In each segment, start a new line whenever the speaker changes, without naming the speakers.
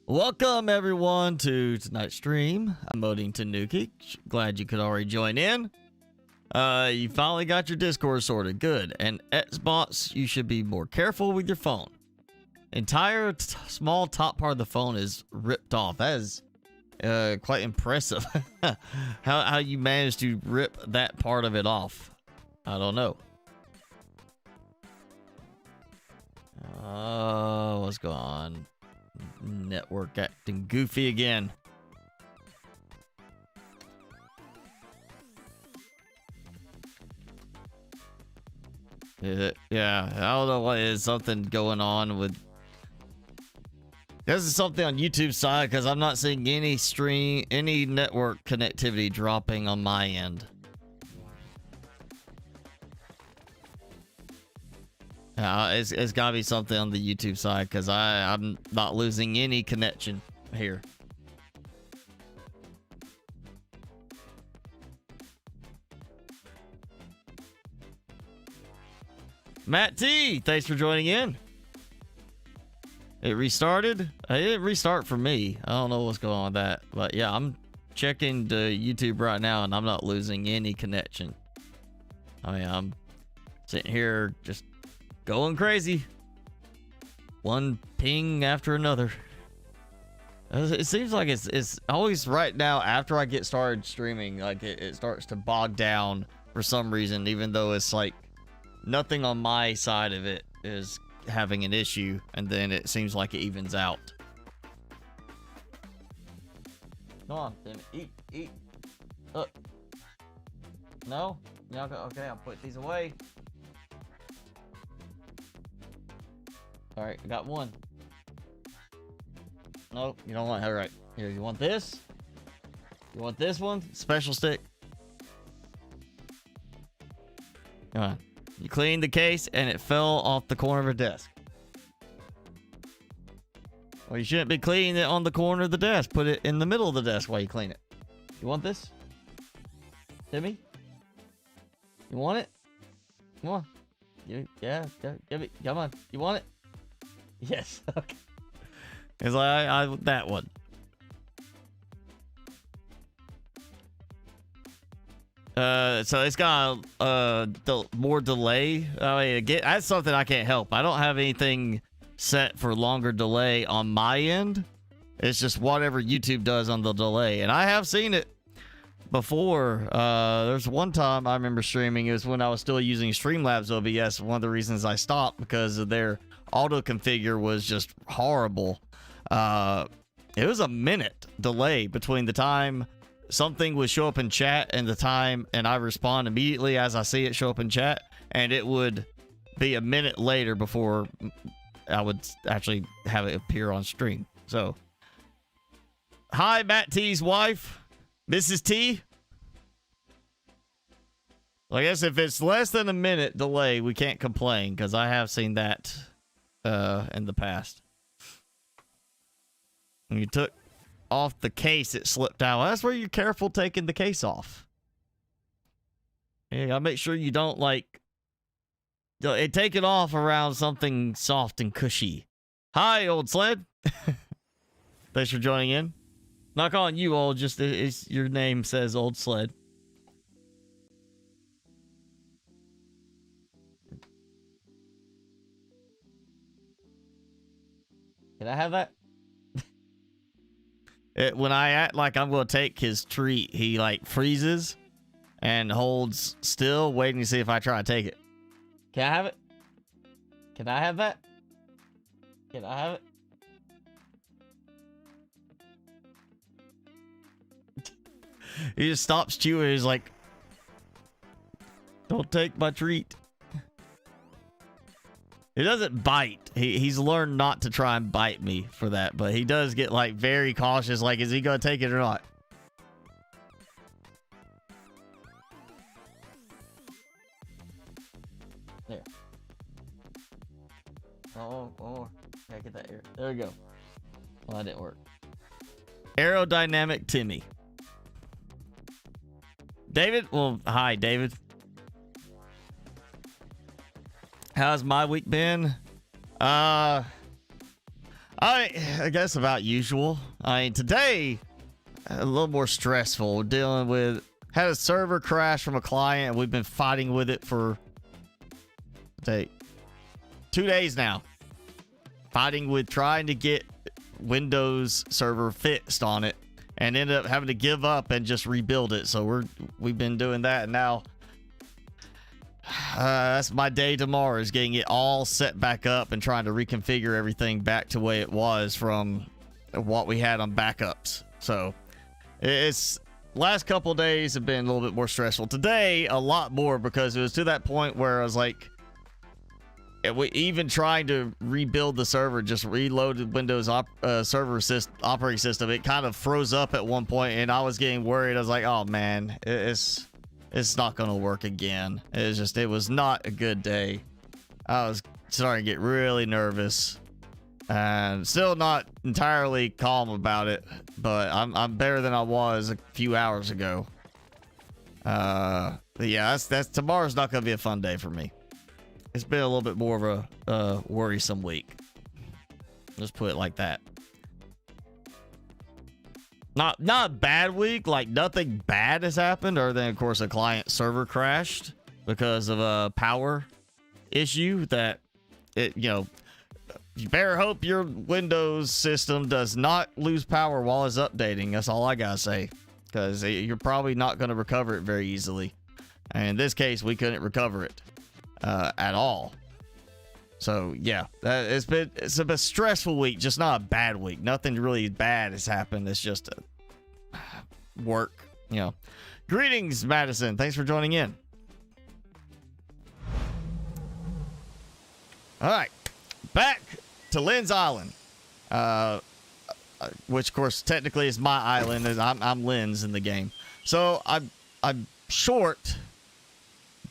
Welcome everyone to tonight's stream. I'm Moding Tanuki. Glad you could already join in. You finally got your Discord sorted. Good. And Xbox, you should be more careful with your phone. Entire small top part of the phone is ripped off. That is quite impressive. how you managed to rip that part of it off. I don't know. What's going on? Network acting goofy again. Yeah, I don't know what is something going on with. This is something on YouTube side because I'm not seeing any network connectivity dropping on my end. It's gotta be something on the YouTube side because I'm not losing any connection here. Matt T, thanks for joining in. It restarted? It didn't restart for me. I don't know what's going on with that. But yeah, I'm checking the YouTube right now and I'm not losing any connection. I mean, I'm sitting here just going crazy. One ping after another. It seems like it's always right now after I get started streaming, like it starts to bog down for some reason, even though it's like nothing on my side of it is having an issue, and then it seems like it evens out. Come on, Tim, eat. Look. No? Yeah, okay, I'll put these away. Alright, I got one. No, you don't want. Alright. Here, you want this? You want this one? Special stick. Come on. You cleaned the case and it fell off the corner of her desk. Well, you shouldn't be cleaning it on the corner of the desk. Put it in the middle of the desk while you clean it. You want this? Timmy? You want it? Come on. Yeah, give it. Come on. You want it? Yes. Okay. It's like I that one. So it's got more delay. I mean, again, that's something I can't help. I don't have anything set for longer delay on my end. It's just whatever YouTube does on the delay, and I have seen it before. There's one time I remember streaming. It was when I was still using Streamlabs OBS. One of the reasons I stopped because of their auto configure was just horrible. It was a minute delay between the time something would show up in chat and the time, and I respond immediately as I see it show up in chat, and it would be a minute later before I would actually have it appear on stream. So, hi, Matt T's wife, Mrs. T. Well, I guess if it's less than a minute delay, we can't complain because I have seen that in the past. When you took off the case, it slipped out. Well, that's where you're careful taking the case off. You gotta make sure you don't take it off around something soft and cushy. Hi, old sled. Thanks for joining in. Not calling you old, just your name says old sled. Can I have that? When I act like I'm going to take his treat, he like freezes and holds still, waiting to see if I try to take it. Can I have it? Can I have that? Can I have it? He just stops chewing. He's like, don't take my treat. He doesn't bite. He's learned not to try and bite me for that, but he does get like very cautious, like, is he gonna take it or not? There. Oh, gotta get that air. There we go. Well, that didn't work. Aerodynamic Timmy. David? Well, hi, David. How's my week been? I I guess about usual. I mean, today, a little more stressful. We're dealing with, had a server crash from a client, and we've been fighting with it for 2 days now. Fighting with trying to get Windows server fixed on it, and ended up having to give up and just rebuild it. So we've been doing that, and now that's my day tomorrow, is getting it all set back up and trying to reconfigure everything back to the way it was from what we had on backups. So it's last couple days have been a little bit more stressful. Today, a lot more, because it was to that point where I was like, we even trying to rebuild the server, just reloaded Windows operating system. It kind of froze up at one point, and I was getting worried. I was like, oh man, it's not going to work again. It was not a good day. I was starting to get really nervous, and still not entirely calm about it, but I'm better than I was a few hours ago. But yeah, that's tomorrow's not going to be a fun day for me. It's been a little bit more of a worrisome week. Let's put it like that. Not a bad week, like nothing bad has happened, other than of course a client server crashed because of a power issue that you better hope your Windows system does not lose power while it's updating. That's all I gotta say, because you're probably not going to recover it very easily. And in this case, we couldn't recover it at all. So yeah, it's a stressful week, just not a bad week. Nothing really bad has happened. It's just work, Greetings, Madison. Thanks for joining in. All right, back to Lynn's Island, which of course technically is my island. I'm Lynn's in the game, so I'm short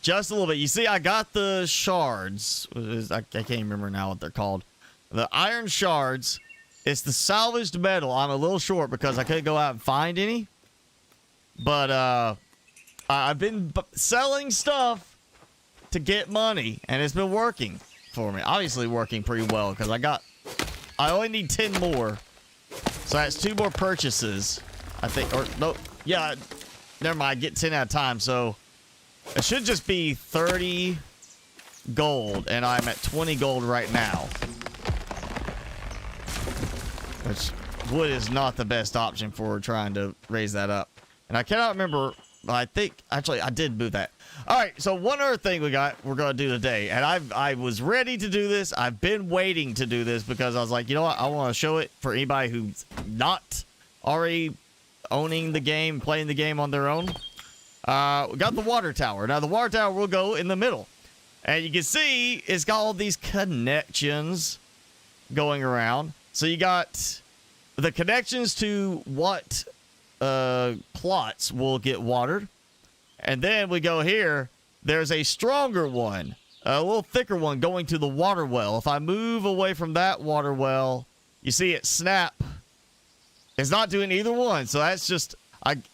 just a little bit. You see, I got the shards. I can't remember now what they're called. The iron shards. It's the salvaged metal. I'm a little short because I couldn't go out and find any. But I've been selling stuff to get money, and it's been working for me. Obviously working pretty well, because I only need 10 more. So that's 2 more purchases, I think. Or no, yeah, never mind. I get 10 at a time, so it should just be 30 gold, and I'm at 20 gold right now. Which wood is not the best option for trying to raise that up. And I cannot remember, I think, actually, I did move that. All right, so one other thing we're going to do today, and I was ready to do this. I've been waiting to do this because I was like, you know what? I want to show it for anybody who's not already owning the game, playing the game on their own. We got the water tower. Now, the water tower will go in the middle. And you can see it's got all these connections going around. So you got the connections to what plots will get watered. And then we go here. There's a stronger one, a little thicker one going to the water well. If I move away from that water well, you see it snap. It's not doing either one. So that's just...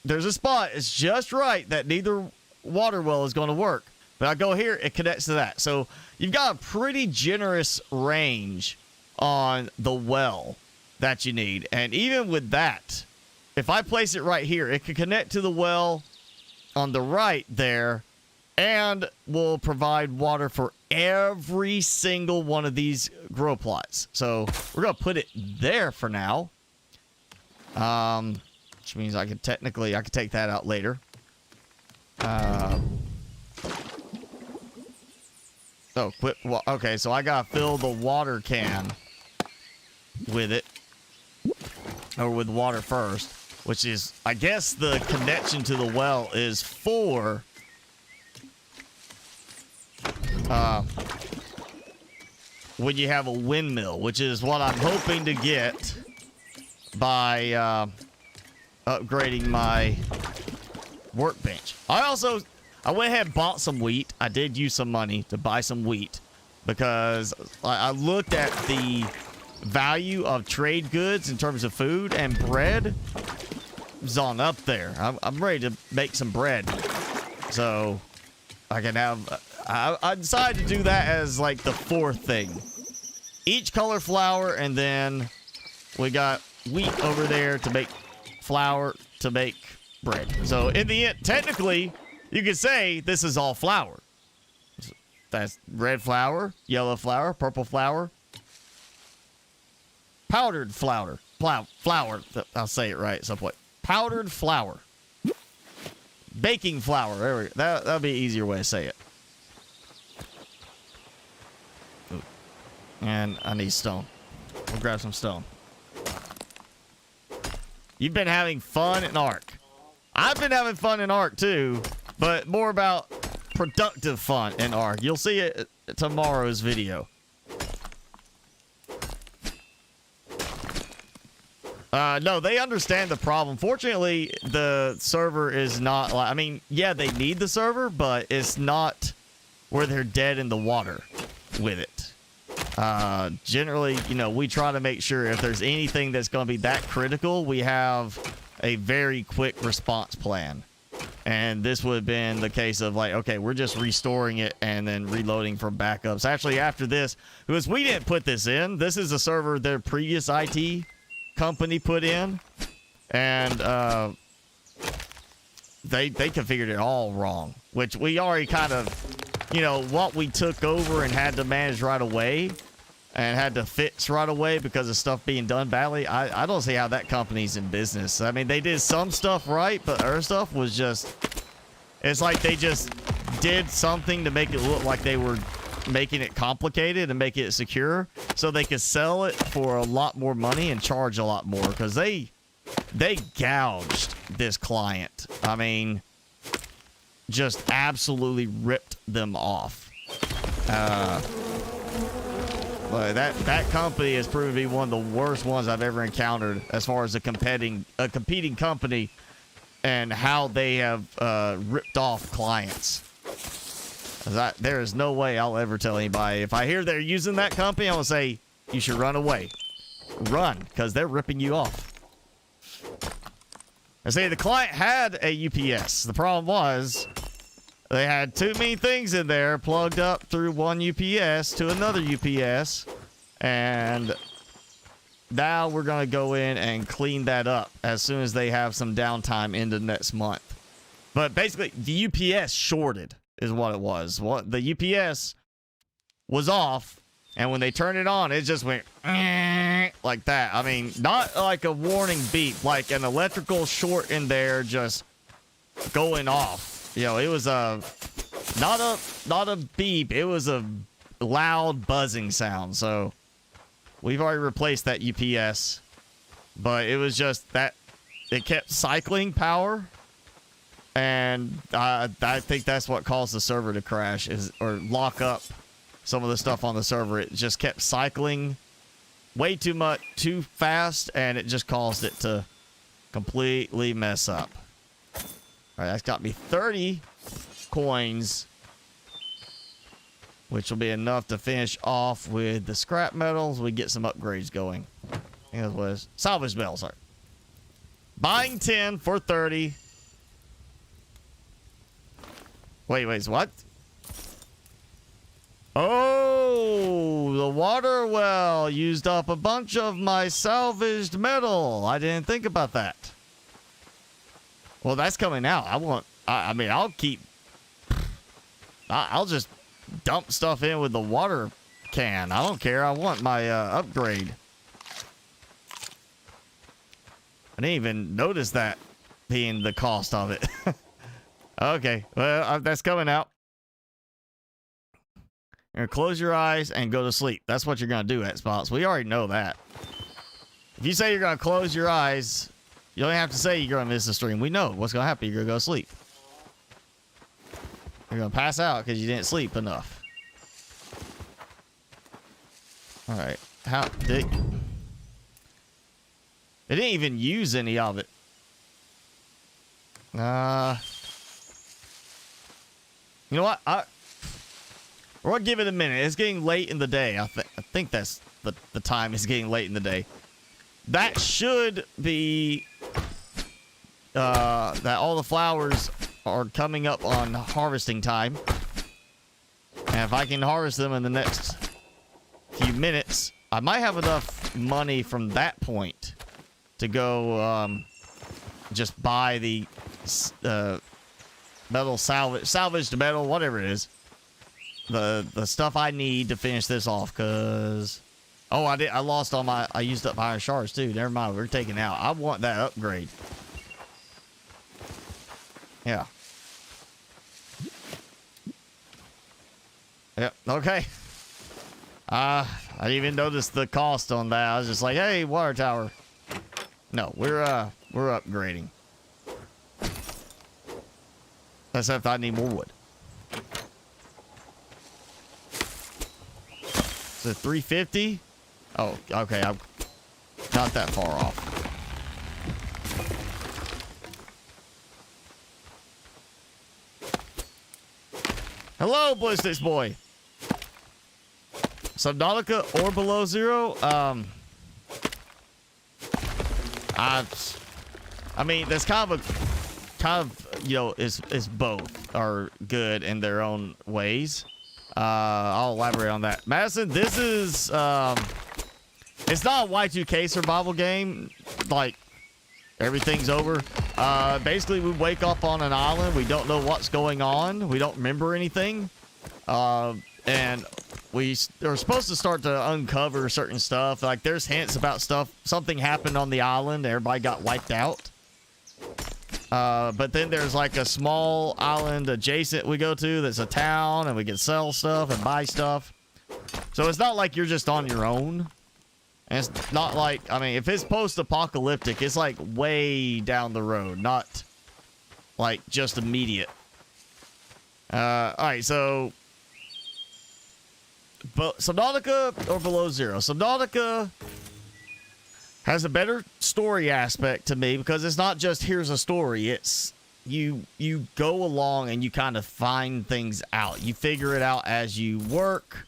there's a spot, it's just right that neither water well is going to work. But I go here, it connects to that. So you've got a pretty generous range on the well that you need. And even with that, if I place it right here, it can connect to the well on the right there and will provide water for every single one of these grow plots. So we're going to put it there for now. Which means I could take that out later. Okay, so I gotta fill the water can with it, or with water first, which is, I guess the connection to the well is for when you have a windmill, which is what I'm hoping to get by upgrading my workbench. I went ahead and bought some wheat. I did use some money to buy some wheat because I looked at the value of trade goods in terms of food, and bread is on up there. I'm ready to make some bread. So I can have... I decided to do that as like the 4th thing. Each color flour, and then We got wheat over there to make flour to make bread. So in the end, technically, you could say this is all flour. That's red flour, yellow flour, purple flour, powdered flour. Flour. I'll say it right at some point. Powdered flour. Baking flour. There we go. That'll be an easier way to say it. Ooh. And I need stone. We'll grab some stone. You've been having fun in Ark. I've been having fun in Ark too, but more about productive fun in Ark. You'll see it tomorrow's video. No, they understand the problem. Fortunately, the server is not like, I mean, yeah, they need the server, but it's not where they're dead in the water with it. Generally, you know, we try to make sure if there's anything that's going to be that critical, we have a very quick response plan. And this would have been the case of like, okay, we're just restoring it and then reloading from backups. Actually, after this, because we didn't put this in, this is a server their previous IT company put in, and they configured it all wrong, which we already kind of, you know, what we took over and had to manage right away and had to fix right away because of stuff being done badly. I don't see how that company's in business. I mean, they did some stuff right, but other stuff was just, it's like they just did something to make it look like they were making it complicated and make it secure so they could sell it for a lot more money and charge a lot more, because they gouged this client. I mean, just absolutely ripped them off. But that company has proven to be one of the worst ones I've ever encountered as far as a competing company and how they have ripped off clients. There is no way I'll ever tell anybody. If I hear they're using that company, I'm going to say, you should run away. Run, because they're ripping you off. I say the client had a UPS. The problem was they had too many things in there plugged up through one UPS to another UPS. And now we're going to go in and clean that up as soon as they have some downtime into next month. But basically, the UPS shorted is what it was. The UPS was off, and when they turned it on, it just went like that. I mean, not like a warning beep, like an electrical short in there just going off. You know, it was not a beep. It was a loud buzzing sound. So we've already replaced that UPS, but it was just that it kept cycling power. And I think that's what caused the server to crash or lock up some of the stuff on the server. It just kept cycling way too fast, and it just caused it to completely mess up. All right, that's got me 30 coins, which will be enough to finish off with the scrap metals. We get some upgrades going. I think that was salvage metals. Sorry. Buying 10 for 30. Wait, what? Oh, the water well used up a bunch of my salvaged metal. I didn't think about that. Well, that's coming out. I mean, I'll just dump stuff in with the water can. I don't care. I want my upgrade. I didn't even notice that being the cost of it. Okay, well, that's coming out. You're gonna close your eyes and go to sleep. That's what you're gonna do at spots. We already know that. If you say you're gonna close your eyes, you don't have to say you're gonna miss the stream. We know what's gonna happen. You're gonna go to sleep. You're gonna pass out because you didn't sleep enough. All right, they didn't even use any of it. You know what? We're gonna give it a minute. It's getting late in the day. I think that's the time. It's getting late in the day. That should be that all the flowers are coming up on harvesting time. And if I can harvest them in the next few minutes, I might have enough money from that point to go just buy the metal salvaged metal, whatever it is. The stuff I need to finish this off, cause I lost all my, I used up iron shards too. Never mind, we're taking out. I want that upgrade. Yeah. Yep. Okay. I didn't even notice the cost on that. I was just like, hey, water tower. No, we're upgrading. Except I need more wood. Is it 350? Oh, okay. I'm not that far off. Hello, Ballistics Boy. Subnautica or Below Zero? I mean, that's kind of you know, is both are good in their own ways. I'll elaborate on that. Madison, this is it's not a Y2K survival game. Like everything's over. Basically, we wake up on an island. We don't know what's going on. We don't remember anything. And we are supposed to start to uncover certain stuff. Like there's hints about stuff. Something happened on the island. Everybody got wiped out. But then there's like a small island adjacent we go to that's a town, and we can sell stuff and buy stuff. So it's not like you're just on your own. And it's not like, I mean, if it's post-apocalyptic, it's like way down the road, not like just immediate. Alright, so Subnautica or Below Zero? Subnautica has a better story aspect to me because it's not just here's a story. It's you go along and you kind of find things out. You figure it out as you work,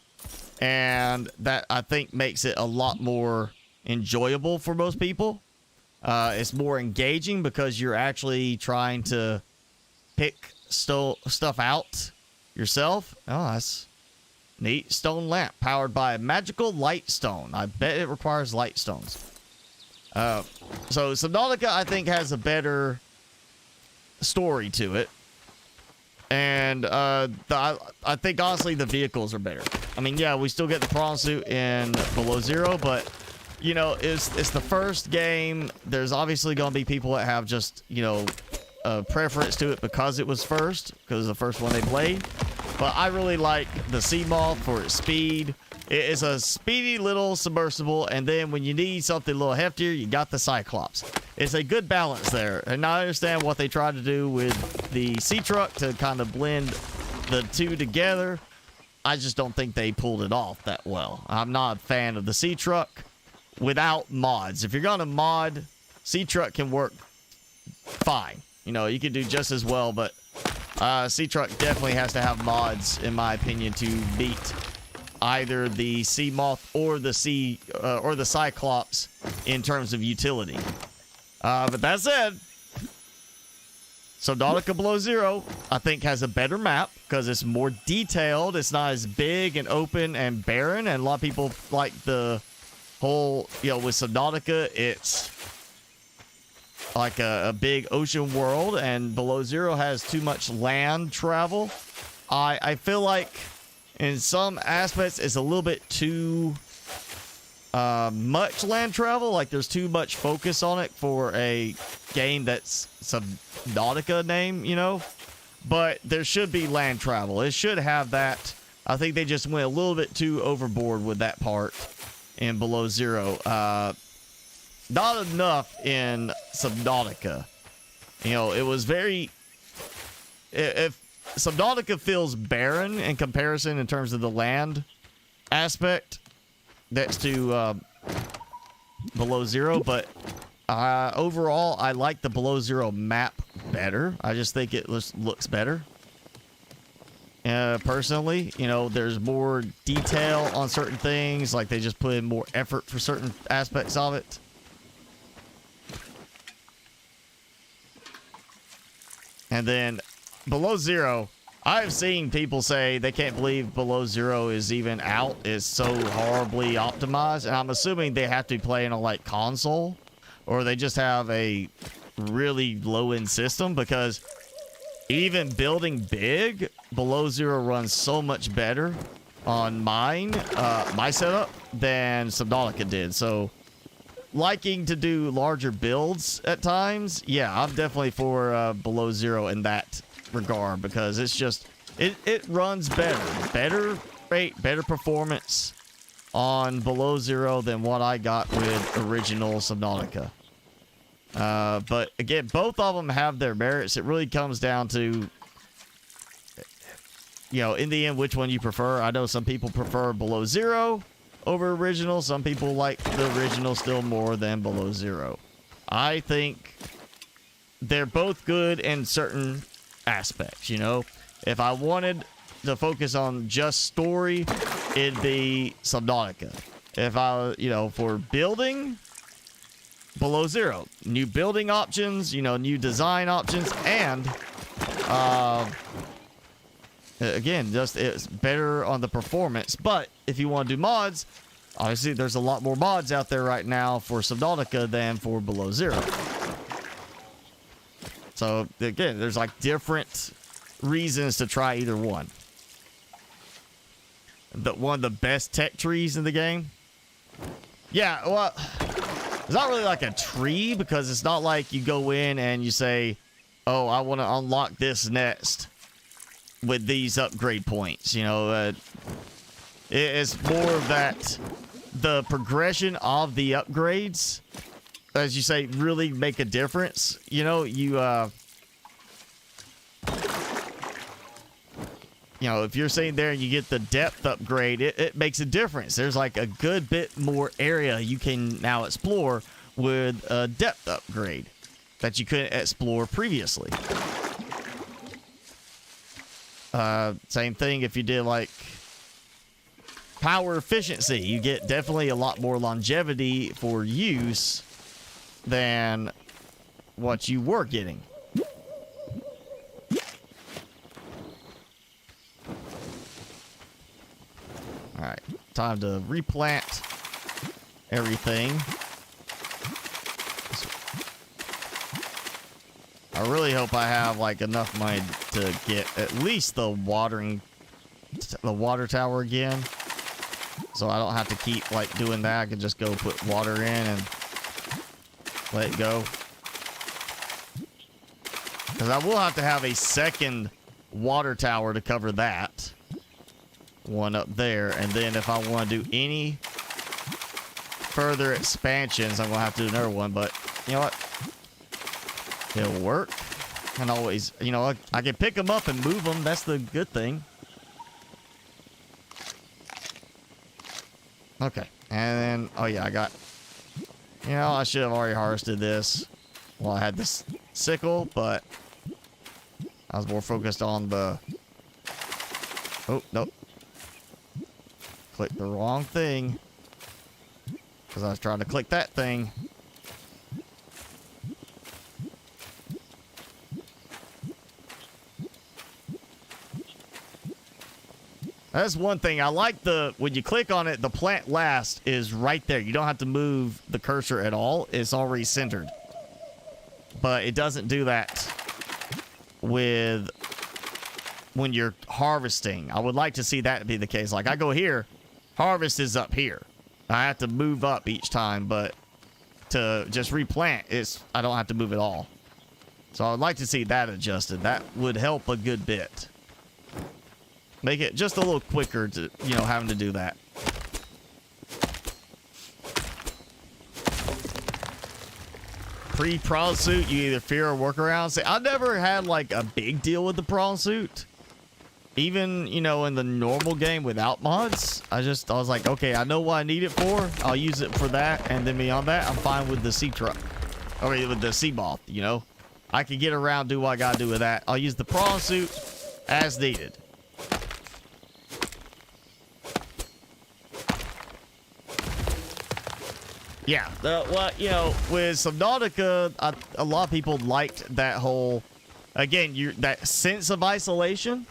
and that I think makes it a lot more enjoyable for most people. It's more engaging because you're actually trying to pick stuff out yourself. Oh, that's neat. Stone lamp powered by a magical light stone. I bet it requires light stones. So Subnautica, I think, has a better story to it. And I think, honestly, the vehicles are better. I mean, yeah, we still get the prawn suit in Below Zero, but, you know, it's the first game. There's obviously going to be people that have just, you know, a preference to it because it was first, because it's the first one they played. But I really like the Sea Moth for its speed. It is a speedy little submersible, and then when you need something a little heftier, you got the Cyclops. It's a good balance there, and I understand what they tried to do with the Sea Truck to kind of blend the two together. I just don't think they pulled it off that well. I'm not a fan of the Sea Truck without mods. If you're going to mod, Sea Truck can work fine. You know, you can do just as well, but Sea Truck definitely has to have mods, in my opinion, to beat either the Sea Moth or the Cyclops in terms of utility. But that said, Subnautica Below Zero, I think, has a better map because it's more detailed. It's not as big and open and barren, and a lot of people like the whole, you know, with Subnautica, it's like a big ocean world, and Below Zero has too much land travel. I feel like in some aspects, it's a little bit too much land travel. Like, there's too much focus on it for a game that's Subnautica name, you know? But there should be land travel. It should have that. I think they just went a little bit too overboard with that part in Below Zero. Not enough in Subnautica. You know, it was very... If Subnautica feels barren in comparison in terms of the land aspect next to Below Zero, but overall, I like the Below Zero map better. I just think it looks better. Personally, you know, there's more detail on certain things, like they just put in more effort for certain aspects of it. And then Below Zero, I've seen people say they can't believe Below Zero is even out. It's so horribly optimized. And I'm assuming they have to be playing on like console, or they just have a really low-end system, because even building big, Below Zero runs so much better on mine, my setup, than Subnautica did. So liking to do larger builds at times, yeah, I'm definitely for Below Zero in that regard, because it's just it runs better rate, better performance on Below Zero than what I got with original Subnautica. But again, both of them have their merits. It really comes down to, you know, in the end, which one you prefer. I know some people prefer Below Zero over original. Some people like the original still more than Below Zero. I think they're both good in certain aspects. You know, if I wanted to focus on just story, it'd be Subnautica. If I, you know, for building, Below Zero. New building options, you know, new design options, and again, just it's better on the performance. But if you want to do mods, obviously there's a lot more mods out there right now for Subnautica than for Below Zero. So again, there's like different reasons to try either one. One of the best tech trees in the game. Yeah, well, it's not really like a tree, because it's not like you go in and you say, oh, I want to unlock this next with these upgrade points. You know, it's more of that the progression of the upgrades, as you say, really make a difference. You know, you know, if you're sitting there and you get the depth upgrade, it makes a difference. There's like a good bit more area you can now explore with a depth upgrade that you couldn't explore previously. Same thing if you did like power efficiency. You get definitely a lot more longevity for use than what you were getting. All right, time to replant everything. I really hope I have like enough money to get at least the water tower again, so I don't have to keep like doing that. I can just go put water in and let it go, because I will have to have a second water tower to cover that one up there. And then if I want to do any further expansions, I'm gonna have to do another one. But you know what, it'll work. And always, you know, I can pick them up and move them. That's the good thing. Okay, and then, oh yeah, I got, you know, I should have already harvested this while I had this sickle, but I was more focused on the, oh, nope. Click the wrong thing, because I was trying to click that thing. That's one thing. I like when you click on it, the plant last is right there. You don't have to move the cursor at all. It's already centered. But it doesn't do that when you're harvesting. I would like to see that be the case. Like I go here, harvest is up here. I have to move up each time, but to just replant, I don't have to move at all. So I would like to see that adjusted. That would help a good bit. Make it just a little quicker to, you know, having to do that. Pre-prawn suit, you either fear or work around. See, I never had like a big deal with the prawn suit. Even, you know, in the normal game without mods, I was like, okay, I know what I need it for. I'll use it for that. And then beyond that, I'm fine with the sea truck. I mean, with the sea moth, you know. I can get around, do what I gotta do with that. I'll use the prawn suit as needed. Yeah, well, you know, with Subnautica, a lot of people liked that whole, again, that sense of isolation.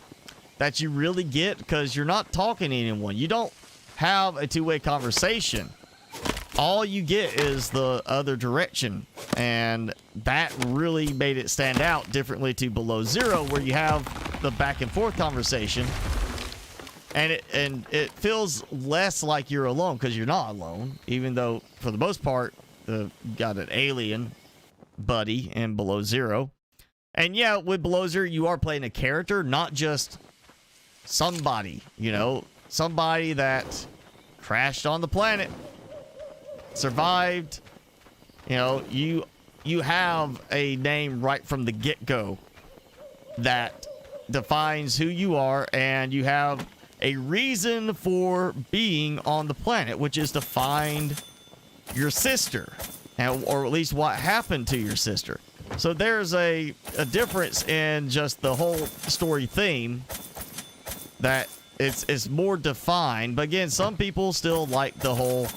that you really get because you're not talking to anyone. You don't have a two-way conversation. All you get is the other direction, and that really made it stand out differently to Below Zero, where you have the back and forth conversation, and it feels less like you're alone because you're not alone, even though for the most part you got an alien buddy in Below Zero. And yeah, with Below Zero you are playing a character, not just somebody, you know, somebody that crashed on the planet, survived. You know, you have a name right from the get-go that defines who you are, and you have a reason for being on the planet, which is to find your sister, or at least what happened to your sister. So there's a difference in just the whole story theme, that it's more defined. But again, some people still like the whole,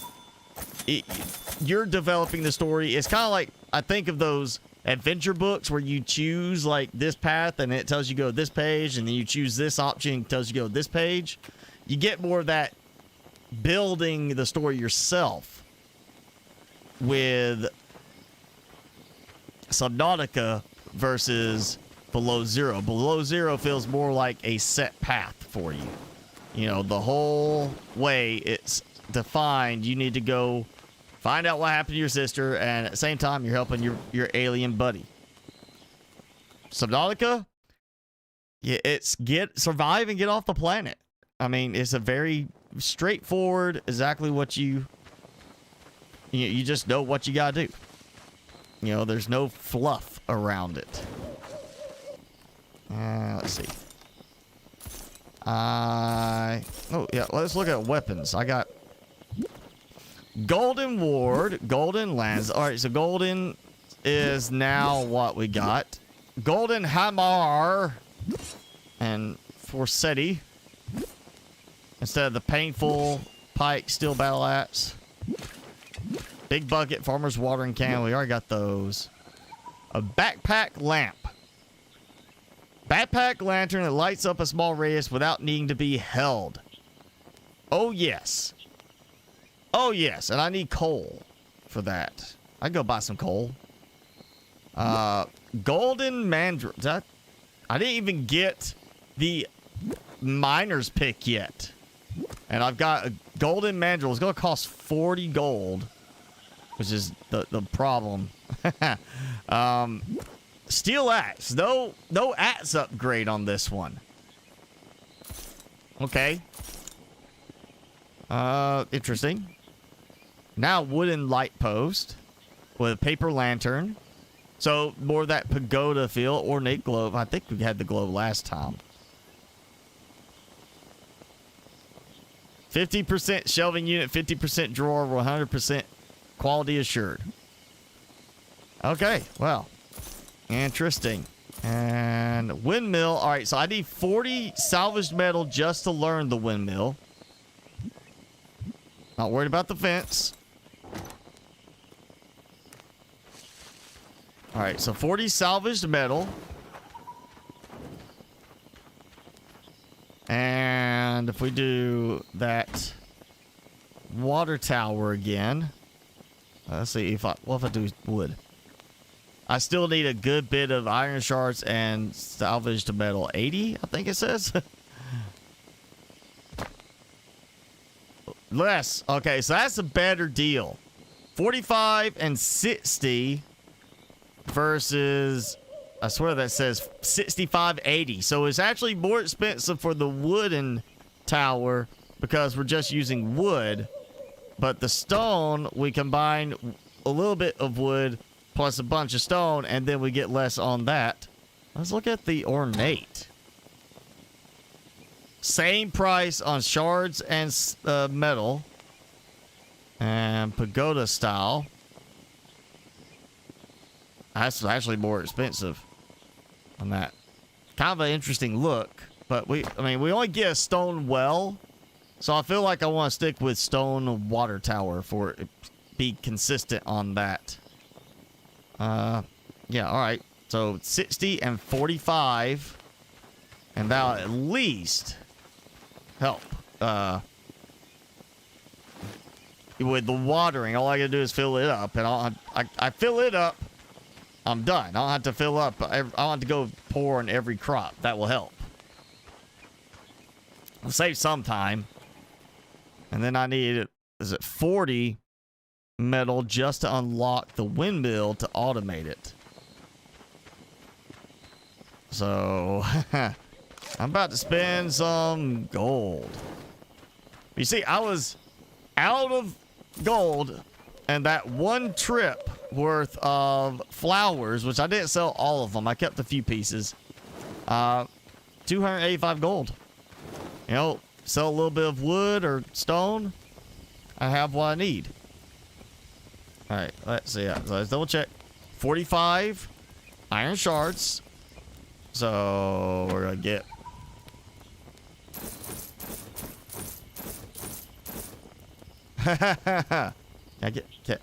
you're developing the story. It's kind of like, I think of those adventure books where you choose like this path and it tells you go to this page, and then you choose this option and it tells you go to this page. You get more of that building the story yourself with Subnautica versus Below Zero. Below Zero feels more like a set path for you. You know, the whole way it's defined. You need to go find out what happened to your sister, and at the same time, you're helping your alien buddy. Subnautica, yeah, it's survive and get off the planet. I mean, it's a very straightforward, exactly what you just know what you gotta do. You know, there's no fluff around it. Let's see. Oh yeah, let's look at weapons. I got Golden Ward, Golden Lance. All right, so Golden is now what we got. Golden Hammer and Forsetti instead of the painful pike steel battle axe. Big bucket, farmer's watering can. We already got those. A backpack lamp. Backpack lantern that lights up a small radius without needing to be held. Oh yes. Oh yes, and I need coal for that. I can go buy some coal. Golden mandrill. I didn't even get the miner's pick yet. And I've got a golden mandrill. It's going to cost 40 gold, which is the problem. Steel axe. No axe upgrade on this one. Okay. Interesting. Now wooden light post with a paper lantern. So more of that pagoda feel. Ornate globe. I think we had the globe last time. 50% shelving unit, 50% drawer, 100% quality assured. Okay, well, interesting. And windmill. All right, so I need 40 salvaged metal just to learn the windmill. Not worried about the fence. All right, so 40 salvaged metal. And if we do that water tower again, let's see if what if I do wood? I still need a good bit of iron shards and salvaged metal. 80, I think it says. Less. Okay, so that's a better deal. 45 and 60 versus, I swear that says 65.80. So it's actually more expensive for the wooden tower because we're just using wood. But the stone, we combine a little bit of wood plus a bunch of stone, and then we get less on that. Let's look at the ornate. Same price on shards and metal. And pagoda style. That's actually more expensive on that. Kind of an interesting look, but we only get a stone well, so I feel like I want to stick with stone water tower for it be consistent on that. Yeah, all right. So 60 and 45 And that'll at least help. With the watering, all I gotta do is fill it up. And I fill it up, I'm done. I don't have to fill up. I don't have to go pour on every crop. That will help. I'll save some time. And then I need, is it 40 metal just to unlock the windmill to automate it. So, I'm about to spend some gold. You see, I was out of gold and that one trip worth of flowers, which I didn't sell all of them. I kept a few pieces. 285 gold. You know, sell a little bit of wood or stone. I have what I need. All right, let's see. Let's double check. 45 iron shards. So we're gonna get.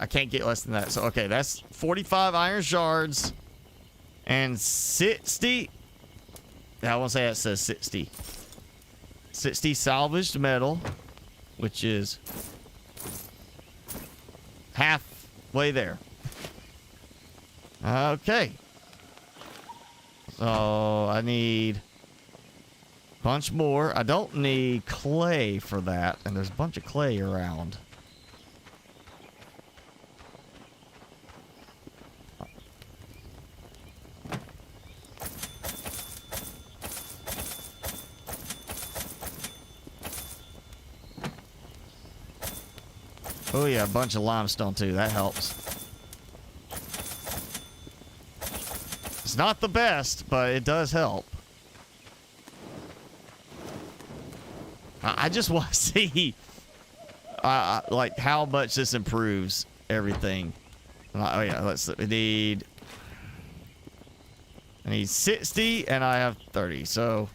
I can't get less than that. So okay, that's 45 iron shards and 60. I won't say it says 60. 60 salvaged metal, which is halfway there. Okay. So I need a bunch more. I don't need clay for that, and there's a bunch of clay around. Oh yeah, a bunch of limestone too. That helps. It's not the best, but it does help. I just want to see like how much this improves everything. Oh yeah, I need 60 and I have 30, so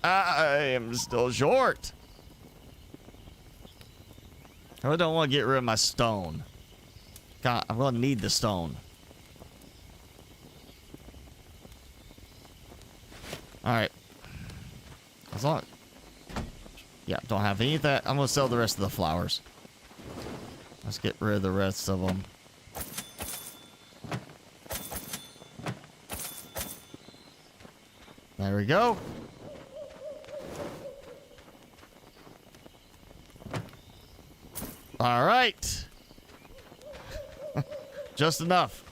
I am still short. I don't want to get rid of my stone. God, I'm going to need the stone. Alright. As long... Yeah, don't have any of that. I'm going to sell the rest of the flowers. Let's get rid of the rest of them. There we go. All right. Just enough.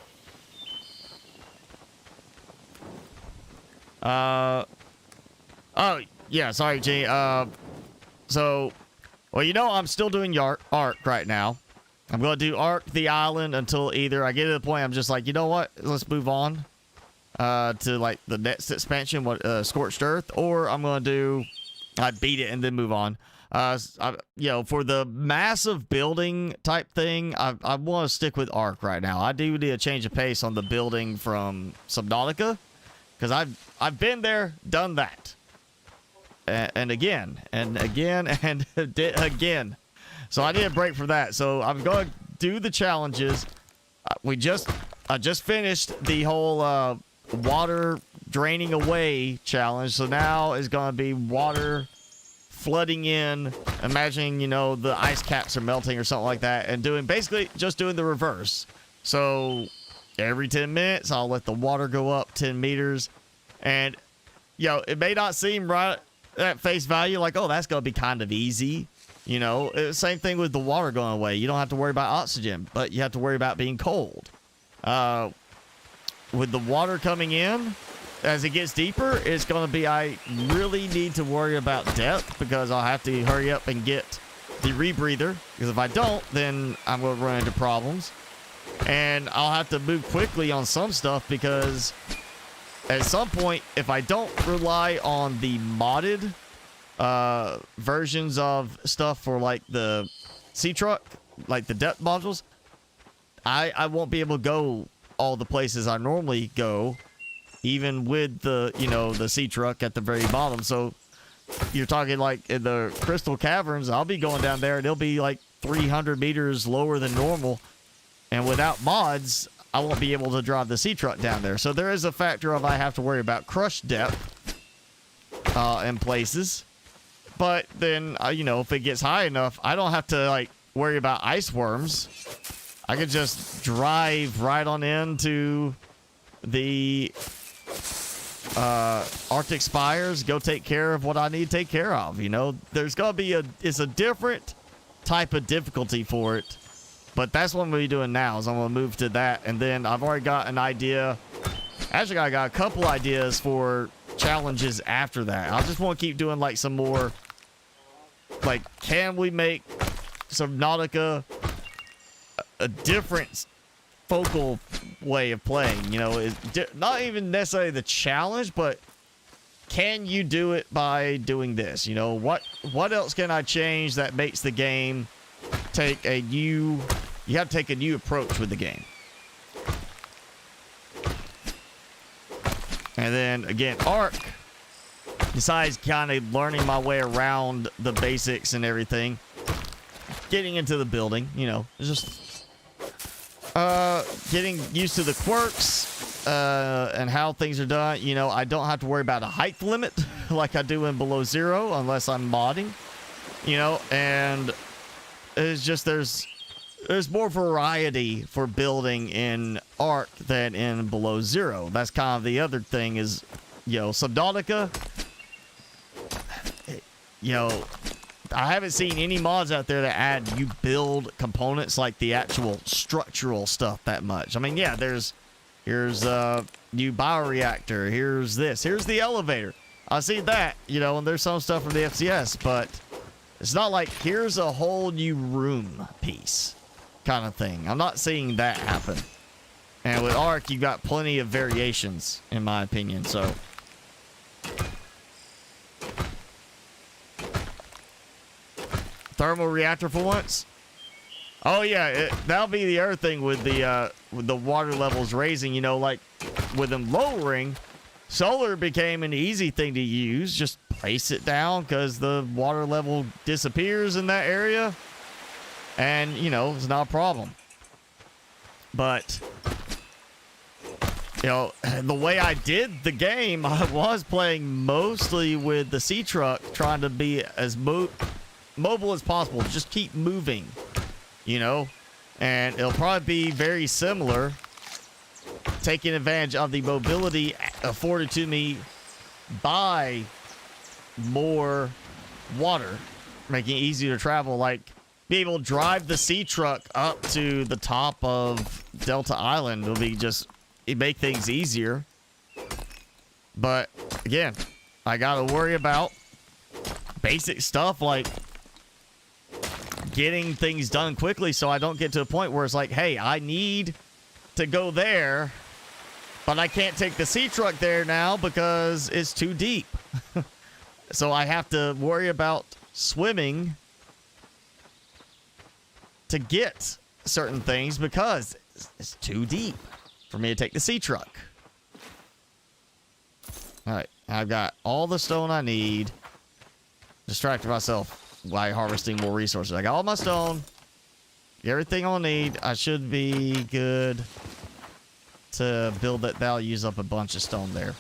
Oh, yeah, sorry, G. So, well, you know, I'm still doing Ark right now. I'm going to do Ark the island until either I get to the point I'm just like, you know what? Let's move on to, like, the next expansion, Scorched Earth, or I'm going to do, I beat it and then move on. You know, for the massive building type thing, I want to stick with Ark right now. I do need a change of pace on the building from Subnautica, because I've been there, done that, and again and again and again. So I need a break from that. So I'm going to do the challenges. I just finished the whole water draining away challenge. So now it's going to be water flooding in, imagining, you know, the ice caps are melting or something like that, and basically just doing the reverse. So every 10 minutes, I'll let the water go up 10 meters. And, you know, it may not seem right at face value, like, oh, that's going to be kind of easy. You know, same thing with the water going away. You don't have to worry about oxygen, but you have to worry about being cold. With the water coming in, as it gets deeper, it's going to be, I really need to worry about depth, because I'll have to hurry up and get the rebreather, because if I don't, then I'm going to run into problems. And I'll have to move quickly on some stuff, because at some point, if I don't rely on the modded versions of stuff for, like, the sea truck, like the depth modules, I won't be able to go all the places I normally go, even with the, you know, the sea truck at the very bottom. So you're talking like in the crystal caverns, I'll be going down there and it'll be like 300 meters lower than normal. And without mods, I won't be able to drive the sea truck down there. So there is a factor of I have to worry about crush depth. in places. But then, you know, if it gets high enough, I don't have to, like, worry about ice worms. I could just drive right on into the Arctic Spires, go take care of what I need to take care of. You know, there's gonna be it's a different type of difficulty for it, but that's what I'm gonna be doing now. Is I'm gonna move to that, and then I've already got an idea. Actually, I got a couple ideas for challenges after that. I just want to keep doing like some more. Like, can we make Subnautica a different focal way of playing? You know, not even necessarily the challenge, but can you do it by doing this? You know, what else can I change that makes the game take a new... You have to take a new approach with the game. And then, again, Ark, besides kind of learning my way around the basics and everything, getting into the building, you know, just getting used to the quirks and how things are done. You know, I don't have to worry about a height limit like I do in Below Zero unless I'm modding, you know, and it's just there's more variety for building in Ark than in Below Zero. That's kind of the other thing is, you know, Subnautica, you know, I haven't seen any mods out there that add you build components like the actual structural stuff that much. I mean, yeah, here's new bioreactor, here's this, here's the elevator. I see that, you know, and there's some stuff from the FCS, but it's not like here's a whole new room piece kind of thing. I'm not seeing that happen. And with Ark, you got plenty of variations, in my opinion, so. Thermal reactor for once? Oh yeah, that'll be the other thing with the water levels raising. You know, like with them lowering, solar became an easy thing to use. Just place it down because the water level disappears in that area, and you know it's not a problem. But you know, the way I did the game, I was playing mostly with the sea truck, trying to be as mobile as possible. Just keep moving, you know, and it'll probably be very similar, taking advantage of the mobility afforded to me by more water, making it easier to travel. Like, be able to drive the sea truck up to the top of Delta Island will be just, it make things easier. But again, I gotta worry about basic stuff like getting things done quickly so I don't get to a point where it's like, hey, I need to go there, but I can't take the sea truck there now because it's too deep. So I have to worry about swimming to get certain things because it's too deep for me to take the sea truck. All right, I've got all the stone I need. Distracted myself by harvesting more resources. I got all my stone, everything I'll need. I should be good to build that. That'll use up a bunch of stone there.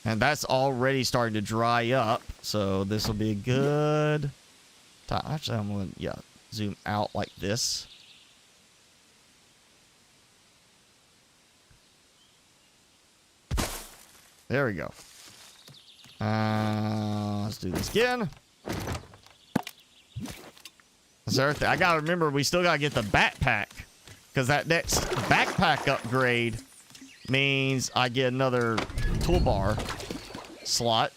And that's already starting to dry up, so this will be a good time. Actually, I'm going to, zoom out like this. There we go. Let's do this again. That's everything. I gotta remember, we still gotta get the backpack, because that next backpack upgrade means I get another toolbar slot,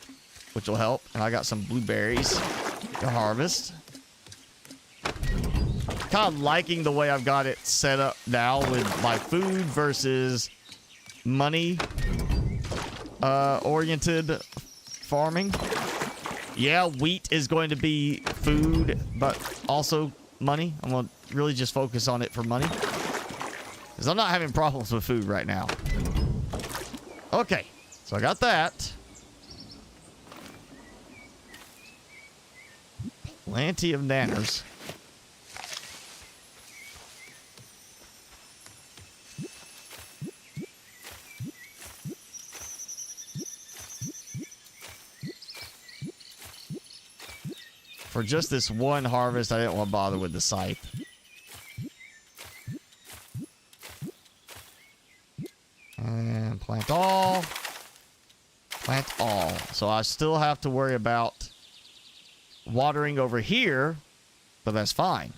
which will help. And I got some blueberries to harvest. Kind of liking the way I've got it set up now with my food versus money oriented farming. Yeah, wheat is going to be food, but also money. I'm going to really just focus on it for money, because I'm not having problems with food right now. Okay, so I got that. Plenty of nanners. for just this one harvest, I didn't want to bother with the scythe. And plant all. Plant all. So I still have to worry about watering over here, but that's fine.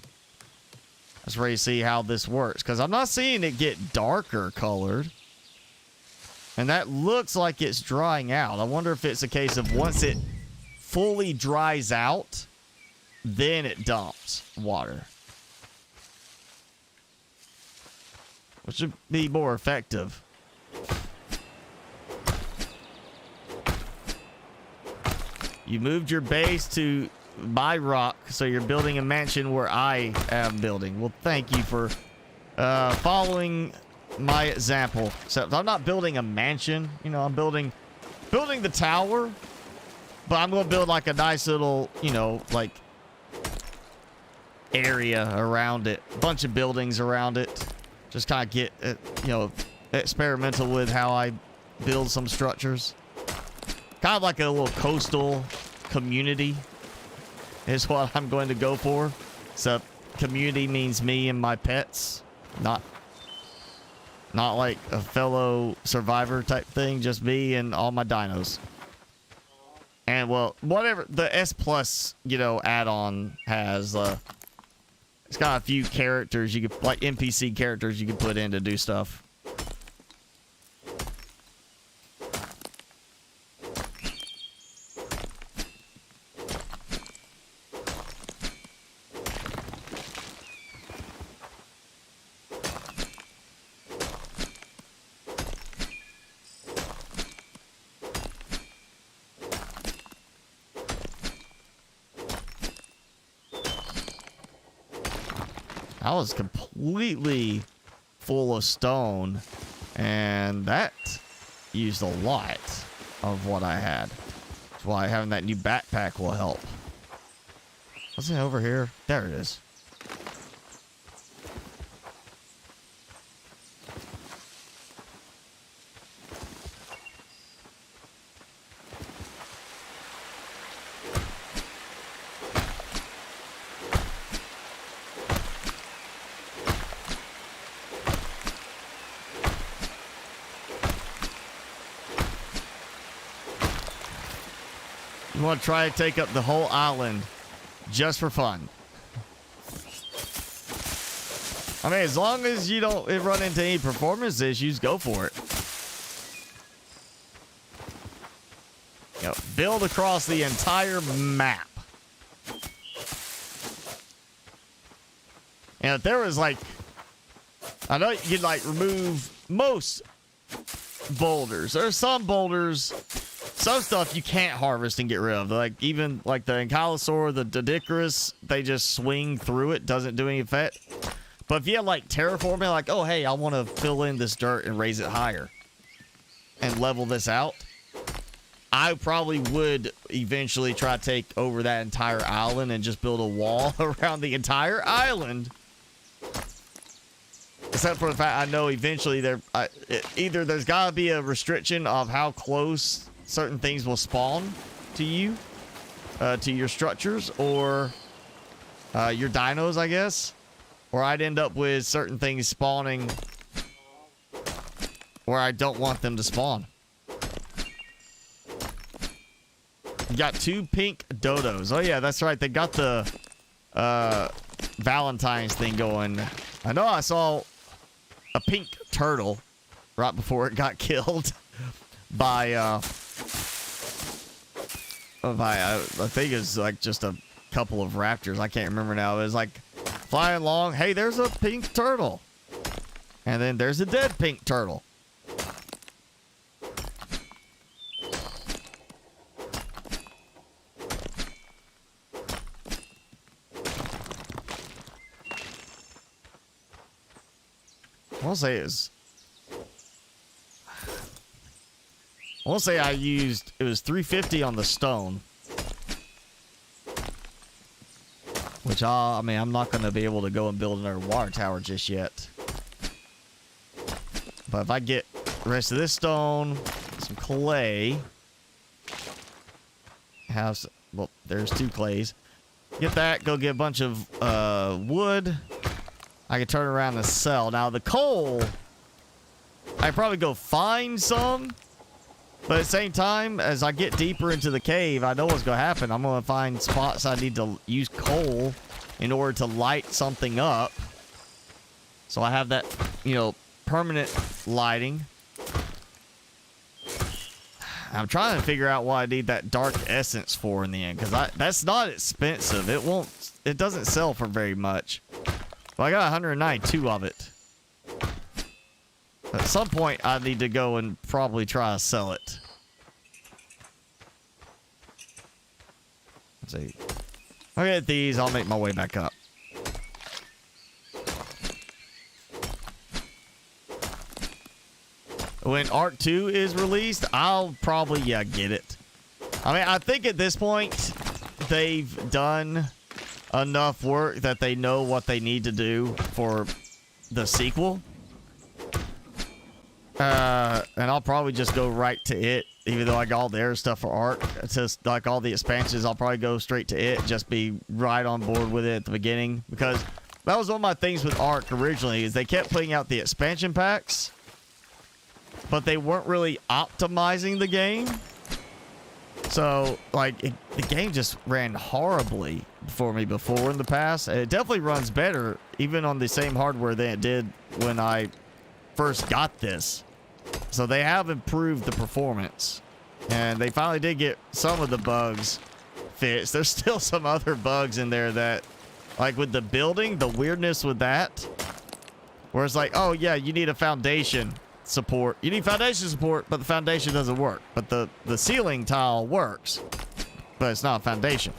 Let's ready to see how this works, because I'm not seeing it get darker colored. And that looks like it's drying out. I wonder if it's a case of once it fully dries out, then it dumps water. Which would be more effective. You moved your base to my rock, so you're building a mansion where I am building. Well, thank you for following my example. Except I'm not building a mansion. You know, I'm building the tower, but I'm going to build like a nice little, you know, like area around it. A bunch of buildings around it. Just kind of get, you know, experimental with how I build some structures. Kind of like a little coastal community is what I'm going to go for. So community means me and my pets, not like a fellow survivor type thing, just me and all my dinos. And well, whatever the S Plus, you know, add-on has, it's got a few characters you could, like NPC characters you could put in to do stuff. I was completely full of stone, and that used a lot of what I had. That's why having that new backpack will help. What's it over here? There it is. You want to try to take up the whole island just for fun. I mean, as long as you don't run into any performance issues, go for it. You know, build across the entire map. And if there was like, I know you could like remove most boulders. There are some boulders, some stuff you can't harvest and get rid of. Like even like the Ankylosaur, the Dodicarus, they just swing through it, doesn't do any effect. But if you have like terraforming, like, oh hey, I want to fill in this dirt and raise it higher and level this out, I probably would eventually try to take over that entire island and just build a wall around the entire island. Except for the fact I know eventually either there's got to be a restriction of how close certain things will spawn to you, to your structures, or your dinos, I guess. Or I'd end up with certain things spawning where I don't want them to spawn. You got 2 pink dodos. Oh yeah, that's right. They got the Valentine's thing going. I know I saw a pink turtle right before it got killed by I think it's like just a couple of raptors. I can't remember now. It was like flying along. Hey, there's a pink turtle. And then there's a dead pink turtle. I want to say I used, it was 350 on the stone. Which, I mean, I'm not going to be able to go and build another water tower just yet. But if I get the rest of this stone, some clay. Well, there's 2 clays. Get that. Go get a bunch of wood. I can turn around and sell. Now, the coal, I probably go find some. But at the same time, as I get deeper into the cave, I know what's going to happen. I'm going to find spots I need to use coal in order to light something up. So I have that, you know, permanent lighting. I'm trying to figure out what I need that dark essence for in the end, because that's not expensive. It doesn't sell for very much. Well, I got 192 of it. At some point, I need to go and probably try to sell it. Let's see. I'll get these. I'll make my way back up. When Arc 2 is released, I'll probably, yeah, get it. I mean, I think at this point, they've done enough work that they know what they need to do for the sequel. And I'll probably just go right to it, even though I got all the air stuff for Arc. It's just like all the expansions, I'll probably go straight to it, just be right on board with it at the beginning. Because that was one of my things with Arc originally, is they kept putting out the expansion packs, but they weren't really optimizing the game. So, like, the game just ran horribly for me before in the past. And it definitely runs better, even on the same hardware than it did when I first got this. So they have improved the performance. And they finally did get some of the bugs fixed. There's still some other bugs in there that, like with the building, the weirdness with that, where it's like, oh yeah, you need a foundation support. You need foundation support, but the foundation doesn't work. But the ceiling tile works, but it's not a foundation.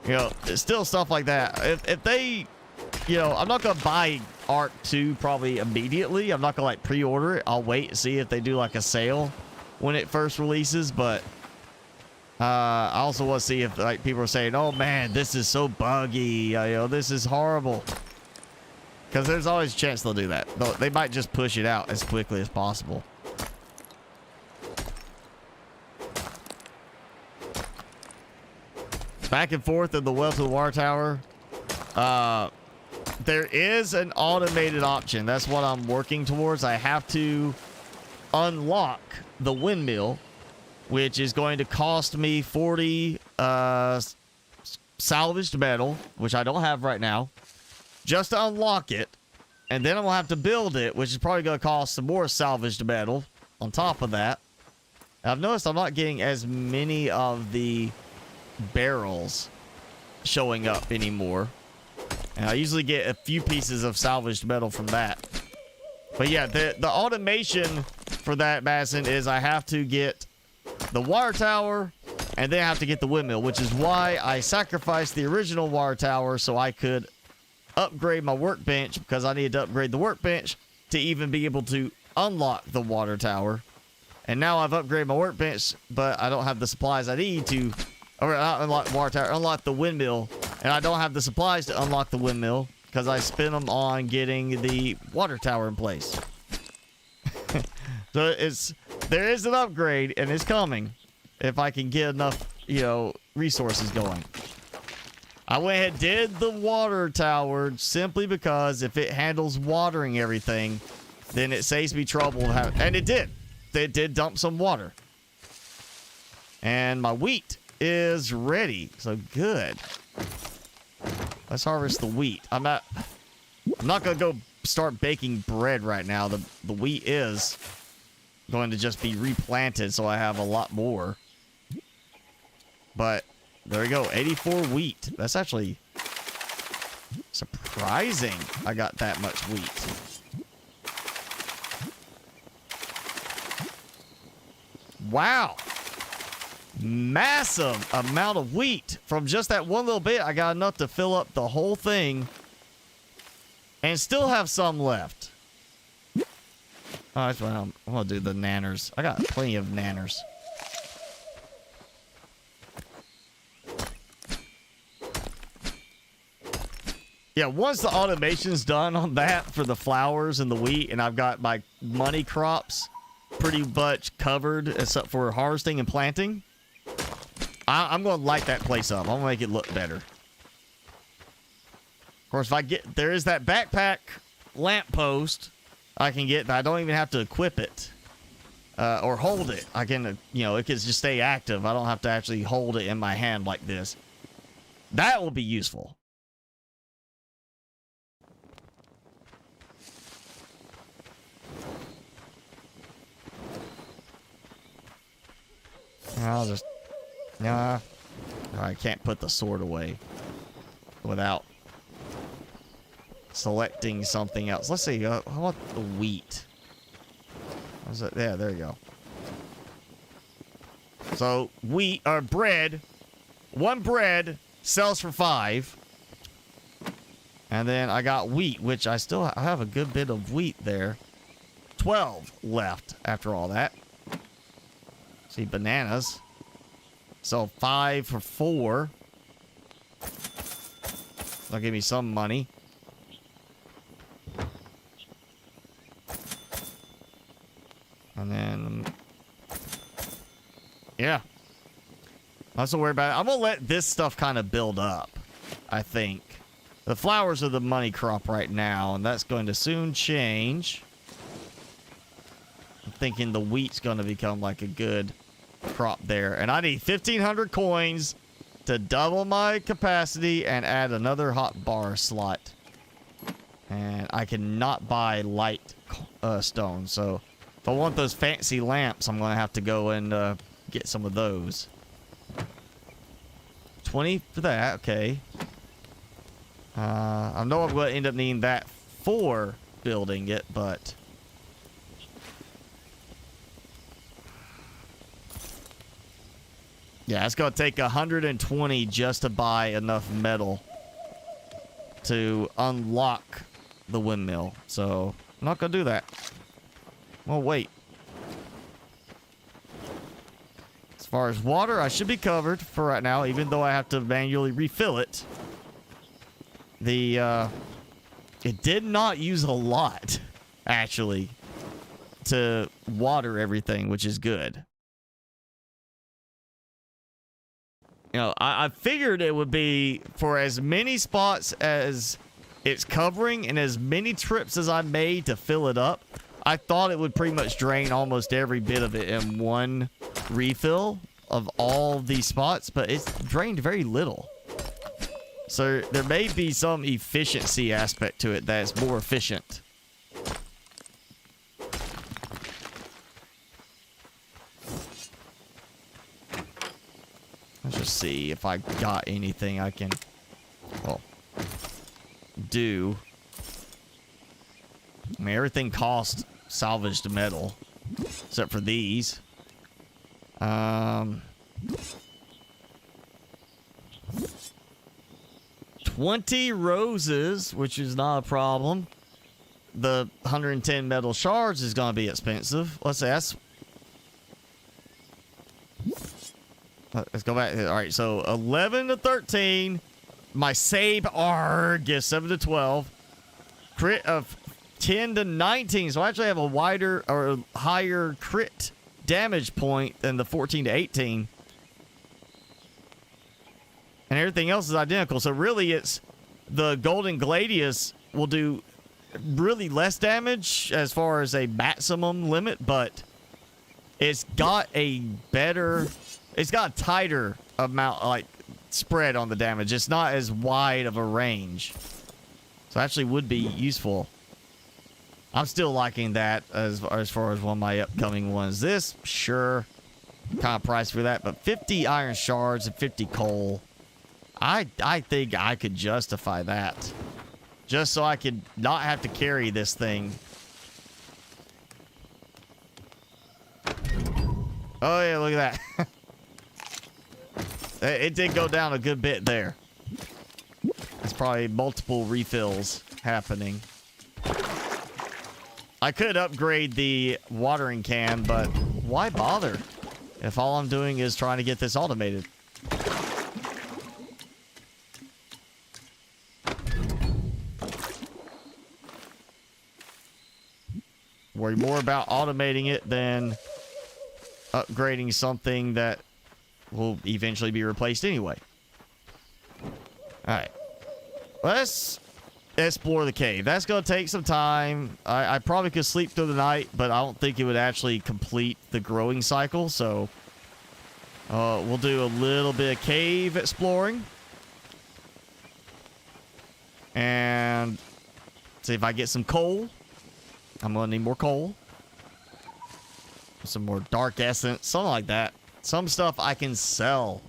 You know, it's still stuff like that. If they, you know, I'm not gonna buy Arc 2 probably immediately. I'm not gonna like pre-order it. I'll wait and see if they do like a sale when it first releases. But I also want to see if like people are saying, oh man, this is so buggy, you know, this is horrible. Because there's always a chance they'll do that. They might just push it out as quickly as possible. Back and forth in the well to the water tower. There is an automated option. That's what I'm working towards. I have to unlock the windmill, which is going to cost me 40 salvaged metal, which I don't have right now, just to unlock it. And then I'm going to have to build it, which is probably going to cost some more salvaged metal on top of that. And I've noticed I'm not getting as many of the barrels showing up anymore. And I usually get a few pieces of salvaged metal from that. But yeah, the automation for that, Madison, is I have to get the water tower and then I have to get the windmill, which is why I sacrificed the original water tower so I could upgrade my workbench, because I needed to upgrade the workbench to even be able to unlock the water tower. And now I've upgraded my workbench, but I don't have the supplies I need to, or not unlock the water tower, unlock the windmill. And I don't have the supplies to unlock the windmill because I spent them on getting the water tower in place. So there is an upgrade, and it's coming if I can get enough, you know, resources going. I went ahead and did the water tower simply because if it handles watering everything, then it saves me trouble. And it did. It did dump some water. And my wheat is ready. So good. Let's harvest the wheat. I'm not going to go start baking bread right now. The wheat is going to just be replanted, so I have a lot more. But there we go, 84 wheat. That's actually surprising I got that much wheat. Wow. Massive amount of wheat. From just that one little bit, I got enough to fill up the whole thing and still have some left. Oh, that's what I'm going to do, the nanners. I got plenty of nanners. Yeah, once the automation's done on that for the flowers and the wheat, and I've got my money crops pretty much covered except for harvesting and planting, I'm going to light that place up. I'm going to make it look better. Of course, if I get, there is that backpack lamppost I can get, but I don't even have to equip it or hold it. I can, you know, it can just stay active. I don't have to actually hold it in my hand like this. That will be useful. I'll just, nah. I can't put the sword away without selecting something else. Let's see. How about the wheat? What's it? Yeah, there you go. So wheat or bread, one bread sells for 5, and then I got wheat, which I have a good bit of wheat there. 12 left after all that. See, bananas. So 5 for 4. That'll give me some money. And then, yeah. Not so worried about it. I'm gonna let this stuff kind of build up, I think. The flowers are the money crop right now, and that's going to soon change. I'm thinking the wheat's going to become like a good crop there. And I need 1,500 coins to double my capacity and add another hot bar slot. And I cannot buy light stone. So if I want those fancy lamps, I'm going to have to go and get some of those. 20 for that. Okay. I know I'm going to end up needing that for building it, but... yeah, it's going to take 120 just to buy enough metal to unlock the windmill. So, I'm not going to do that. Well, wait. As far as water, I should be covered for right now, even though I have to manually refill it. It did not use a lot, actually, to water everything, which is good. You know, I figured it would be for as many spots as it's covering and as many trips as I made to fill it up. I thought it would pretty much drain almost every bit of it in one refill of all these spots, but it's drained very little. So there may be some efficiency aspect to it that's more efficient. Let's just see if I got anything I can, well, do. I mean, everything costs salvaged metal, except for these. 20 roses, which is not a problem. The 110 metal shards is going to be expensive. Let's ask. Let's go back. All right, so 11 to 13. My save R gives 7 to 12. Crit of 10 to 19. So I actually have a wider or higher crit damage point than the 14 to 18. And everything else is identical. So really, it's the Golden Gladius will do really less damage as far as a maximum limit, but it's got a better... it's got a tighter amount, like, spread on the damage. It's not as wide of a range. So actually would be useful. I'm still liking that as far as one of my upcoming ones. This, sure, kind of price for that, but 50 iron shards and 50 coal. I think I could justify that. Just so I could not have to carry this thing. Oh yeah, look at that. It did go down a good bit there. It's probably multiple refills happening. I could upgrade the watering can, but why bother if all I'm doing is trying to get this automated? Worry more about automating it than upgrading something that will eventually be replaced anyway. Alright. Let's explore the cave. That's going to take some time. I probably could sleep through the night, but I don't think it would actually complete the growing cycle. So we'll do a little bit of cave exploring. And see if I get some coal. I'm going to need more coal. Some more dark essence, something like that. Some stuff I can sell.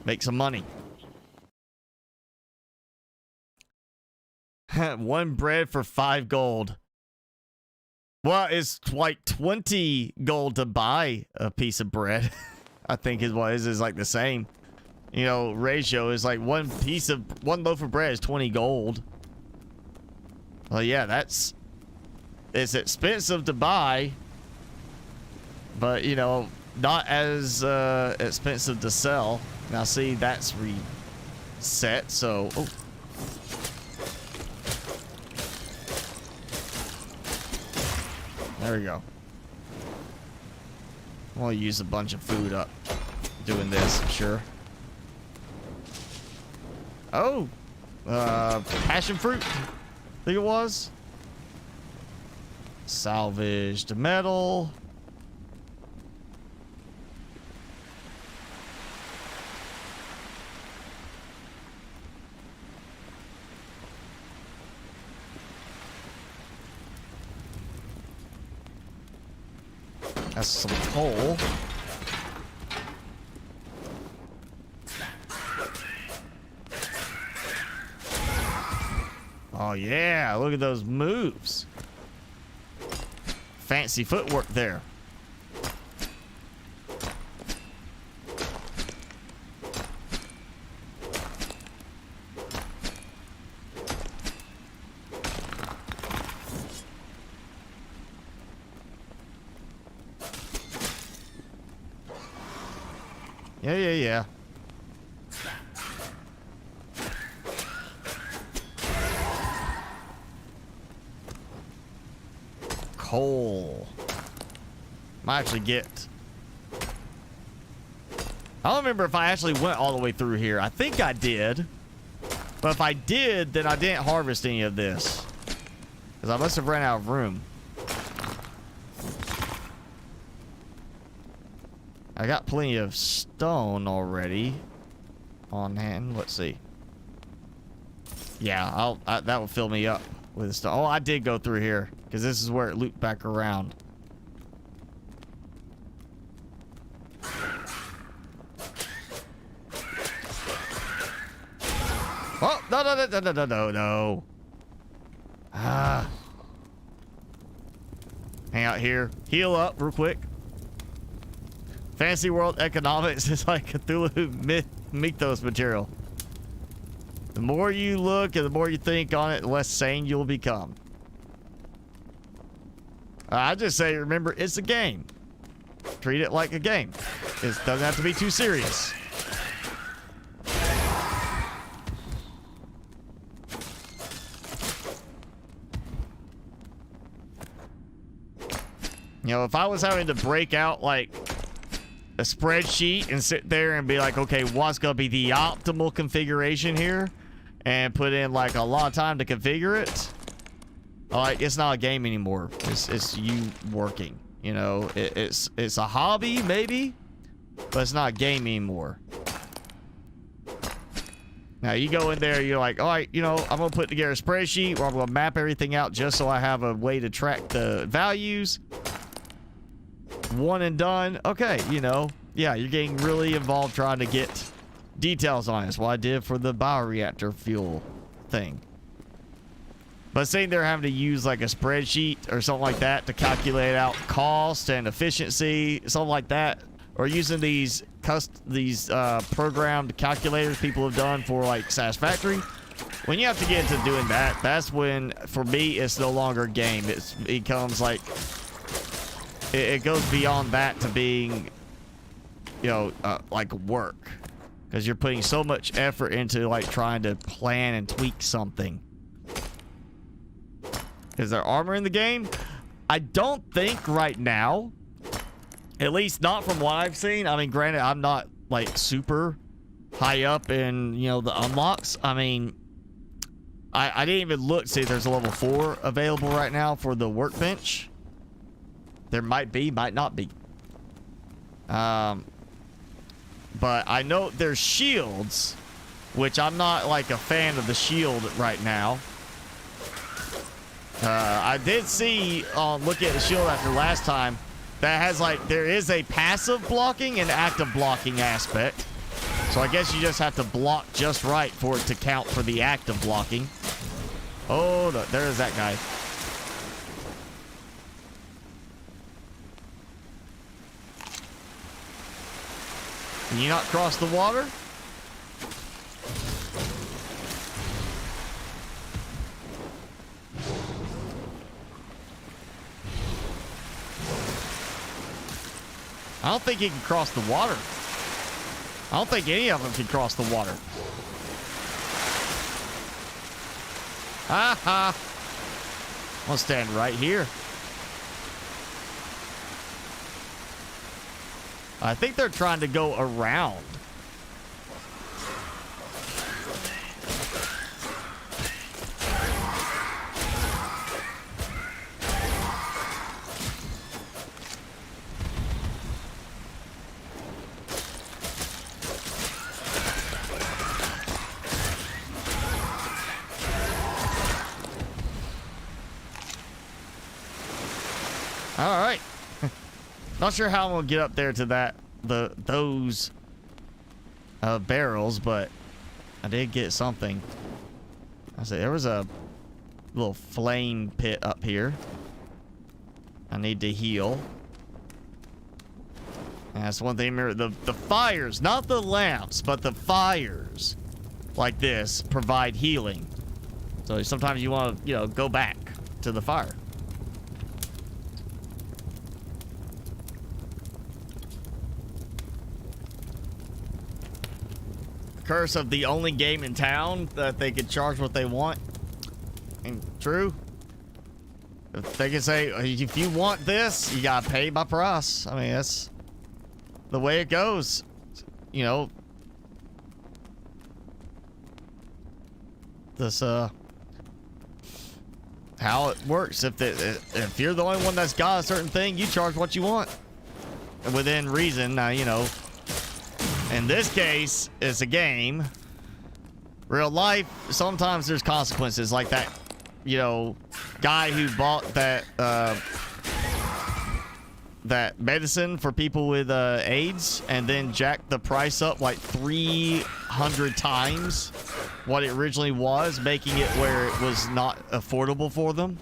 Make some money. 1 bread for 5 gold. Well, it's like 20 gold to buy a piece of bread. I think is what is like the same. You know, ratio is like one loaf of bread is 20 gold. Well, yeah, it's expensive to buy, but you know, not as expensive to sell. Now see, that's reset, so there we go. I'll use a bunch of food up doing this, I'm sure. Oh, passion fruit, I think it was. Salvaged metal. That's some coal. Oh yeah, look at those moves. Fancy footwork there. Yeah. Coal. Might actually get... I don't remember if I actually went all the way through here. I think I did. But if I did, then I didn't harvest any of this. Because I must have ran out of room. I got plenty of stone already on hand. Let's see. Yeah, that will fill me up with stone. Oh, I did go through here because this is where it looped back around. Oh, no. Ah. Hang out here. Heal up real quick. Fantasy World economics is like Cthulhu Mythos material. The more you look and the more you think on it, the less sane you'll become. I just say, remember, it's a game. Treat it like a game. It doesn't have to be too serious. You know, if I was having to break out like a spreadsheet and sit there and be like, okay, what's gonna be the optimal configuration here, and put in like a lot of time to configure it, like, it's not a game anymore. It's you working. You know, it's a hobby maybe, but it's not a game anymore. Now you go in there, you're like, all right, you know, I'm gonna put together a spreadsheet where I'm gonna map everything out just so I have a way to track the values. One and done. Okay, you know, yeah, you're getting really involved trying to get details on it. That's what I did for the bioreactor fuel thing. But sitting there having to use like a spreadsheet or something like that to calculate out cost and efficiency, something like that, or using these programmed calculators people have done for like Satisfactory. When you have to get into doing that, that's when, for me, it's no longer a game. It becomes like, it goes beyond that to being, you know, like work, because you're putting so much effort into like trying to plan and tweak something. Is there armor in the game? I don't think right now, at least not from what I've seen. I mean, granted, I'm not like super high up in, you know, the unlocks. I mean, I didn't even look to see if there's a level 4 available right now for the workbench. There might be, might not be. But I know there's shields, which I'm not like a fan of the shield right now. I did see on looking at the shield after last time that has like, there is a passive blocking and active blocking aspect. So I guess you just have to block just right for it to count for the active blocking. Oh, there's that guy. Can you not cross the water? I don't think he can cross the water. I don't think any of them can cross the water. Ha ha. I'm gonna stand right here. I think they're trying to go around. All right. Not sure how I'm gonna get up there to those barrels, but I did get something. I said there was a little flame pit up here. I need to heal. And that's one thing. The fires, not the lamps, but the fires like this provide healing. So sometimes you want to, go back to the fire. Curse of the only game in town that they could charge what they want. And true. If they can say, if you want this, you gotta pay my price. I mean, that's the way it goes. This how it works. If you're the only one that's got a certain thing, you charge what you want within reason. Now, in this case, it's a game. Real life, sometimes there's consequences, like that, guy who bought that medicine for people with AIDS and then jacked the price up like 300 times what it originally was, making it where it was not affordable for them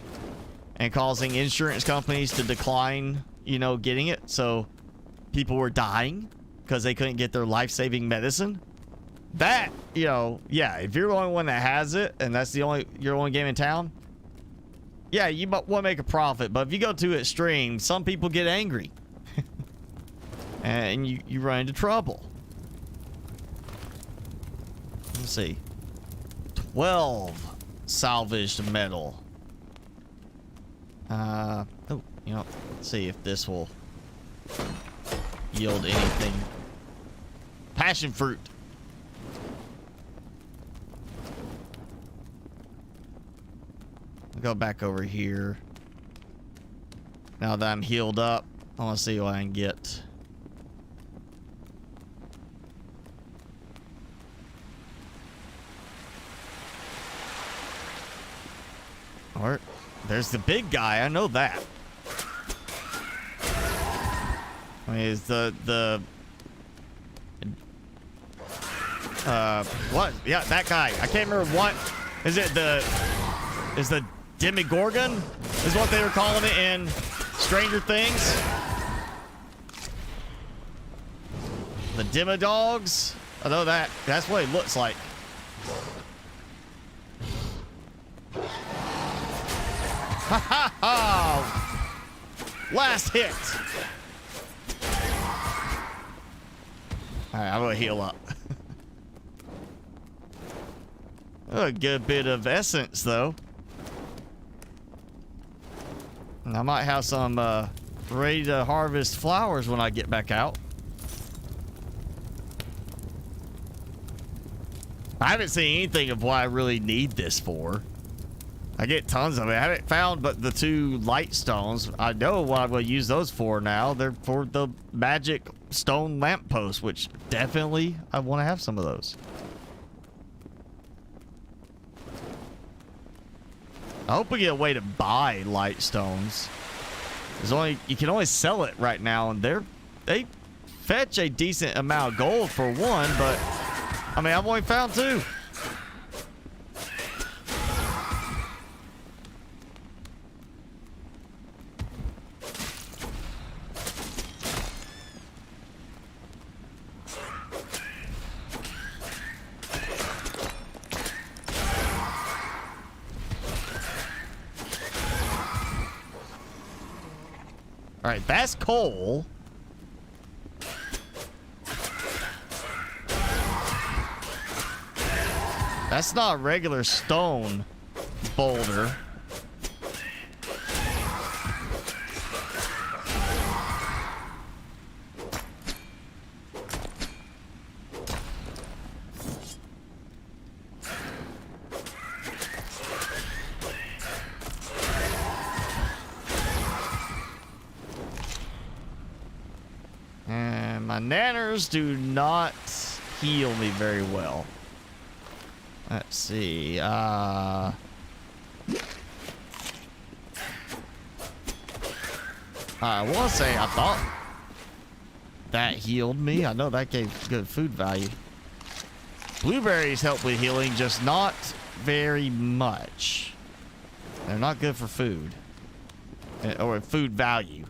and causing insurance companies to decline, getting it. So people were dying because they couldn't get their life-saving medicine. That, yeah, if you're the only one that has it and that's your only game in town, yeah, you want to make a profit. But if you go too extreme, some people get angry and you run into trouble. Let's see. 12 salvaged metal. Let's see if this will yield anything. Passion fruit. I'll go back over here. Now that I'm healed up, I want to see what I can get. Alright, there's the big guy. I know that. I mean, is what? Yeah, that guy. I can't remember what. Is it is the Demogorgon? Is what they were calling it in Stranger Things? The Demodogs? I know that. That's what he looks like. Ha ha ha! Last hit. Alright, I'm gonna heal up. A good bit of essence, though. I might have some ready to harvest flowers when I get back out. I haven't seen anything of what I really need this for. I get tons of it. I haven't found but the 2 light stones. I know what I'm going to use those for now. They're for the magic stone lamppost, which definitely I want to have some of those. I hope we get a way to buy light stones. You can only sell it right now, and they fetch a decent amount of gold for one, but I mean, I've only found 2. All right, that's coal. That's not a regular stone boulder. And my nanners do not heal me very well. Let's see. I want to say I thought that healed me. I know that gave good food value. Blueberries help with healing, just not very much. They're not good for food. Or food value.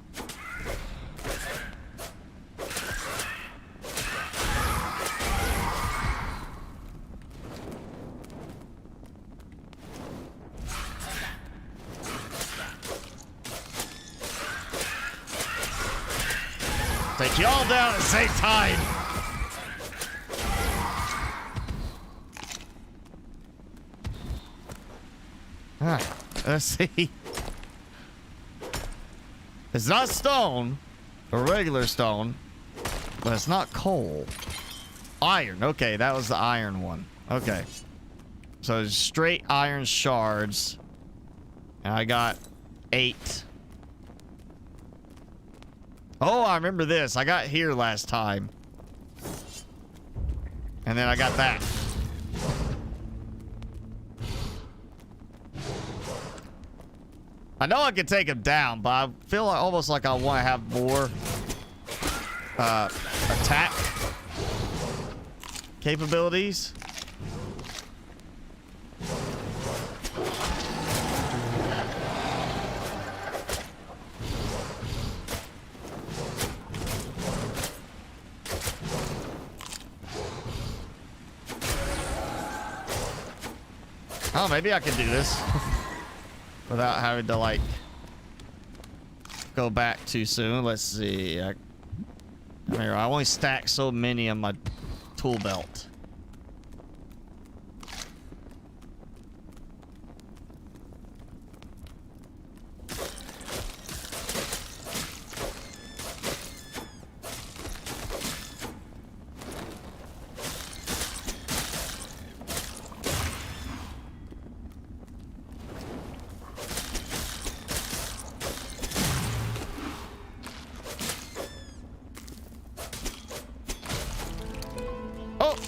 Take you all down at the same time. Alright, let's see. It's not stone, or regular stone, but it's not coal. Iron, okay, that was the iron one. Okay. So it's straight iron shards. And I got 8. Oh, I remember this. I got here last time. And then I got that. I know I can take him down, but I feel like almost like I want to have more attack capabilities. Oh, maybe I can do this without having to, like, go back too soon. Let's see. I only stack so many on my tool belt.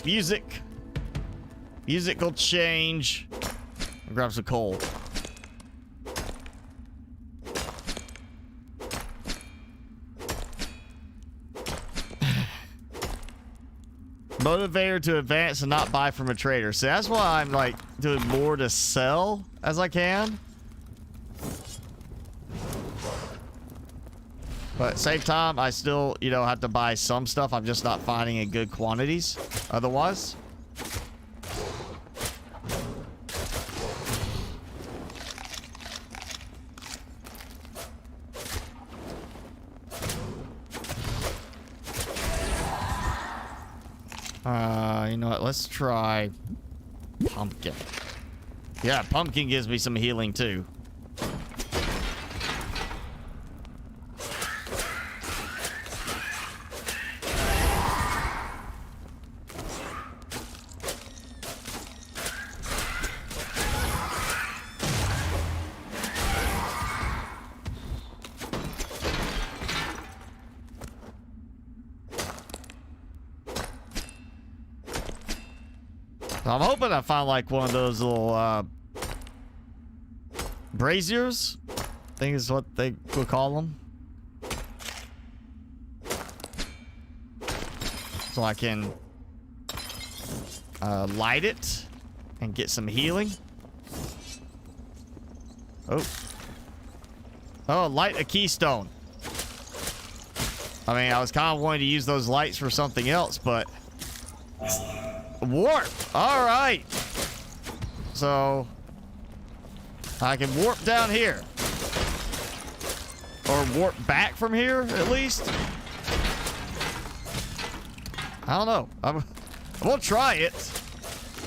Music. Musical change. I'll grab some coal. Motivator to advance and not buy from a trader. See, that's why I'm like doing more to sell as I can. But at the same time, I still, you know, have to buy some stuff. I'm just not finding in good quantities otherwise. You know what? Let's try pumpkin. Yeah, pumpkin gives me some healing too. I'm hoping I find like one of those little braziers. I think is what they would call them. So I can light it and get some healing. Oh, light a keystone. I mean, I was kind of wanting to use those lights for something else, but warp. All right. So I can warp down here, or warp back from here at least. I don't know. I'm gonna try it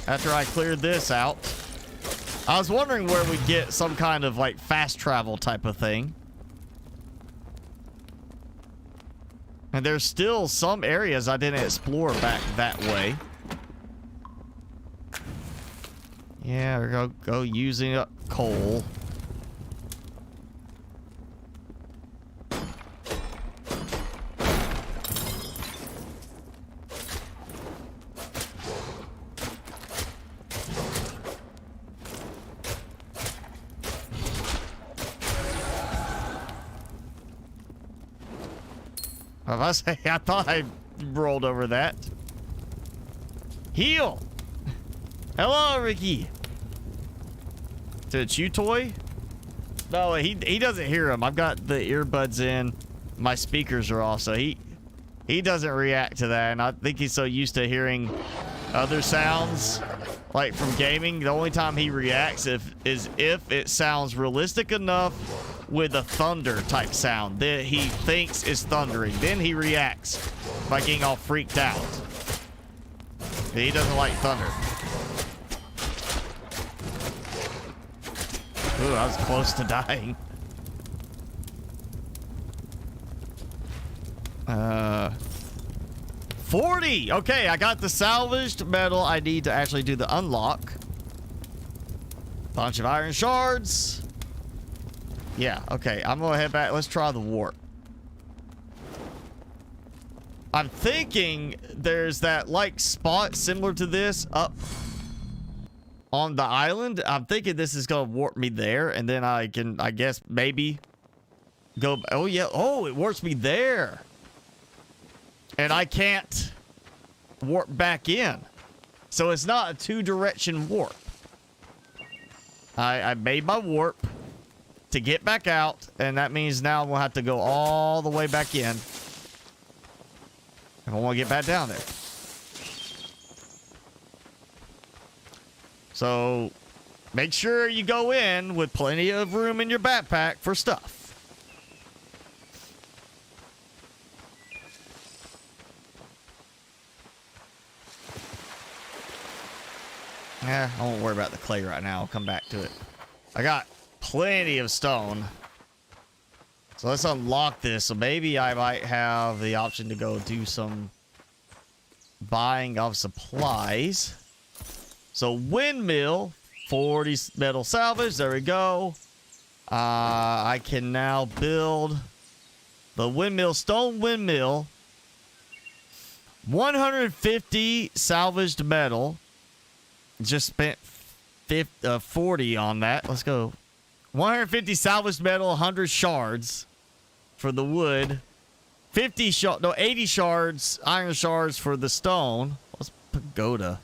after I cleared this out. I was wondering where we'd get some kind of like fast travel type of thing. And there's still some areas I didn't explore back that way. Yeah, we're gonna go using up coal. I thought I rolled over that. Heal! Hello, Ricky. Is it a chew toy? No, he doesn't hear him. I've got the earbuds in. My speakers are off, so he doesn't react to that. And I think he's so used to hearing other sounds, like from gaming. The only time he reacts is if it sounds realistic enough with a thunder type sound that he thinks is thundering. Then he reacts by getting all freaked out. He doesn't like thunder. Ooh, I was close to dying. 40! Okay, I got the salvaged metal. I need to actually do the unlock. Bunch of iron shards. Yeah, okay, I'm gonna head back. Let's try the warp. I'm thinking there's that like spot similar to this up on the island. I'm thinking this is gonna warp me there, and then I can, I guess, maybe go. Oh yeah, oh, it warps me there, and I can't warp back in. So it's not a two-direction warp. I made my warp to get back out, and that means now we'll have to go all the way back in if I want to get back down there. So make sure you go in with plenty of room in your backpack for stuff. Yeah, I won't worry about the clay right now. I'll come back to it. I got plenty of stone. So let's unlock this. So maybe I might have the option to go do some buying of supplies. So windmill, 40 metal salvage. There we go. I can now build the windmill, stone windmill. 150 salvaged metal. Just spent 40 on that. Let's go. 150 salvaged metal, 100 shards for the wood. 80 shards, iron shards for the stone. What's pagoda?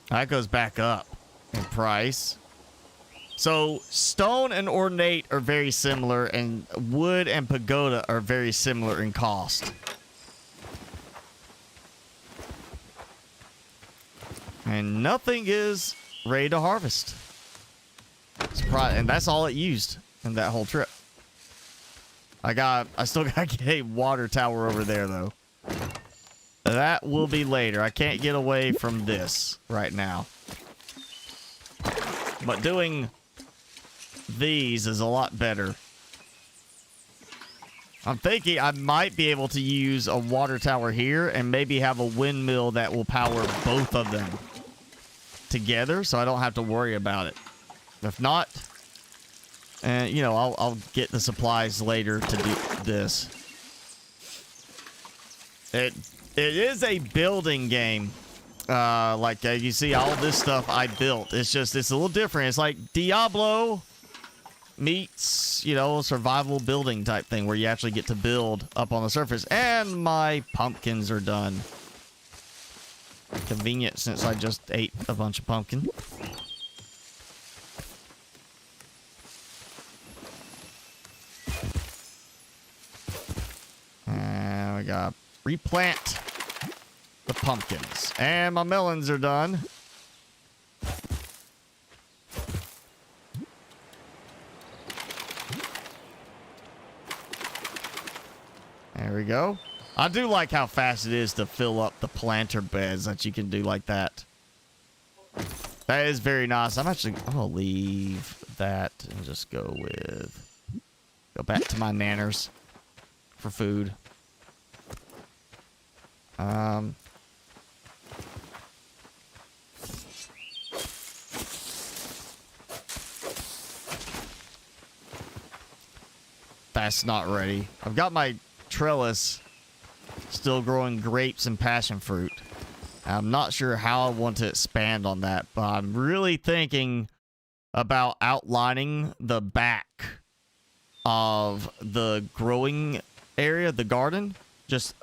That goes back up in price. So stone and ornate are very similar, and wood and pagoda are very similar in cost. And nothing is ready to harvest. And that's all it used in that whole trip. I still gotta get a water tower over there though. That will be later. I can't get away from this right now. But doing these is a lot better. I'm thinking I might be able to use a water tower here and maybe have a windmill that will power both of them together, so I don't have to worry about it. If not, you know, I'll get the supplies later to do this. It is a building game. You see all this stuff I built. It's a little different. It's like Diablo meets, you know, survival building type thing where you actually get to build up on the surface. And my pumpkins are done. Convenient since I just ate a bunch of pumpkin. And we got replant the pumpkins. And my melons are done. There we go. I do like how fast it is to fill up the planter beds that you can do like that. That is very nice. I'm gonna leave that and just go back to my nanners for food. That's not ready. I've got my trellis still growing grapes and passion fruit. I'm not sure how I want to expand on that, but I'm really thinking about outlining the back of the growing area, the garden, just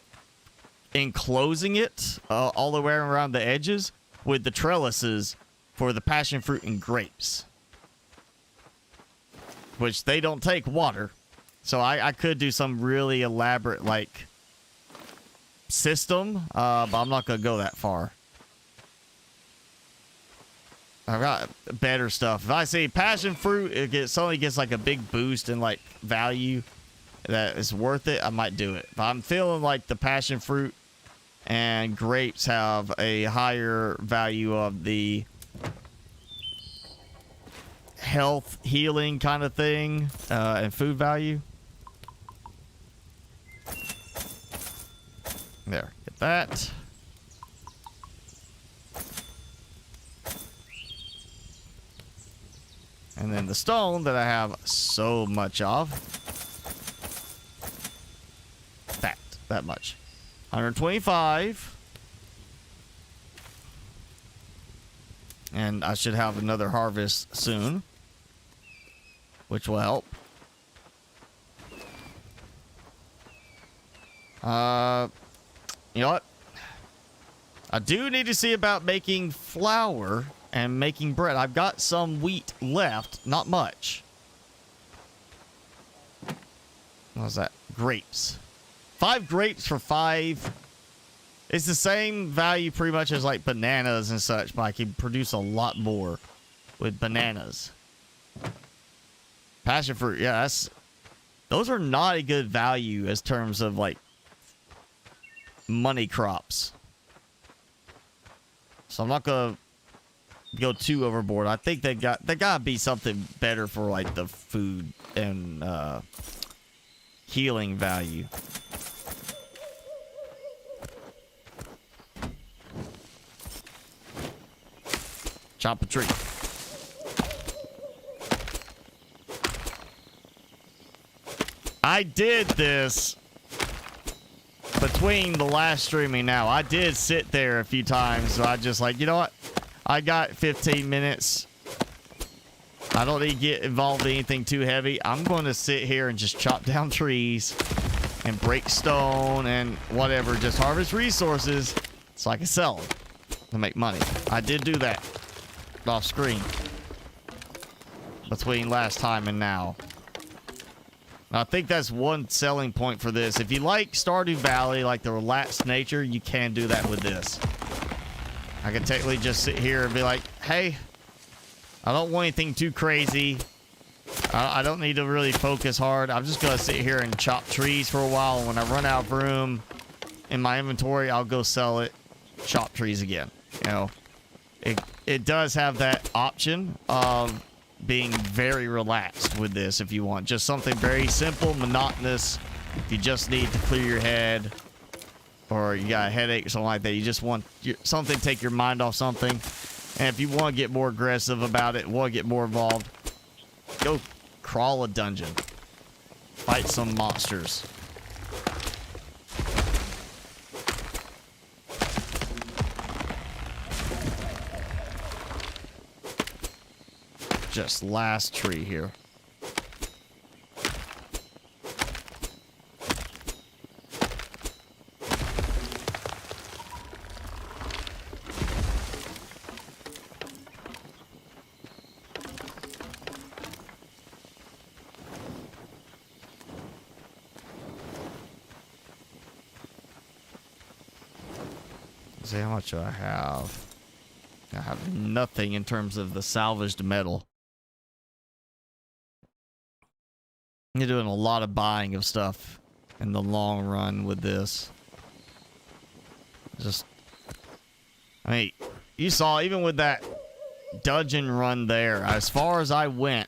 enclosing it all the way around the edges with the trellises for the passion fruit and grapes, which they don't take water. So I could do some really elaborate, like, system, but I'm not going to go that far. I've got better stuff. If I see passion fruit, it only gets, like, a big boost in, like, value that is worth it, I might do it. If I'm feeling like the passion fruit and grapes have a higher value of the health, healing kind of thing, and food value. There, get that. And then the stone that I have so much of. That much. 125. And I should have another harvest soon, which will help. You know what? I do need to see about making flour and making bread. I've got some wheat left. Not much. What's that? Grapes. 5 grapes for 5. It's the same value pretty much as like bananas and such, but I can produce a lot more with bananas. Passion fruit. Yeah, those are not a good value as terms of like money crops. So I'm not gonna go too overboard. I think they gotta be something better for like the food and healing value. Chop a tree. I did this between the last streaming now. I did sit there a few times, so I just like, you know what? I got 15 minutes. I don't need to get involved in anything too heavy. I'm going to sit here and just chop down trees and break stone and whatever. Just harvest resources so I can sell them to make money. I did do that off screen between last time and now. I think that's one selling point for this. If you like Stardew Valley, like the relaxed nature, you can do that with this. I can technically just sit here and be like, hey, I don't want anything too crazy. I don't need to really focus hard. I'm just going to sit here and chop trees for a while. And when I run out of room in my inventory, I'll go sell it, chop trees again. You know, it does have that option of being very relaxed with this if you want. Just something very simple, monotonous. If you just need to clear your head or you got a headache or something like that, you just want something to take your mind off something. And if you want to get more aggressive about it, want to get more involved, go crawl a dungeon. Fight some monsters. just last tree here. See how much I have. I have nothing in terms of the salvaged metal. You're doing a lot of buying of stuff in the long run with this. Just, I mean, you saw even with that dungeon run there, as far as I went,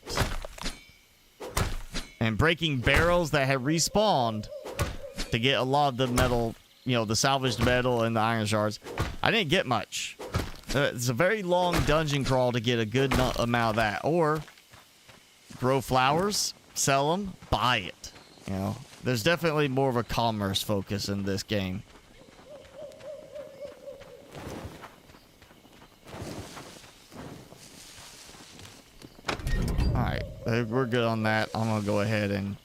and breaking barrels that had respawned to get a lot of the metal, you know, the salvaged metal and the iron shards, I didn't get much. It's a very long dungeon crawl to get a good amount of that. Or grow flowers, sell them, buy it. You know, there's definitely more of a commerce focus in this game. Alright, we're good on that. I'm gonna go ahead and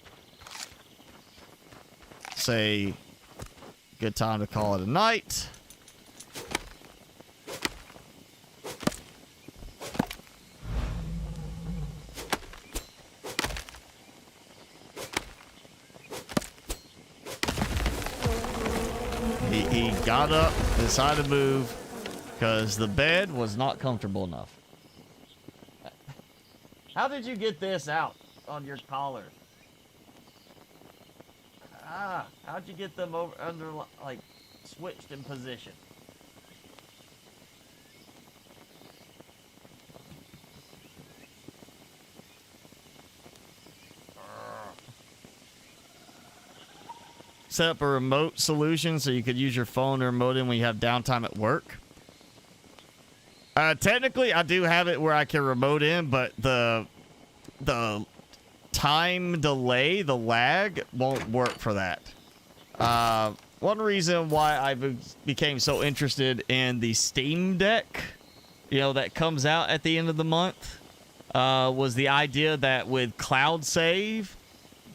say good time to call it a night. He got up, decided to move, because the bed was not comfortable enough. How did you get this out on your collar? Ah, how'd you get them over under, like, switched in position? Set up a remote solution so you could use your phone to remote in when you have downtime at work. Technically, I do have it where I can remote in, but the time delay, the lag, won't work for that. One reason why I became so interested in the Steam Deck, you know, that comes out at the end of the month, was the idea that with cloud save,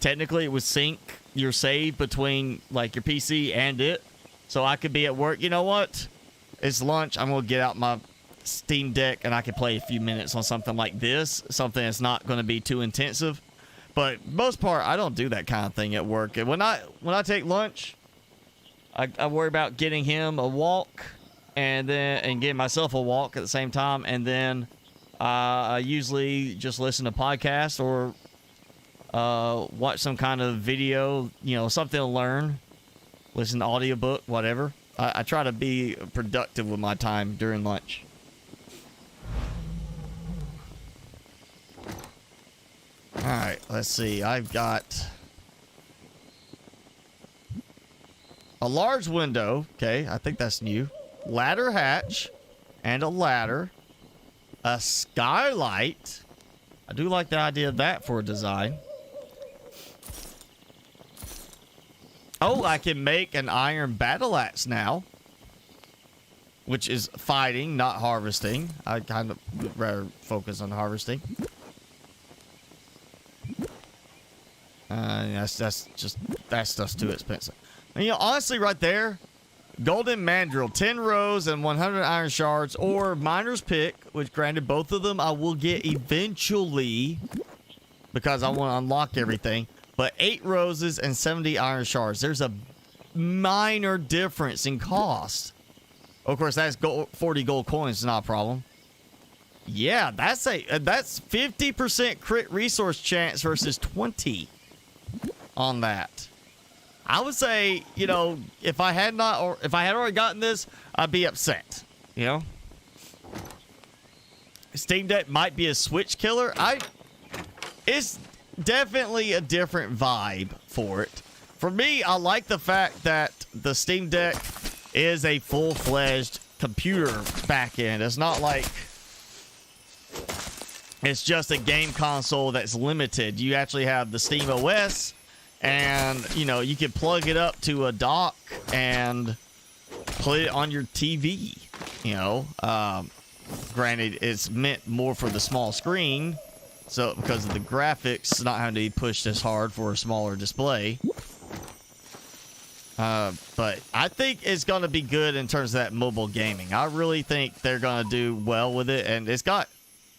technically it would sync your save between like your PC and it, so I could be at work. You know what? It's lunch. I'm gonna get out my Steam Deck and I can play a few minutes on something like this, something that's not going to be too intensive. But most part, I don't do that kind of thing at work. And when I take lunch, I worry about getting him a walk and getting myself a walk at the same time, and then I usually just listen to podcasts or watch some kind of video, you know, something to learn, listen to audiobook, whatever. I try to be productive with my time during lunch. Alright, let's see. I've got a large window. Okay, I think that's new. Ladder hatch and a ladder. A skylight. I do like the idea of that for a design. Oh, I can make an iron battle axe now, which is fighting, not harvesting. I kind of rather focus on harvesting. That's just too expensive. And, you know, honestly, right there, golden mandrill, 10 rows and 100 iron shards, or miner's pick, which granted both of them I will get eventually because I want to unlock everything. But 8 roses and 70 iron shards. There's a minor difference in cost. Of course, that's 40 gold coins, not a problem. Yeah, that's 50% crit resource chance versus 20 on that. I would say, you know, if I had already gotten this, I'd be upset. You know, Steam Deck might be a Switch killer. It's definitely a different vibe for it. For me, I like the fact that the Steam Deck is a full-fledged computer backend. It's not like it's just a game console that's limited. You actually have the Steam OS, and you know, you can plug it up to a dock and play it on your TV. You know, granted, it's meant more for the small screen, So because of the graphics not having to be pushed as hard for a smaller display. But I think it's going to be good in terms of that mobile gaming. I really think they're going to do well with it. And it's got,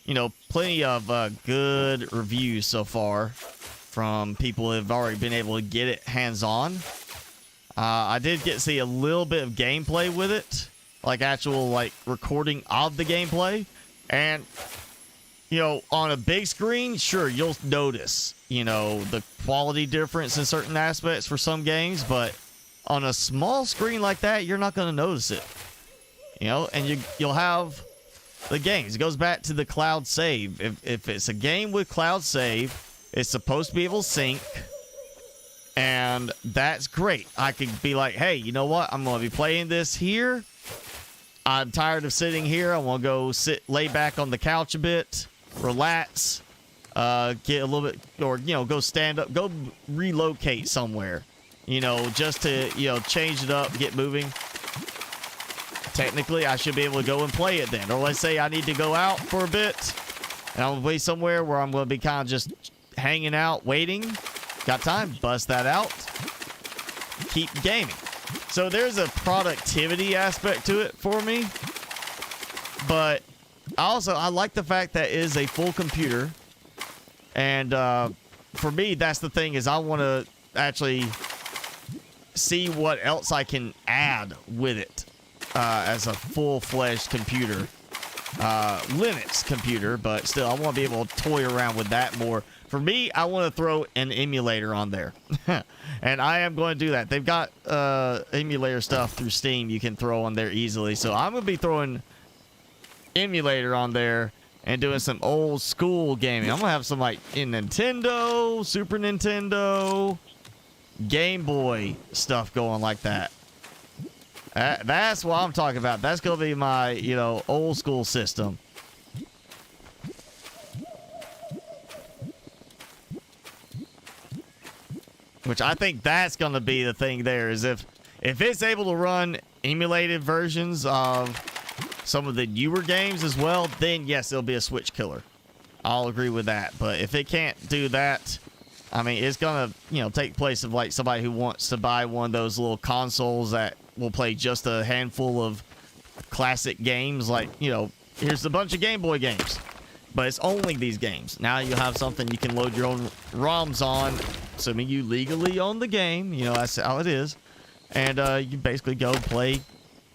you know, plenty of good reviews so far from people who have already been able to get it hands-on. I did get to see a little bit of gameplay with it, like actual like recording of the gameplay. And, you know, on a big screen, sure, you'll notice, you know, the quality difference in certain aspects for some games, but on a small screen like that, you're not going to notice it. You know, and you'll have the games. It goes back to the cloud save. If it's a game with cloud save, it's supposed to be able to sync, and that's great. I could be like, hey, you know what? I'm going to be playing this here. I'm tired of sitting here. I want to go lay back on the couch a bit, relax, get a little bit, or, you know, go stand up, go relocate somewhere, you know, just to, you know, change it up, get moving. Technically, I should be able to go and play it then. Or let's say I need to go out for a bit, and I'm going to be somewhere where I'm going to be kind of just hanging out, waiting. Got time, bust that out, keep gaming. So there's a productivity aspect to it for me. But also, I like the fact that it is a full computer. And for me, that's the thing, is I want to actually see what else I can add with it as a full-fledged computer. Linux computer, but still, I want to be able to toy around with that more. For me, I want to throw an emulator on there. And I am going to do that. They've got emulator stuff through Steam you can throw on there easily. So I'm going to be throwing emulator on there and doing some old school gaming. I'm going to have some like in Nintendo, Super Nintendo, Game Boy stuff going like that. That's what I'm talking about. That's going to be my, you know, old school system. Which I think that's going to be the thing there, is if it's able to run emulated versions of some of the newer games as well, then yes, it'll be a Switch killer. I'll agree with that. But if it can't do that, I mean, it's going to, you know, take place of like somebody who wants to buy one of those little consoles that will play just a handful of classic games. Like, you know, here's a bunch of Game Boy games, but it's only these games. Now you have something you can load your own ROMs on, assuming you legally own the game. You know, that's how it is. And you basically go play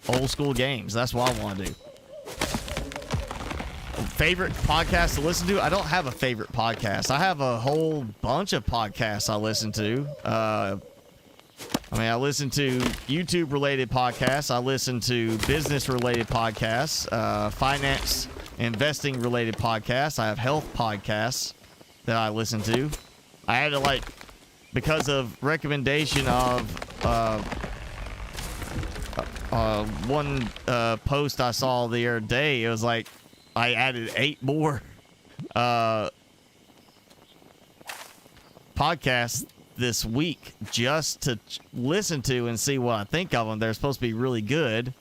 old school games. That's what I want to do. Favorite podcast to listen to? I don't have a favorite podcast. I have a whole bunch of podcasts I listen to. I mean, I listen to YouTube-related podcasts. I listen to business-related podcasts, finance, investing-related podcasts. I have health podcasts that I listen to. I had to, like, because of recommendation of one post I saw the other day, it was like I added 8 more podcasts this week just to listen to and see what I think of them. They're supposed to be really good,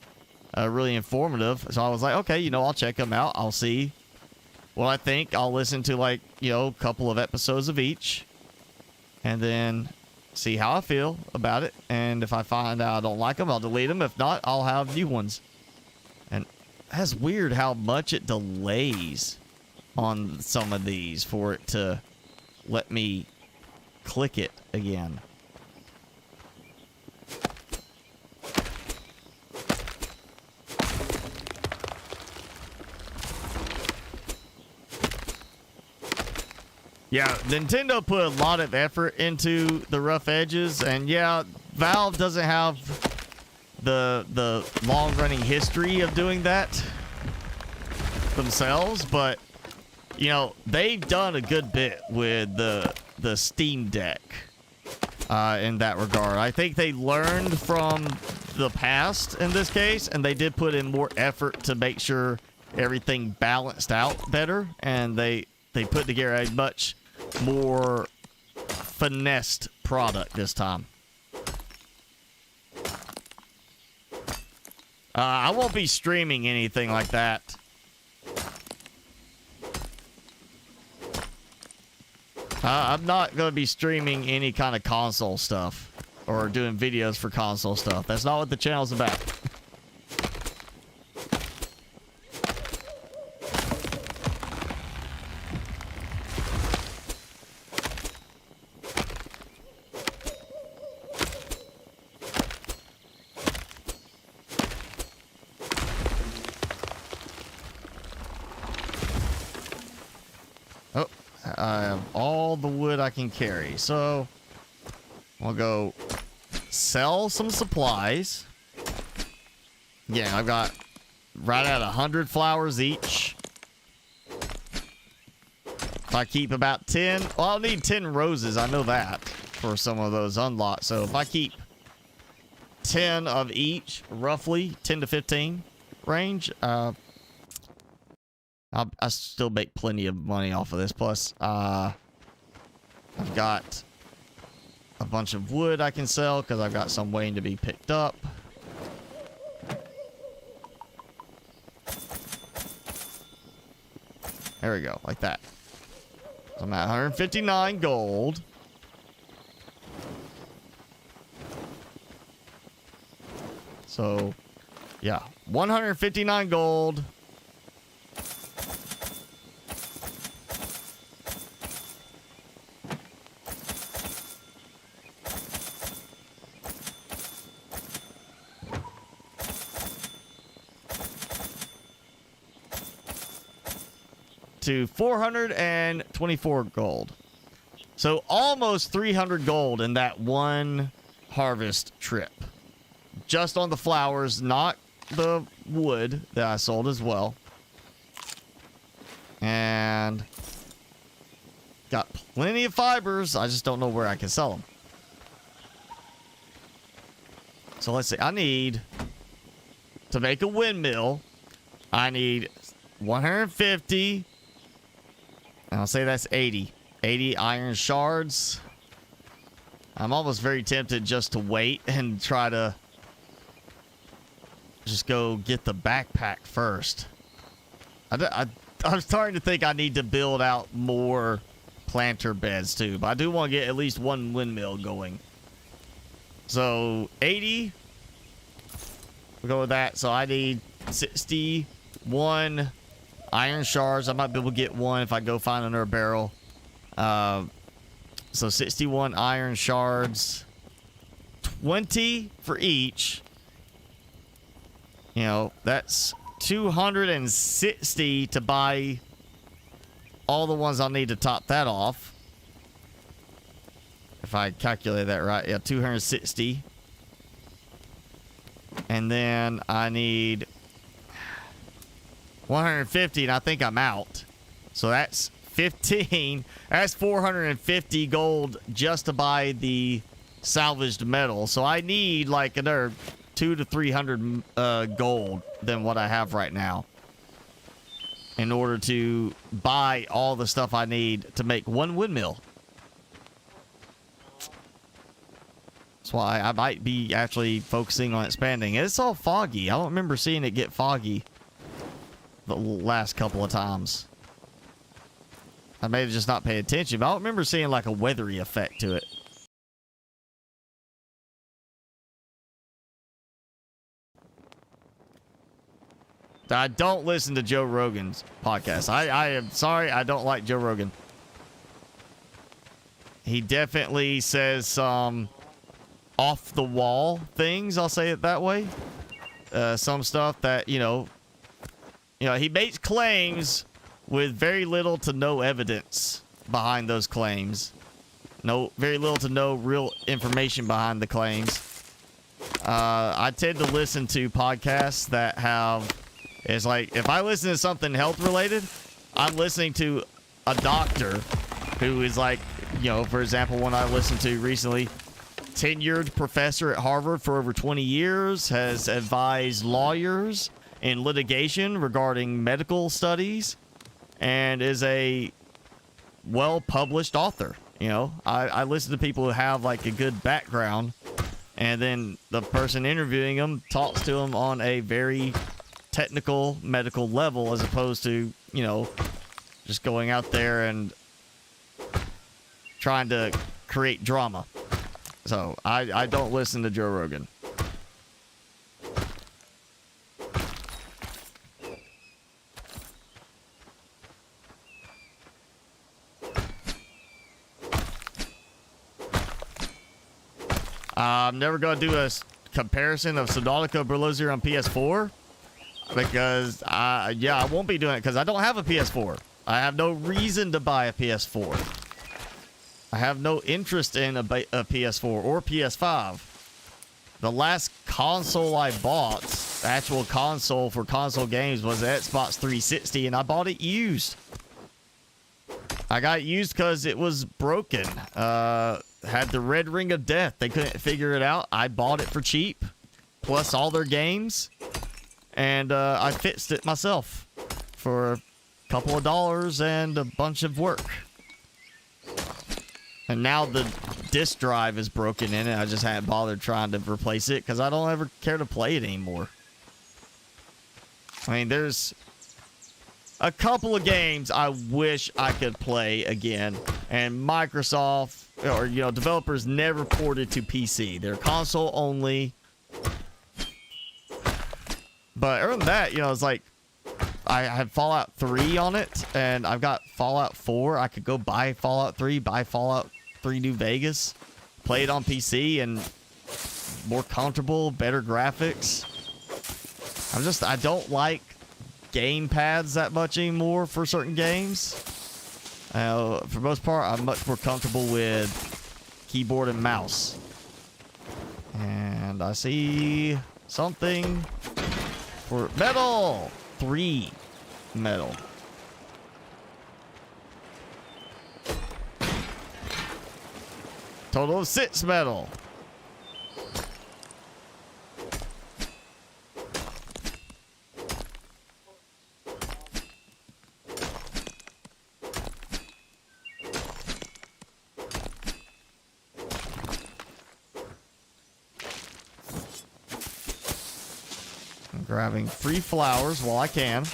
really informative. So I was like, okay, you know, I'll check them out. I'll see what I think. I'll listen to, like, you know, a couple of episodes of each and then see how I feel about it. And if I find out I don't like them, I'll delete them. If not, I'll have new ones. And that's weird how much it delays on some of these for it to let me click it again. Yeah, Nintendo put a lot of effort into the rough edges, and yeah, Valve doesn't have the long-running history of doing that themselves, but you know, they've done a good bit with the Steam Deck in that regard. I think they learned from the past in this case, and they did put in more effort to make sure everything balanced out better, and they put together a much more finessed product this time. I won't be streaming anything like that. I'm not going to be streaming any kind of console stuff or doing videos for console stuff. That's not what the channel's about.
Oh, I have all the wood I can carry, so I'll go sell some supplies. Yeah, I've got right at 100 flowers each. If I keep about 10, well, I'll need 10 roses, I know that, for some of those unlocked. So if I keep 10 of each, roughly 10 to 15 range, I still make plenty of money off of this. Plus, I've got a bunch of wood I can sell because I've got some waiting to be picked up. There we go, like that. So I'm at 159 gold. So, yeah, 159 gold. To 424 gold. So almost 300 gold in that one harvest trip. Just on the flowers, not the wood that I sold as well. And got plenty of fibers. I just don't know where I can sell them. So let's see. I need to make a windmill. I need 150. I'll say that's 80. 80 iron shards. I'm almost very tempted just to wait and try to just go get the backpack first. I'm starting to think I need to build out more planter beds too, but I do want to get at least one windmill going. So 80. We'll go with that. So I need 61 iron shards. I might be able to get one if I go find another barrel. So 61 iron shards. 20 for each. You know, that's 260 to buy all the ones I'll need to top that off. If I calculate that right. Yeah, 260. And then I need 150, and I think I'm out. So that's 15. That's 450 gold just to buy the salvaged metal. So I need like another 200 to 300 gold than what I have right now in order to buy all the stuff I need to make one windmill. That's why I might be actually focusing on expanding. It's all foggy. I don't remember seeing it get foggy the last couple of times. I may have just not paid attention, but I don't remember seeing like a weathery effect to it. I don't listen to Joe Rogan's podcast. I am sorry, I don't like Joe Rogan. He definitely says some off the wall things, I'll say it that way. Some stuff that, you know, he makes claims with very little to no evidence behind those claims. Very little to no real information behind the claims. I tend to listen to podcasts that have, it's like, if I listen to something health related, I'm listening to a doctor who is like, for example, one I listened to recently, tenured professor at Harvard for over 20 years, has advised lawyers in litigation regarding medical studies, and is a well-published author. I listen to people who have like a good background, and then the person interviewing them talks to them on a very technical medical level, as opposed to, just going out there and trying to create drama. So I don't listen to Joe Rogan. I'm never going to do a comparison of Subnautica Below Zero on PS4 because, yeah, I won't be doing it because I don't have a PS4. I have no reason to buy a PS4. I have no interest in a PS4 or PS5. The last console I bought, the actual console for console games, was the Xbox 360, and I bought it used. I got it used because it was broken. Had the red ring of death. They couldn't figure it out. I bought it for cheap, plus all their games, and I fixed it myself for a couple of dollars and a bunch of work. And now the disk drive is broken in it. I just haven't bothered trying to replace it because I don't ever care to play it anymore. I mean, there's a couple of games I wish I could play again, and Microsoft or developers never ported to PC. They're console only. But other than that, it's like I had Fallout 3 on it, and I've got Fallout 4. I could go buy Fallout 3, buy Fallout 3 New Vegas, play it on PC, and more comfortable, better graphics. I don't like game pads that much anymore for certain games. For the most part, I'm much more comfortable with keyboard and mouse. And I see something for metal. 3 metal. Total of 6 metal. Grabbing 3 flowers while I can.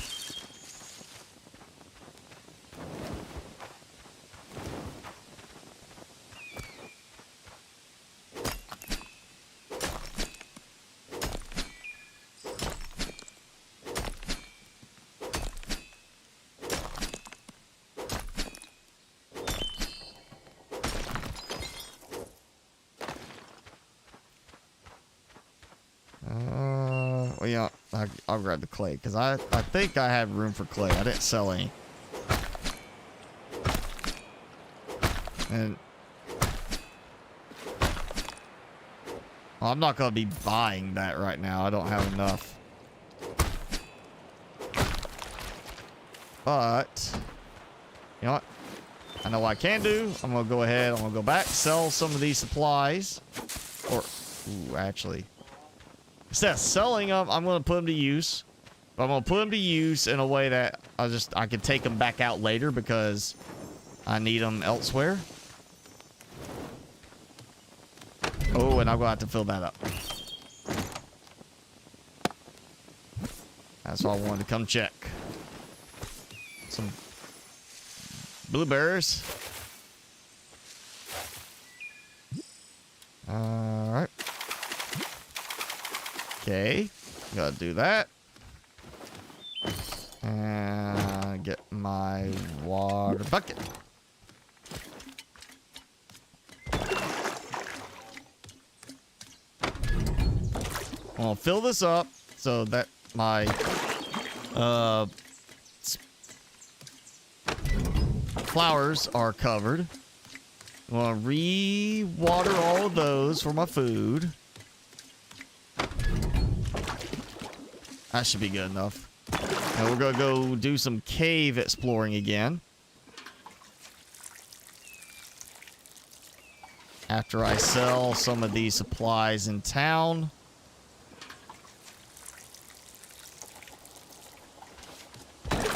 Well, yeah, I'll grab the clay because I think I have room for clay. I didn't sell any. And well, I'm not going to be buying that right now. I don't have enough. But you know what? I know what I can do. I'm going to go ahead. I'm going to go back, sell some of these supplies. Or, ooh, actually, instead of selling them, I'm going to put them to use. But I'm going to put them to use in a way that I can take them back out later because I need them elsewhere. Oh, and I'm going to have to fill that up. That's why I wanted to come check. Some blueberries. Alright. Okay. Gotta do that. And get my water bucket. I'll fill this up so that my flowers are covered. I'm gonna re-water all of those for my food. That should be good enough. And we're gonna go do some cave exploring again. After I sell some of these supplies in town.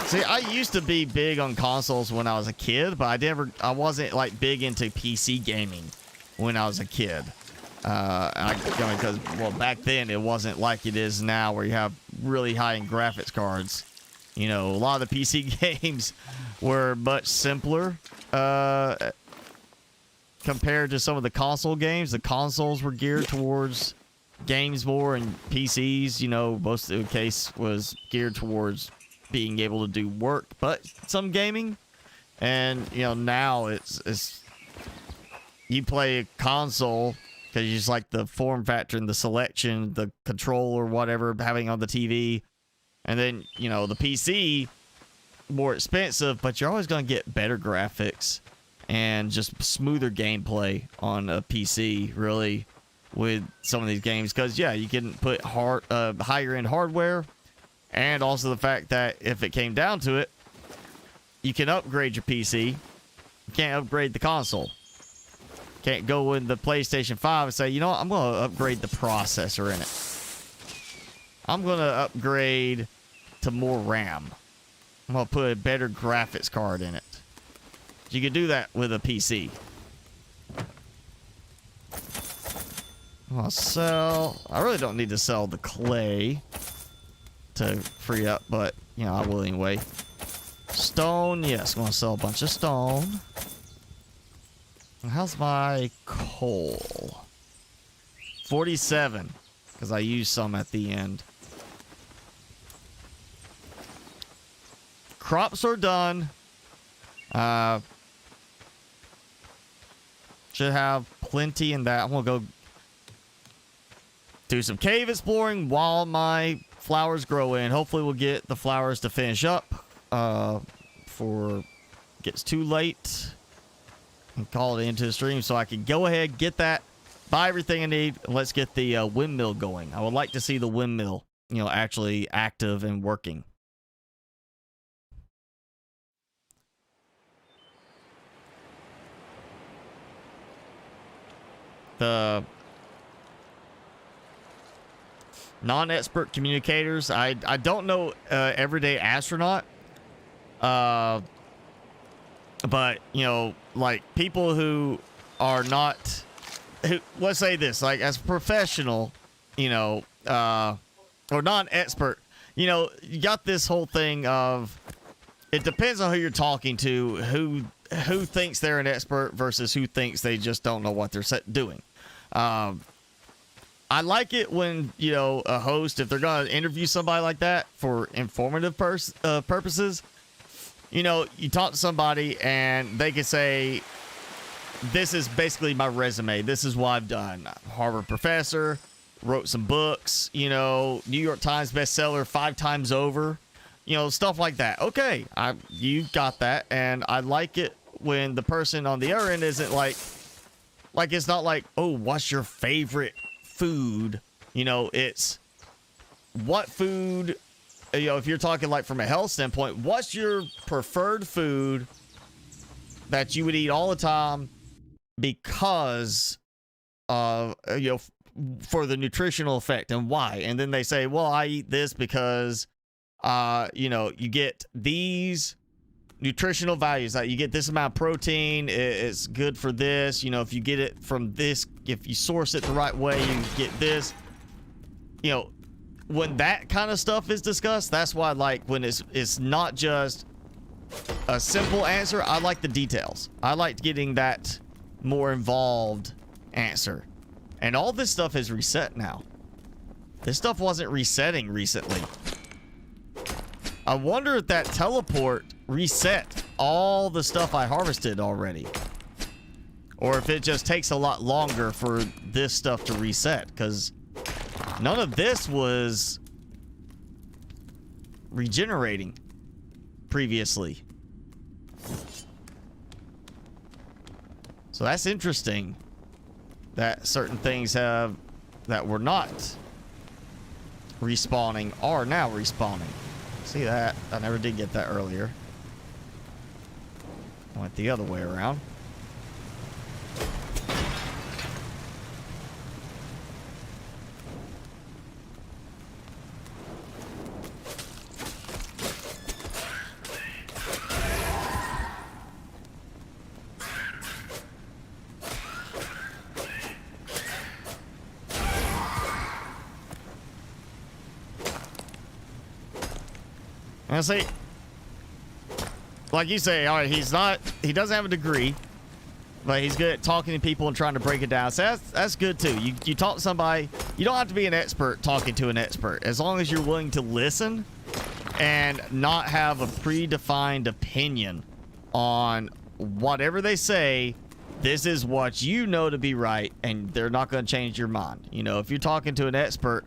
See, I used to be big on consoles when I was a kid, but I wasn't like big into PC gaming when I was a kid. Because back then it wasn't like it is now, where you have really high-end graphics cards. You know, a lot of the PC games were much simpler. compared to some of the console games. The consoles were geared towards games more, and PCs, you know, most of the case was geared towards being able to do work, but some gaming. And, you know, now it's you play a console because you just like the form factor and the selection, the control or whatever, having on the TV. And then, you know, the PC, more expensive, but you're always going to get better graphics and just smoother gameplay on a PC, really, with some of these games. Because, yeah, you can put higher-end hardware, and also the fact that if it came down to it, you can upgrade your PC. You can't upgrade the console. Can't go in the PlayStation 5 and say, you know what, I'm going to upgrade the processor in it. I'm going to upgrade to more RAM. I'm going to put a better graphics card in it. You can do that with a PC. I'm going to sell... I really don't need to sell the clay to free up, but, you know, I will anyway. Stone, yes, I'm going to sell a bunch of stone. How's my coal? 47, because I used some at the end. Crops are done. Should have plenty in that. I'm going to go do some cave exploring while my flowers grow in. Hopefully we'll get the flowers to finish up before it gets too late. And call it into the stream so I can go ahead, get that, buy everything I need, and let's get the windmill going. I would like to see the windmill, you know, actually active and working. The non-expert communicators, I don't know everyday astronaut, but, you know, like people who are not, who, let's say this, like as professional, you know, or non-expert, you know, you got this whole thing of, it depends on who you're talking to, who thinks they're an expert versus who thinks they just don't know what they're doing. I like it when, you know, a host, if they're going to interview somebody like that for informative purposes, you know, you talk to somebody and they can say, this is basically my resume. This is what I've done. Harvard professor, wrote some books, you know, New York Times bestseller 5 times over, you know, stuff like that. Okay, you got that. And I like it when the person on the other end isn't like it's not like, oh, what's your favorite food? You know, it's what food, you know, if you're talking like from a health standpoint, what's your preferred food that you would eat all the time because of, you know, for the nutritional effect and why? And then they say, well, I eat this because, you know, you get these nutritional values, that you get this amount of protein, it's good for this, you know, if you get it from this, if you source it the right way, you get this, you know. When that kind of stuff is discussed, that's why I like when it's not just a simple answer. I like the details. I like getting that more involved answer. And all this stuff is reset now. This stuff wasn't resetting recently. I wonder if that teleport reset all the stuff I harvested already. Or if it just takes a lot longer for this stuff to reset, because none of this was regenerating previously. So that's interesting that certain things that were not respawning are now respawning. See that? I never did get that earlier. I went the other way around. And see, like you say, all right, he doesn't have a degree. But he's good at talking to people and trying to break it down. So that's good too. You talk to somebody. You don't have to be an expert talking to an expert. As long as you're willing to listen and not have a predefined opinion on whatever they say. This is what you know to be right, and they're not going to change your mind. You know, if you're talking to an expert,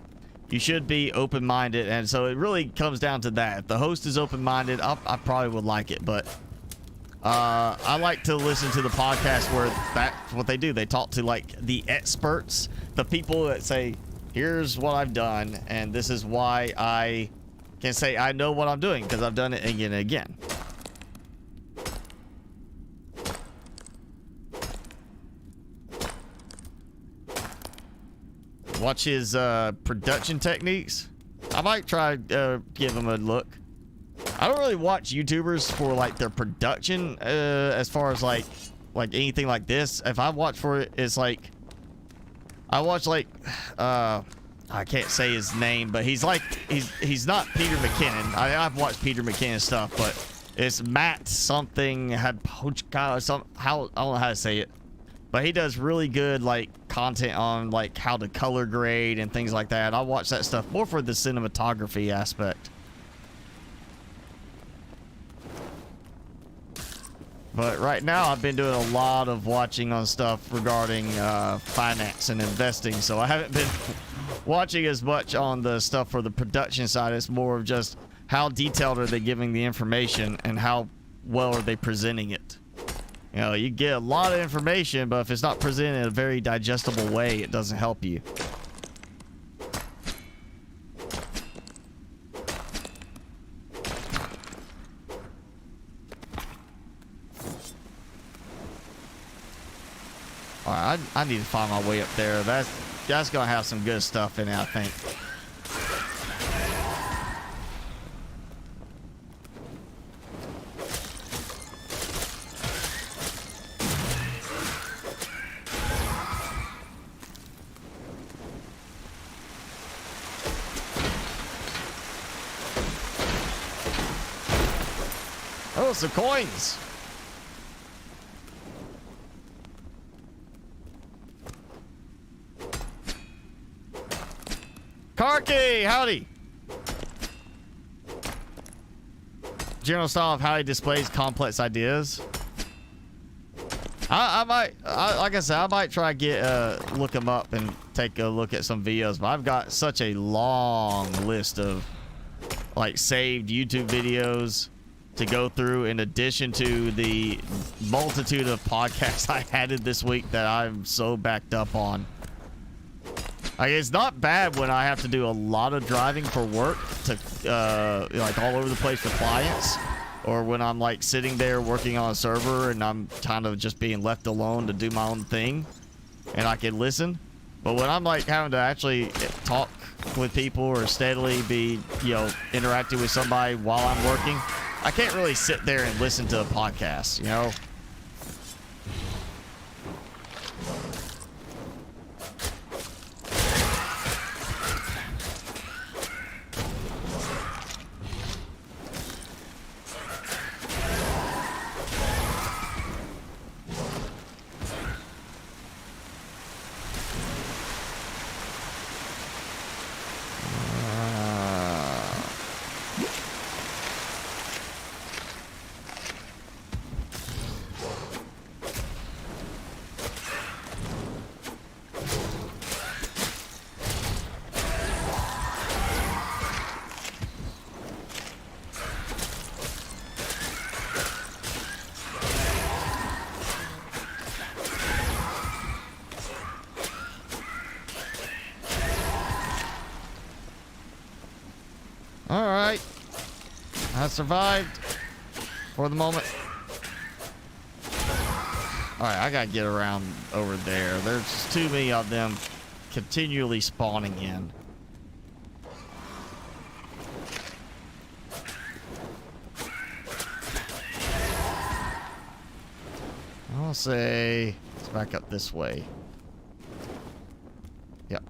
you should be open-minded, and so it really comes down to that. If the host is open-minded, I probably would like it, but I like to listen to the podcast where that's what they do. They talk to, like, the experts, the people that say, here's what I've done, and this is why I can say I know what I'm doing, because I've done it again and again. Watch his production techniques. I might try give him a look. I don't really watch YouTubers for like their production as far as like anything like this. If I watch for it, it's like I watch like I can't say his name, but he's like he's not Peter McKinnon. I've watched Peter McKinnon stuff, but it's Matt something had some how I don't know how to say it. But he does really good like content on like how to color grade and things like that. I watch that stuff more for the cinematography aspect. But right now I've been doing a lot of watching on stuff regarding finance and investing, so I haven't been watching as much on the stuff for the production side. It's more of just how detailed are they giving the information and how well are they presenting it. You know, you get a lot of information, but if it's not presented in a very digestible way, it doesn't help you. Alright, I need to find my way up there. That's gonna have some good stuff in it, I think. Oh, some coins. Karki, howdy. General style of how he displays complex ideas. I might, like I said, I might try to look him up and take a look at some videos, but I've got such a long list of like saved YouTube videos to go through in addition to the multitude of podcasts I added this week that I'm so backed up on. Like, it's not bad when I have to do a lot of driving for work to like all over the place for clients, or when I'm like sitting there working on a server and I'm kind of just being left alone to do my own thing and I can listen. But when I'm like having to actually talk with people or steadily be, you know, interacting with somebody while I'm working, I can't really sit there and listen to a podcast, you know? Alright. I survived for the moment. Alright, I gotta get around over there. There's too many of them continually spawning in. I'll say let's back up this way. Yep.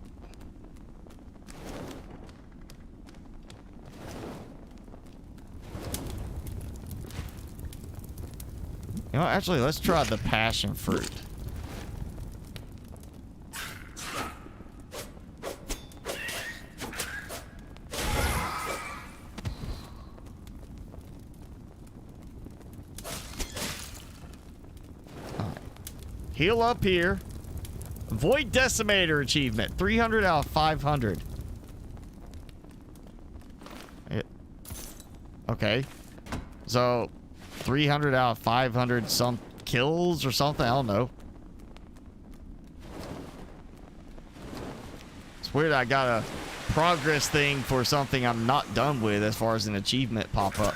You You know, actually, let's try the passion fruit. Heal up here. Void Decimator achievement. 300 out of 500. Okay. So, 300 out of 500 some kills or something? I don't know. It's weird I got a progress thing for something I'm not done with as far as an achievement pop up.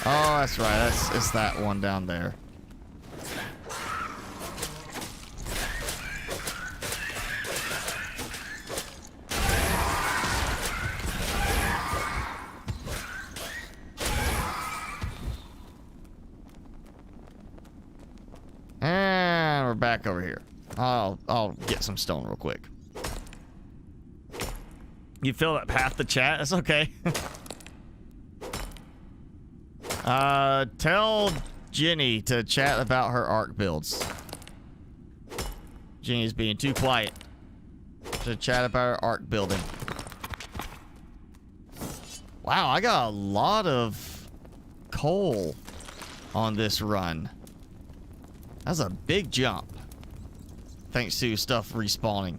Oh, that's right. It's that one down there. And we're back over here. I'll get some stone real quick. You filled up half the chat? That's okay. Tell Jenny to chat about her arc builds. Jenny's being too quiet to chat about her arc building. Wow, I got a lot of coal on this run. That's a big jump. Thanks to stuff respawning.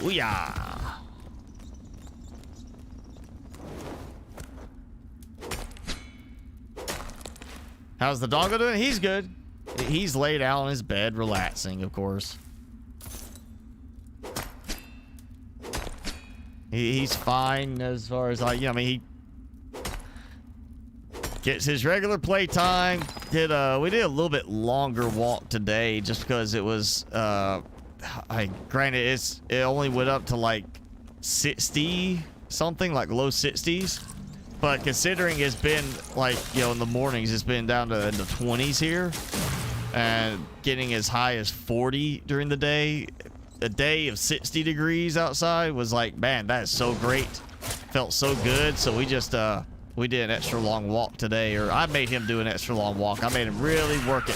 Ooh-yah. How's the doggo doing? He's good. He's laid out in his bed, relaxing, of course. He's fine as far as, like, you know, I mean, he gets his regular playtime. We did a little bit longer walk today just because it was, granted, it only went up to like 60 something, like low 60s. But considering it's been like, you know, in the mornings, it's been down to the 20s here. And getting as high as 40 during the day. A day of 60 degrees outside was like, man, that is so great. Felt so good. So we just, we did an extra long walk today. Or I made him do an extra long walk. I made him really work it.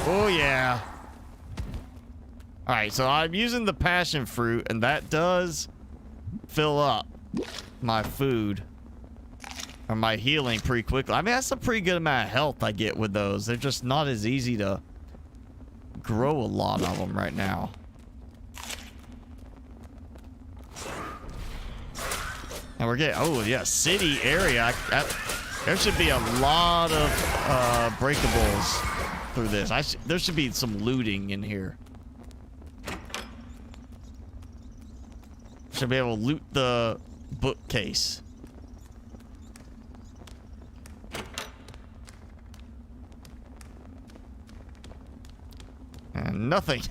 Oh, yeah. All right, so I'm using the passion fruit, and that does fill up my food or my healing pretty quickly. I mean, that's a pretty good amount of health I get with those. They're just not as easy to grow a lot of them right now. And we're getting, oh, yeah, city area. There should be a lot of breakables through this. There should be some looting in here. Should be able to loot the bookcase. And nothing.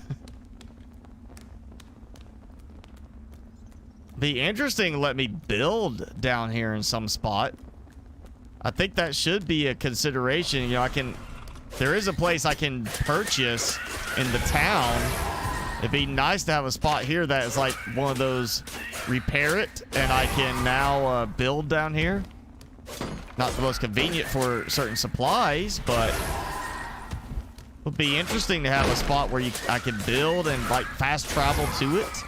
Be interesting to let me build down here in some spot. I think that should be a consideration. You know, there is a place I can purchase in the town. It'd be nice to have a spot here that is like one of those repair it, and I can now build down here. Not the most convenient for certain supplies, but it would be interesting to have a spot where I can build and like fast travel to it.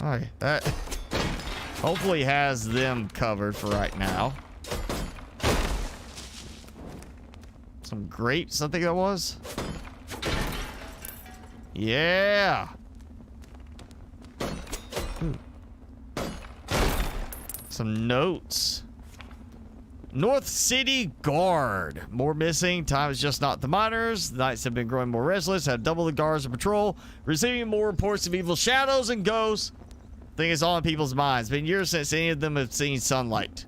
Alright, that hopefully has them covered for right now. Some grapes, I think that was. Yeah. Ooh. Some notes. North City Guard. More missing. Time is just not the miners. The nights have been growing more restless. Have double the guards on patrol. Receiving more reports of evil shadows and ghosts. Thing is all in people's minds. Been years since any of them have seen sunlight.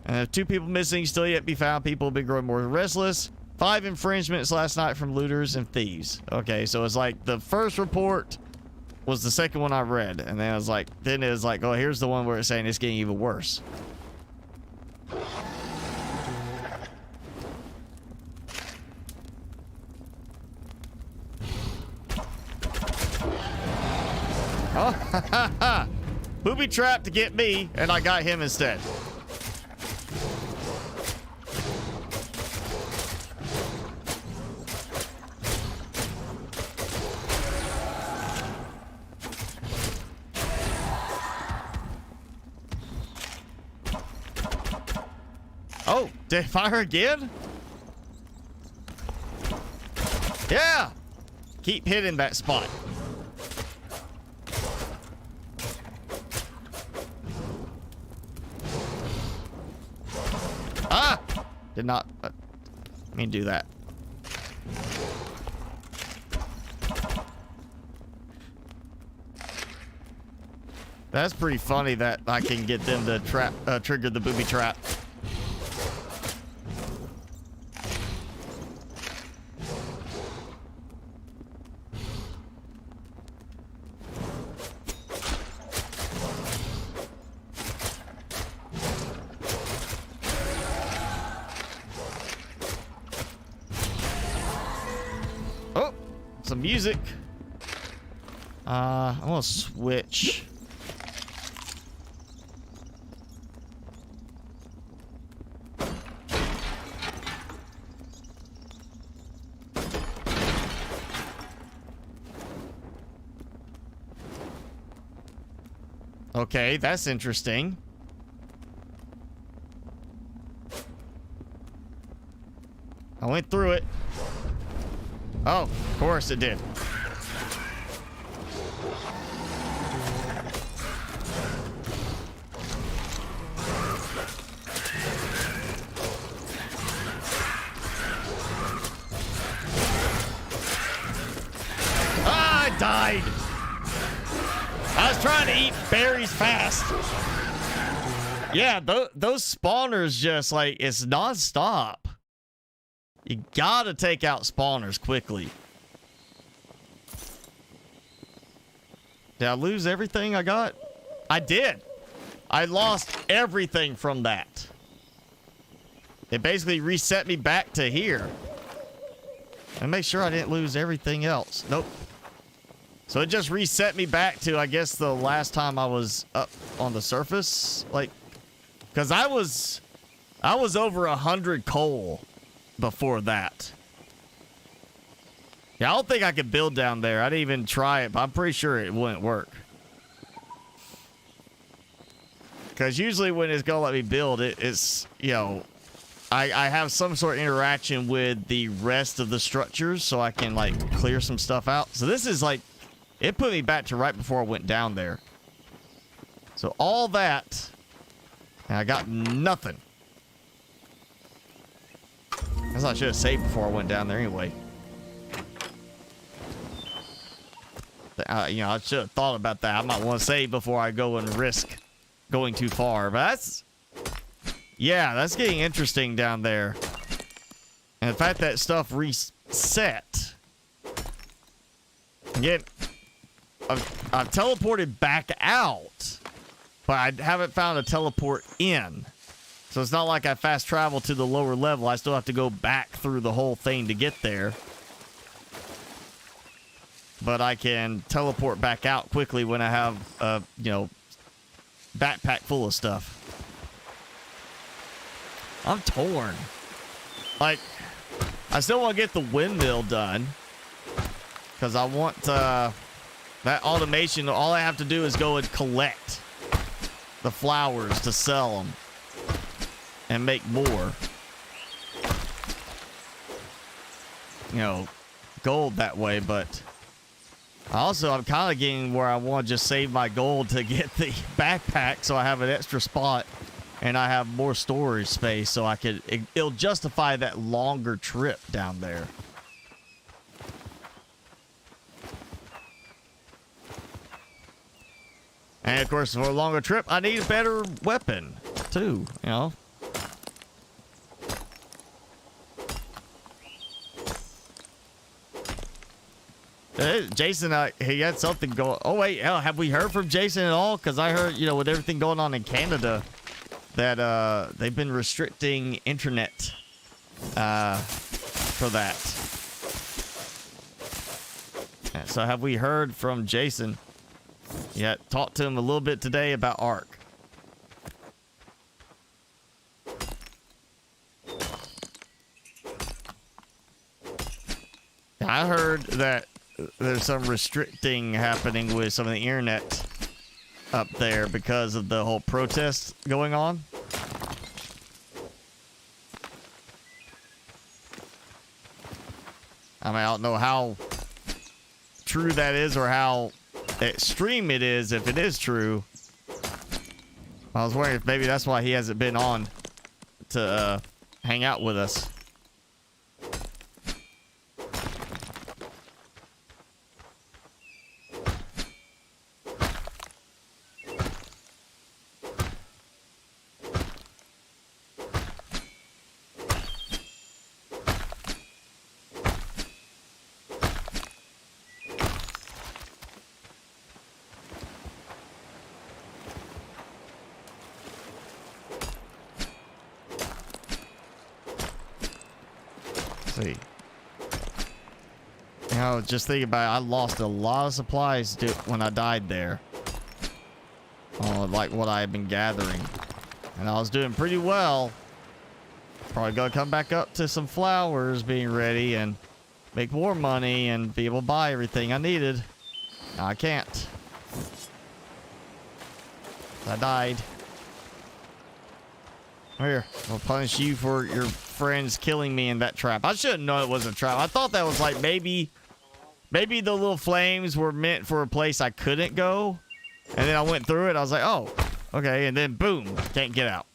And 2 people missing, still yet be found. People have been growing more restless. 5 infringements last night from looters and thieves. Okay, so it's like the first report was the second one I read. And then it was like, oh, here's the one where it's saying it's getting even worse. Oh, ha ha ha! Booby trapped to get me, and I got him instead. Oh, did I fire again? Yeah! Keep hitting that spot. Ah! Did not mean to do that. That's pretty funny that I can get them to trigger the booby trap. Some music. I'm gonna switch. Okay, that's interesting. I went through it. Oh, of course it did. Ah, I died. I was trying to eat berries fast. Yeah, those spawners just like, it's non-stop. You gotta take out spawners quickly. Did I lose everything I got? I did. I lost everything from that. It basically reset me back to here. And make sure I didn't lose everything else. Nope. So it just reset me back to, I guess, the last time I was up on the surface. Like, because I was over 100 coal before that. Yeah, I don't think I could build down there. I didn't even try it, but I'm pretty sure it wouldn't work. Because usually when it's going to let me build, it's, you know, I have some sort of interaction with the rest of the structures so I can, like, clear some stuff out. So this is, like, it put me back to right before I went down there. So all that, and I got nothing. I guess I should have saved before I went down there anyway. You know, I should have thought about that. I might want to save before I go and risk going too far. But that's... yeah, that's getting interesting down there. And the fact that stuff reset. Again, I've teleported back out. But I haven't found a teleport in. So it's not like I fast travel to the lower level. I still have to go back through the whole thing to get there. But I can teleport back out quickly when I have a, you know, backpack full of stuff. I'm torn. Like, I still want to get the windmill done. Because I want that automation. All I have to do is go and collect the flowers to sell them. And make more. You know, gold that way, but Also, I'm kind of getting where I want to just save my gold to get the backpack so I have an extra spot and I have more storage space so I could, it'll justify that longer trip down there. And of course, for a longer trip, I need a better weapon too, you know. Jason, he had something going. Oh wait, hell, have we heard from Jason at all? Because I heard, you know, with everything going on in Canada, that they've been restricting internet for that. So have we heard from Jason? Yeah, talked to him a little bit today about Ark. I heard that there's some restricting happening with some of the internet up there because of the whole protest going on. I mean, I don't know how true that is or how extreme it is, if it is true. I was wondering if maybe that's why he hasn't been on to hang out with us. See, you know, just think about it. I lost a lot of supplies when I died there. Like what I had been gathering, and I was doing pretty well. Probably gonna come back up to some flowers being ready and make more money and be able to buy everything I needed. Now I can't. I died. Here, I'll punish you for your friends killing me in that trap. I shouldn't know it was a trap. I thought that was like maybe the little flames were meant for a place I couldn't go. And then I went through it. I was like, oh, okay. And then boom, can't get out.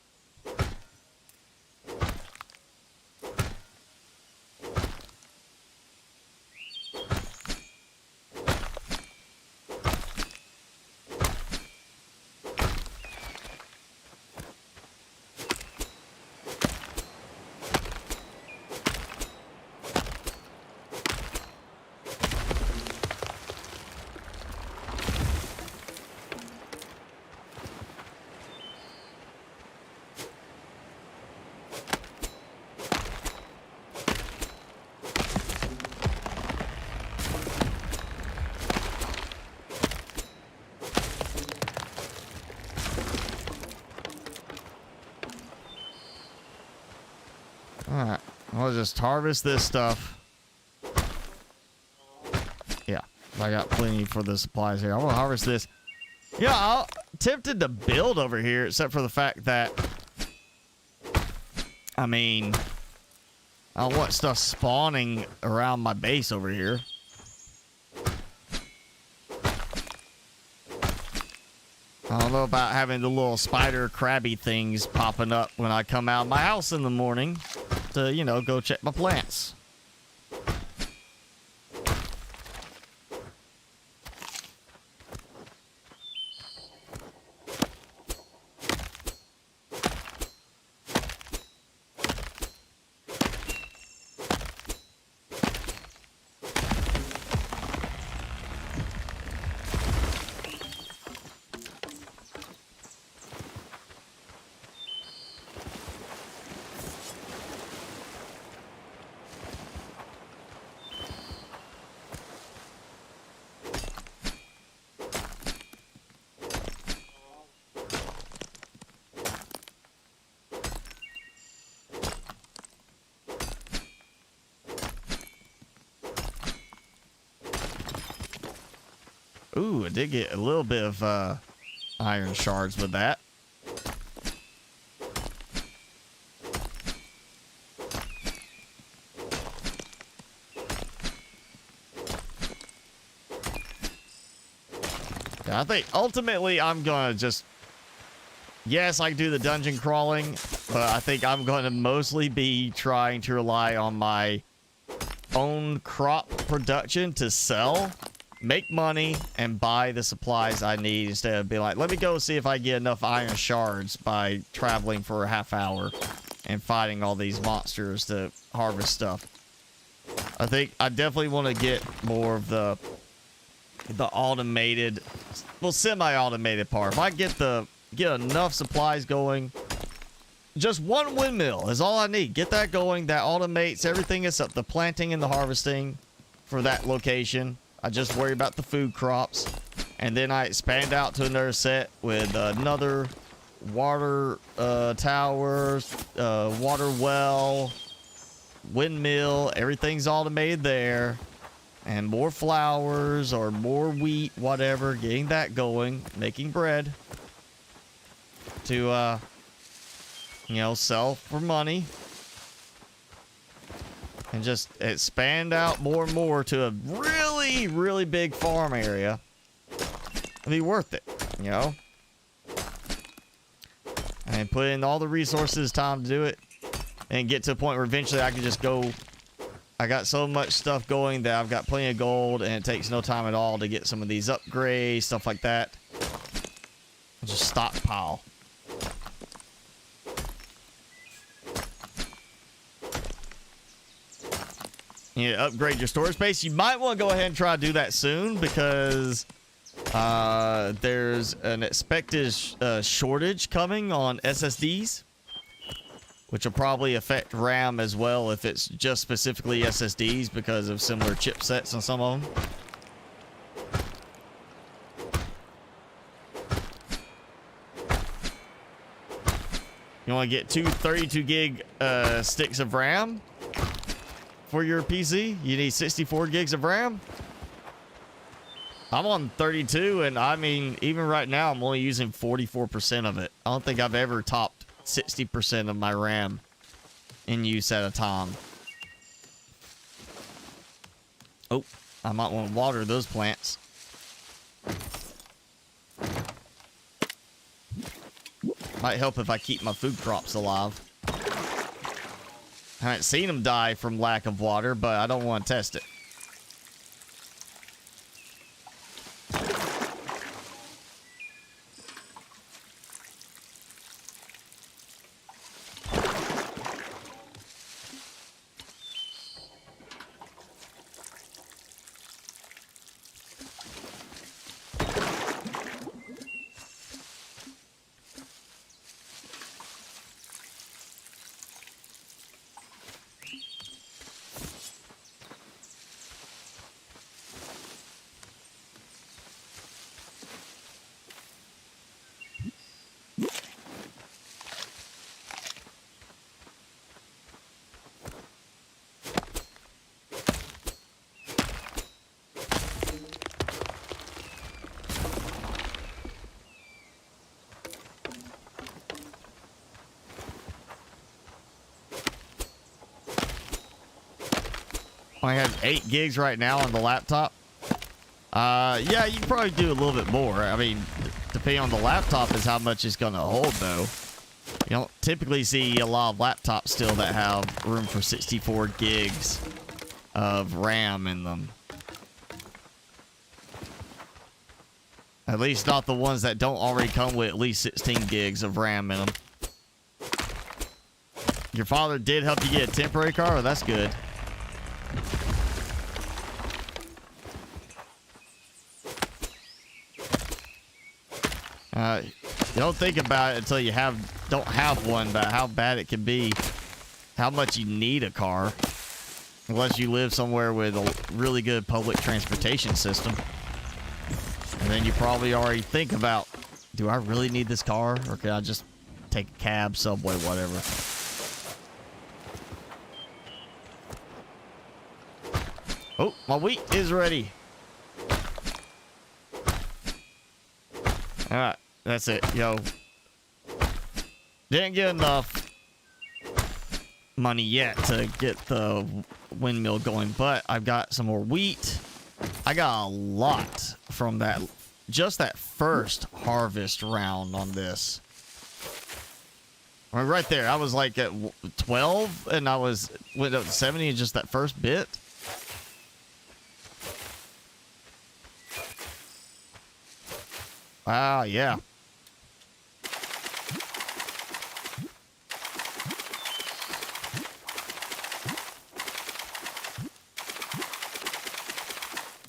Alright, I'll just harvest this stuff. Yeah, I got plenty for the supplies here. I'm gonna harvest this. Yeah, I'm tempted to build over here, except for the fact that, I mean, I don't want stuff spawning around my base over here. I don't know about having the little spider crabby things popping up when I come out of my house in the morning to, you know, go check my plants. Ooh, I did get a little bit of iron shards with that. I think ultimately I'm gonna just, yes, I can do the dungeon crawling, but I think I'm going to mostly be trying to rely on my own crop production to sell, make money, and buy the supplies I need instead of being like, let me go see if I get enough iron shards by traveling for a half hour and fighting all these monsters to harvest stuff. I think I definitely want to get more of the automated, well, semi-automated part. If I get enough supplies going, just one windmill is all I need. Get that going. That automates everything except the planting and the harvesting for that location. I just worry about the food crops. And then I expand out to another set with another water tower, water well, windmill. Everything's automated there. And more flowers or more wheat, whatever. Getting that going. Making bread. To, you know, sell for money. And just expand out more and more to a really, really big farm area. It'll be worth it, you know? And put in all the resources, time to do it. And get to a point where eventually I can just go. I got so much stuff going that I've got plenty of gold, and it takes no time at all to get some of these upgrades, stuff like that. I'll just stockpile. You need to upgrade your storage space. You might want to go ahead and try to do that soon because there's an expected shortage coming on SSDs, which will probably affect RAM as well if it's just specifically SSDs because of similar chipsets on some of them. You want to get two 32 gig sticks of RAM for your PC? You need 64 gigs of RAM? I'm on 32, and I mean, even right now, I'm only using 44% of it. I don't think I've ever topped 60% of my RAM in use at a time. Oh, I might want to water those plants. Might help if I keep my food crops alive. I haven't seen them die from lack of water, but I don't want to test it. I have 8 gigs right now on the laptop. Yeah, you can probably do a little bit more. I mean, depending on the laptop is how much it's going to hold, though. You don't typically see a lot of laptops still that have room for 64 gigs of RAM in them. At least not the ones that don't already come with at least 16 gigs of RAM in them. Your father did help you get a temporary car? Well, that's good. You don't think about it until you don't have one, but how bad it can be, how much you need a car, unless you live somewhere with a really good public transportation system. And then you probably already think about, do I really need this car, or can I just take a cab, subway, whatever? Oh, my wheat is ready. All right. That's it, yo. Didn't get enough money yet to get the windmill going, but I've got some more wheat. I got a lot from that just that first harvest round on this. I mean, right there, I was like at 12, and I went up to 70 in just that first bit. Wow, yeah.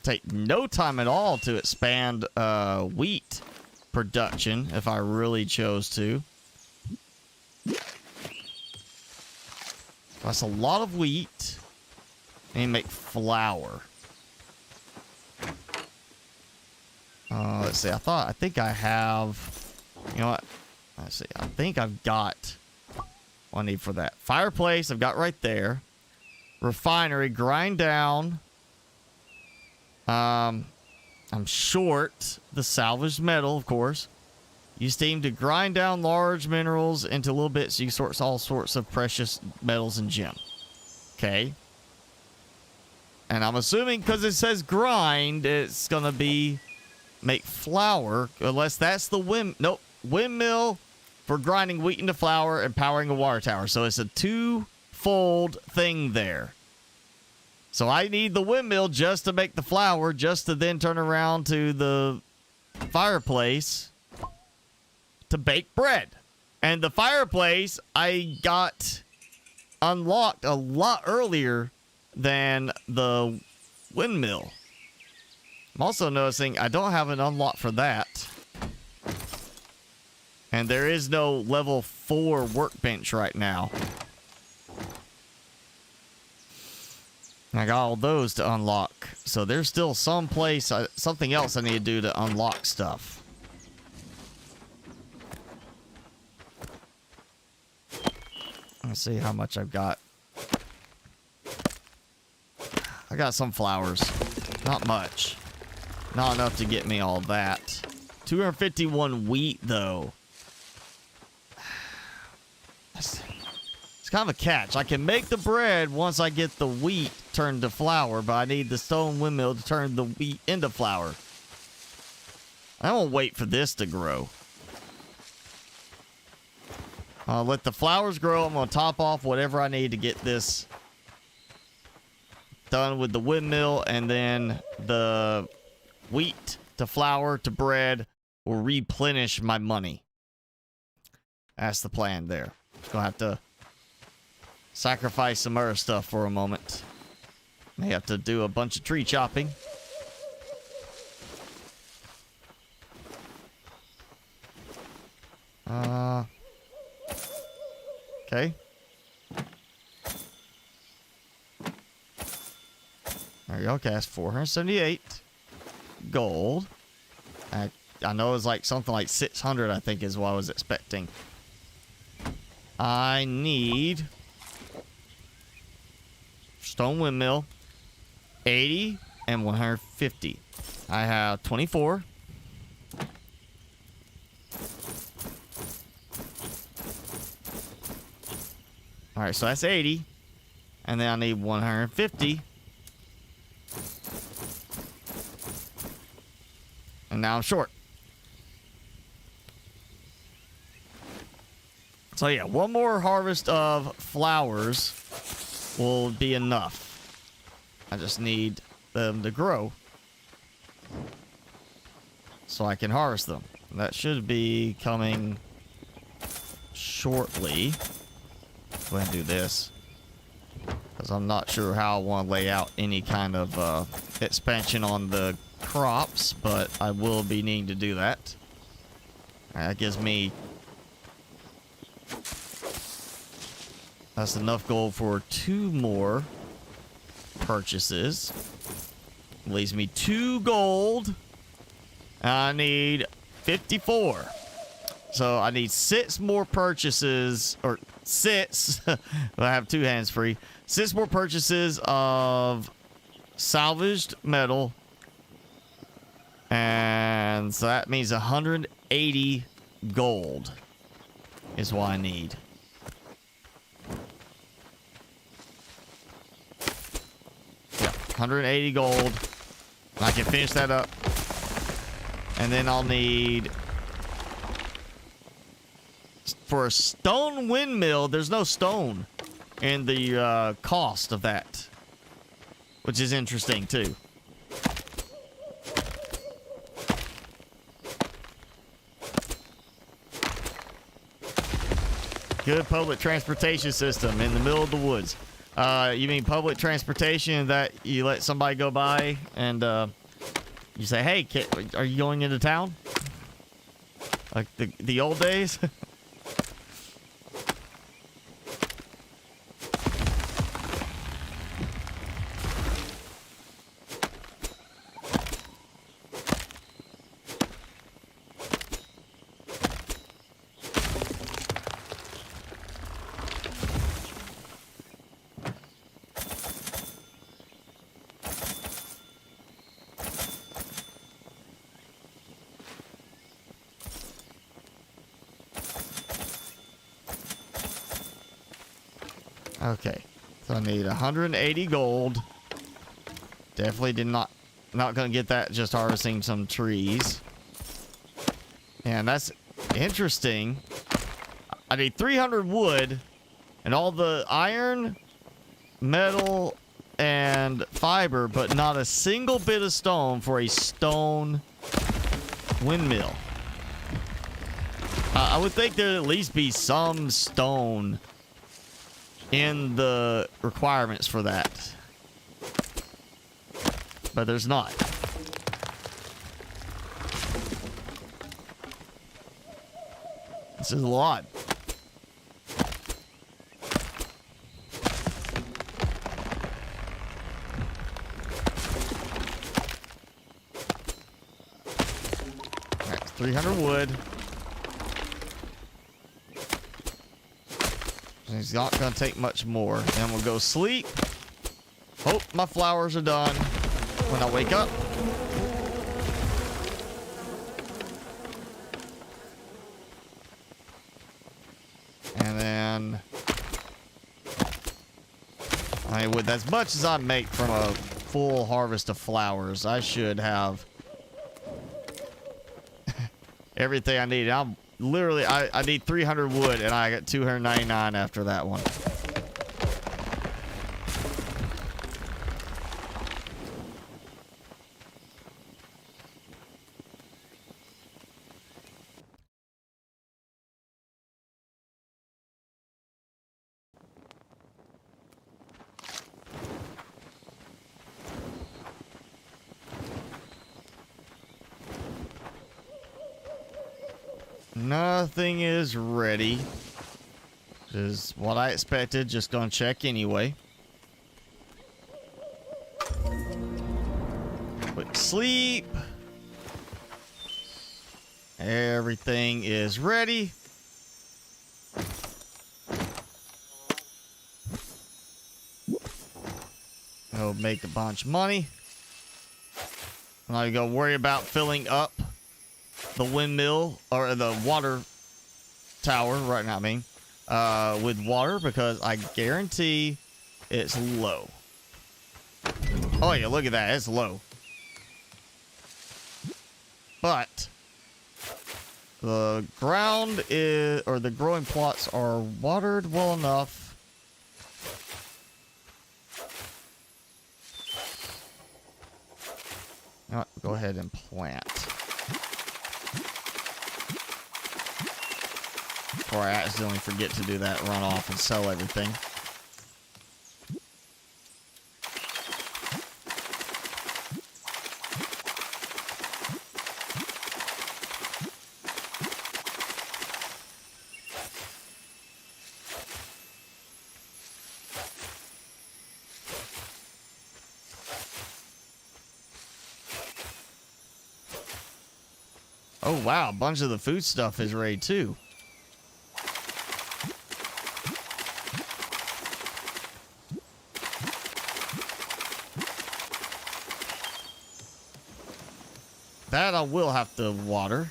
Take no time at all to expand wheat production if I really chose to. That's a lot of wheat. And make flour. Let's see. I think I have. You know what? Let's see. I think I've got what I need for that. Fireplace, I've got right there. Refinery, grind down. I'm short the salvaged metal, of course. Use steam to grind down large minerals into little bits so you sort all sorts of precious metals and gems. Okay. And I'm assuming because it says grind, it's going to be make flour. Unless that's the windmill for grinding wheat into flour and powering a water tower. So it's a two-fold thing there. So I need the windmill just to make the flour, just to then turn around to the fireplace to bake bread. And the fireplace I got unlocked a lot earlier than the windmill. I'm also noticing I don't have an unlock for that. And there is no level 4 workbench right now. I got all those to unlock. So there's still something else I need to do to unlock stuff. Let's see how much I've got. I got some flowers. Not much. Not enough to get me all that. 251 wheat, though. It's kind of a catch. I can make the bread once I get the wheat turned to flour, but I need the stone windmill to turn the wheat into flour. I won't wait for this to grow. I'll let the flowers grow. I'm going to top off whatever I need to get this done with the windmill, and then the wheat to flour to bread will replenish my money. That's the plan there. Just going to have to sacrifice some other stuff for a moment. May have to do a bunch of tree chopping. Okay. There you go. Okay, that's 478 gold. I know it's like something like 600, I think is what I was expecting. I need stone windmill, 80 and 150. I have 24. All right, so that's 80. And then I need 150. And now I'm short. So yeah, one more harvest of flowers will be enough. I just need them to grow so I can harvest them. That should be coming shortly. Go ahead and do this, because I'm not sure how I want to lay out any kind of expansion on the crops, but I will be needing to do that. That gives me... That's enough gold for 2 more purchases. Leaves me 2 gold. I need 54. So I need 6 more purchases, or 6. I have 2 hands free. 6 more purchases of salvaged metal. And so that means 180 gold is what I need. Yeah, 180 gold. I can finish that up. And then I'll need... For a stone windmill, there's no stone in the cost of that. Which is interesting, too. Good public transportation system in the middle of the woods. You mean public transportation that you let somebody go by and you say, hey, are you going into town? Like the old days? Okay, so I need 180 gold. Definitely not gonna get that just harvesting some trees. And that's interesting. I need 300 wood and all the iron, metal, and fiber, but not a single bit of stone for a stone windmill. I would think there'd at least be some stone in the requirements for that, but there's not. This is a lot. All right, 300 wood. It's not gonna take much more. Then we'll go sleep. Hope my flowers are done when I wake up. And then with as much as I make from a full harvest of flowers, I should have everything I need. I'm literally, I need 300 wood, and I got 299 after that one. Nothing is ready. Which is what I expected. Just gonna check anyway. Quick sleep. Everything is ready. I'll make a bunch of money. I'm not gonna worry about filling up the windmill or the water tower right now, with water, because I guarantee it's low. Oh yeah, look at that, it's low. But the ground is, or the growing plots are watered well enough. Go ahead and plant. Before I accidentally forget to do that, run off and sell everything. Oh wow, a bunch of the food stuff is ready too. That I will have to water,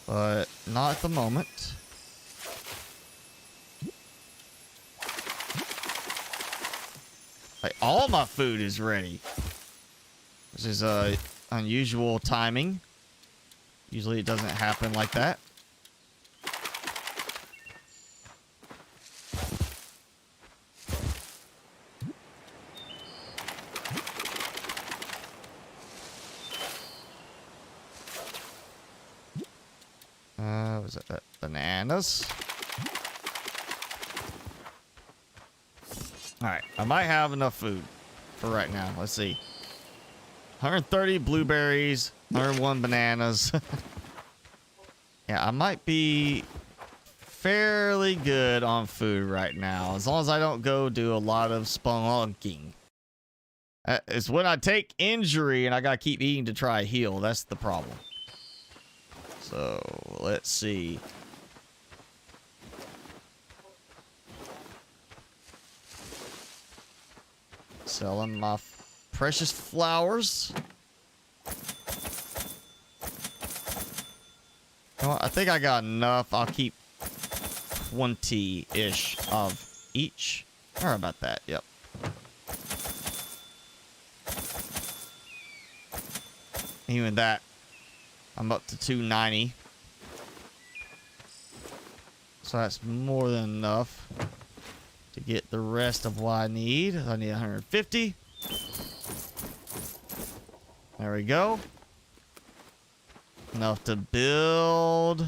but not at the moment. Like, all my food is ready, which is unusual timing. Usually it doesn't happen like that. Was it bananas? Alright, I might have enough food for right now. Let's see. 130 blueberries, 101 bananas. Yeah, I might be fairly good on food right now, as long as I don't go do a lot of spelunking. It's when I take injury and I gotta keep eating to try to heal. That's the problem. So, let's see. Selling my precious flowers. You know what? I think I got enough. I'll keep 20-ish of each. Or about that, yep. Even that, I'm up to 290. So that's more than enough to get the rest of what I need. I need 150. There we go. Enough to build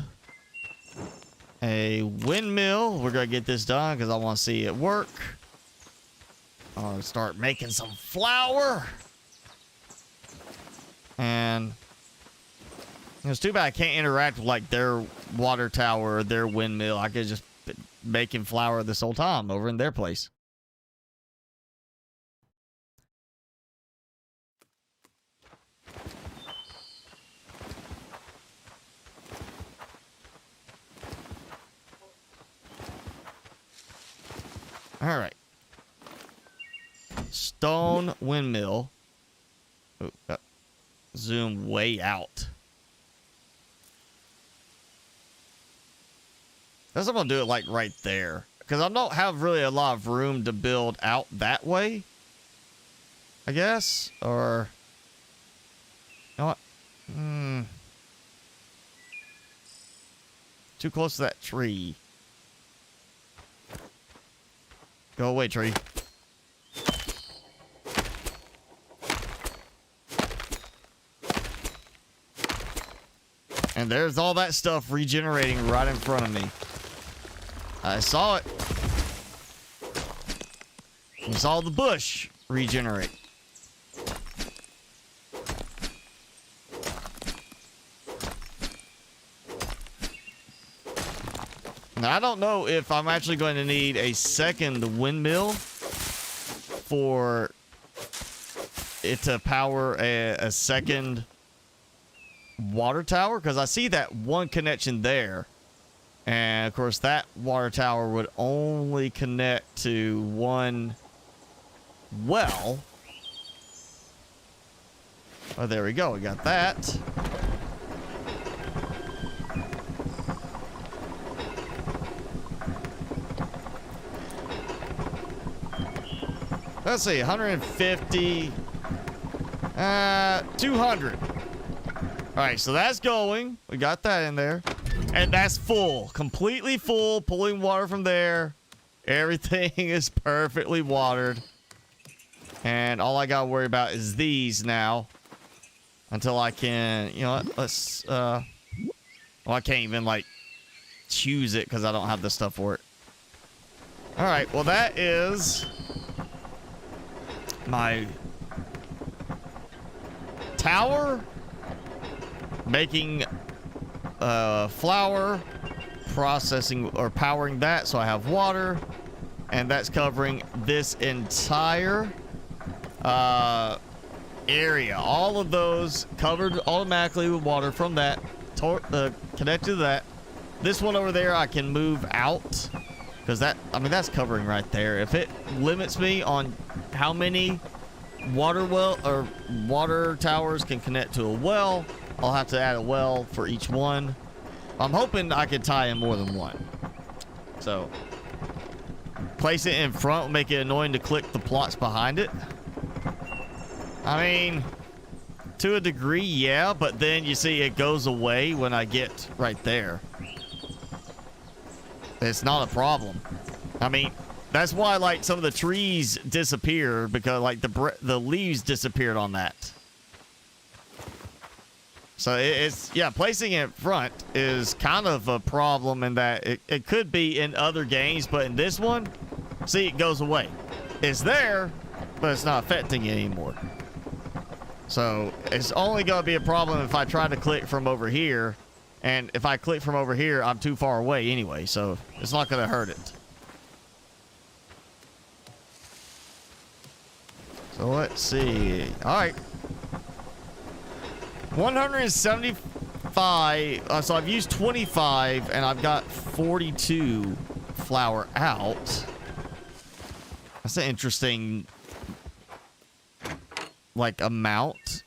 a windmill. We're going to get this done because I want to see it work. I'm going to start making some flour. And it's too bad I can't interact with like their water tower or their windmill. I could just be making flour this whole time over in their place. All right. Stone windmill. Oh, zoom way out. Guess I'm gonna do it like right there, because I don't have really a lot of room to build out that way, I guess. Or you know what? Too close to that tree. Go away, tree. And there's all that stuff regenerating right in front of me. I saw it. I saw the bush regenerate. Now, I don't know if I'm actually going to need a second windmill for it to power a second water tower, because I see that one connection there. And of course that water tower would only connect to one well. Oh, there we go. We got that. Let's see, 150, 200. All right, so that's going. We got that in there. And that's full, completely full, pulling water from there. Everything is perfectly watered. And all I got to worry about is these now. Until I can, you know what, let's, well, I can't even, like, choose it because I don't have the stuff for it. All right, well, that is my tower. Making flour, processing or powering that so I have water, and that's covering this entire area. All of those covered automatically with water from that, connected to that. This one over there I can move out because that, I mean, that's covering right there. If it limits me on how many water well or water towers can connect to a well, I'll have to add a well for each one. I'm hoping I can tie in more than one. So, place it in front will make it annoying to click the plots behind it. I mean, To a degree, yeah, but then you see it goes away when I get right there. It's not a problem. I mean, that's why like some of the trees disappeared, because like the leaves disappeared on that. So it's, yeah, placing it in front is kind of a problem in that it could be in other games, but in this one, see, it goes away. It's there, but it's not affecting it anymore. So it's only going to be a problem if I try to click from over here. And if I click from over here, I'm too far away anyway, so it's not going to hurt it. So let's see. All right. 175. So I've used 25, and I've got 42 flour out. That's an interesting, like, amount.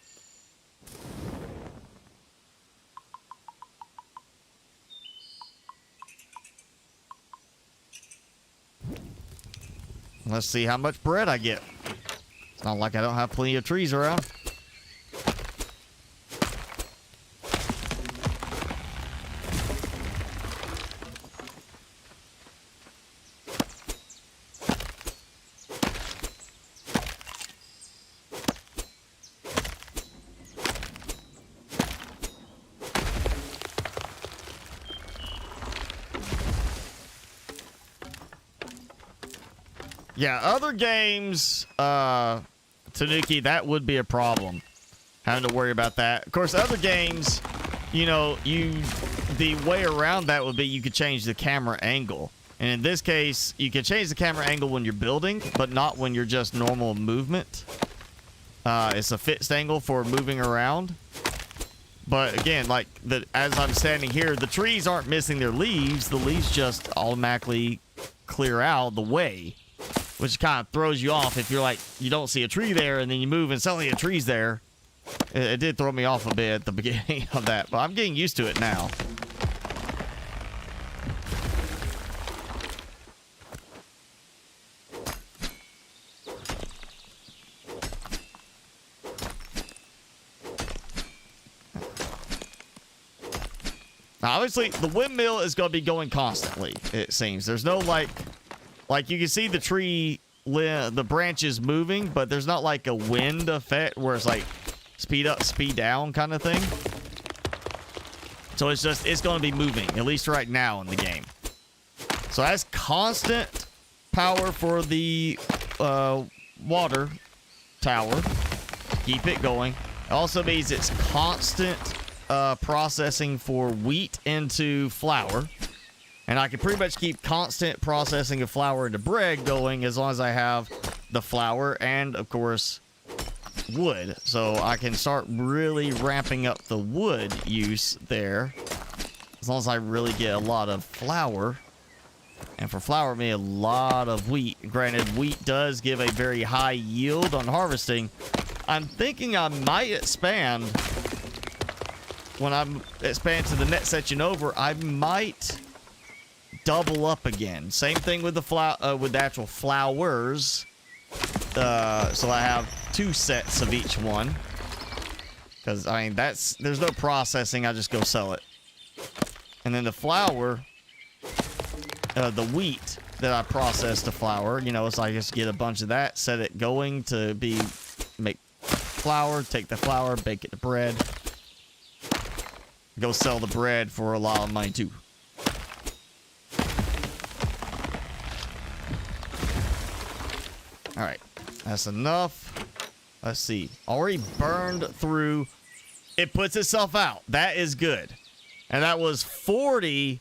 Let's see how much bread I get. It's not like I don't have plenty of trees around. Yeah, other games, Tanuki, that would be a problem. Having to worry about that. Of course, other games, you know, the way around that would be you could change the camera angle. And in this case, you can change the camera angle when you're building, but not when you're just normal movement. It's a fixed angle for moving around. But again, like, as I'm standing here, the trees aren't missing their leaves. The leaves just automatically clear out the way. Which kind of throws you off if you're like, you don't see a tree there, and then you move and suddenly a tree's there. It did throw me off a bit at the beginning of that, but I'm getting used to it now. Now, obviously, the windmill is going to be going constantly, it seems. There's no, like you can see the tree, the branches moving, but there's not like a wind effect where it's like speed up, speed down kind of thing. So it's going to be moving, at least right now in the game. So that's constant power for the water tower. Keep it going. It also means it's constant processing for wheat into flour. And I can pretty much keep constant processing of flour into bread going as long as I have the flour and, of course, wood. So I can start really ramping up the wood use there. As long as I really get a lot of flour. And for flour, I mean a lot of wheat. Granted, wheat does give a very high yield on harvesting. I'm thinking I might expand. When I expand to the next section over, I might double up again. Same thing with the with the actual flowers. So I have 2 sets of each one. Because I mean there's no processing. I just go sell it. And then the flour, the wheat that I process to flour, you know, so I just get a bunch of that, set it going to make flour, take the flour, bake it to bread. Go sell the bread for a lot of money too. All right, that's enough. Let's see. Already burned through. It puts itself out. That is good. And that was 40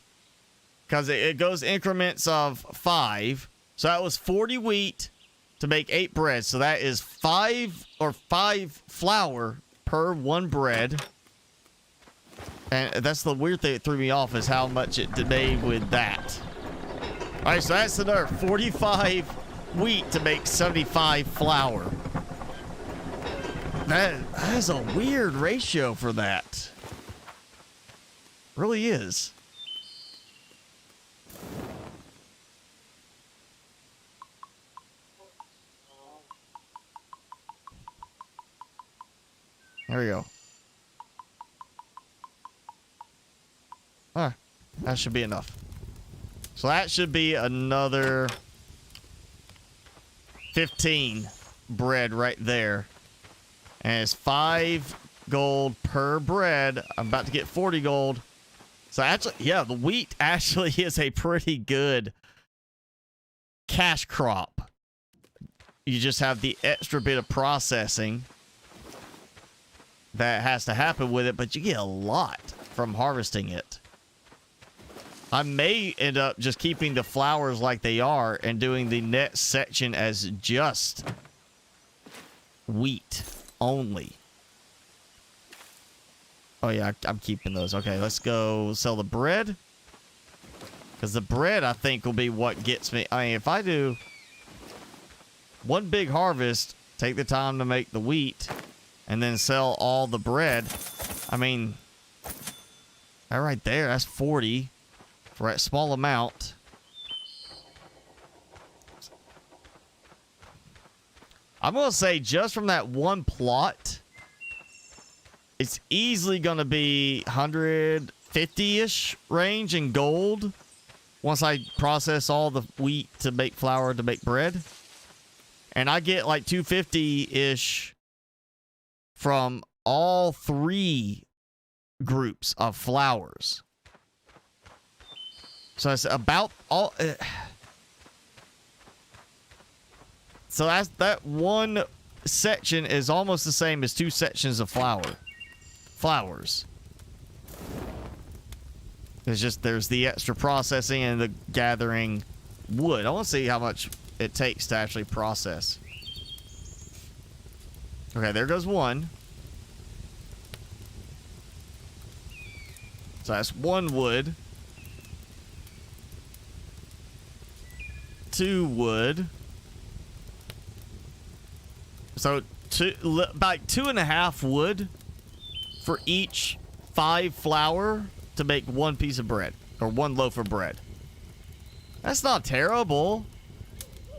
because it goes increments of 5. So that was 40 wheat to make 8 bread. So that is 5 flour per 1 bread. And that's the weird thing that threw me off is how much it made with that. All right, so that's another 45 wheat to make 75 flour. That is a weird ratio for that. Really is. There we go. Alright. That should be enough. So that should be another 15 bread right there. And it's 5 gold per bread. I'm about to get 40 gold. So actually, yeah, the wheat actually is a pretty good cash crop. You just have the extra bit of processing that has to happen with it, but you get a lot from harvesting it. I may end up just keeping the flowers like they are and doing the next section as just wheat only. Oh yeah, I'm keeping those. Okay, let's go sell the bread. Because the bread, I think, will be what gets me. I mean, if I do one big harvest, take the time to make the wheat, and then sell all the bread. I mean, that right there, that's 40 for that small amount. I'm going to say just from that one plot, it's easily going to be 150-ish range in gold once I process all the wheat to make flour to make bread. And I get like 250-ish from all 3 groups of flowers. So it's about all... so that's that one section is almost the same as 2 sections of flowers. It's just there's the extra processing and the gathering wood. I want to see how much it takes to actually process. Okay, there goes one. So that's 1 wood. 2 wood. So about 2.5 wood for each 5 flour to make 1 piece of bread or 1 loaf of bread. That's not terrible.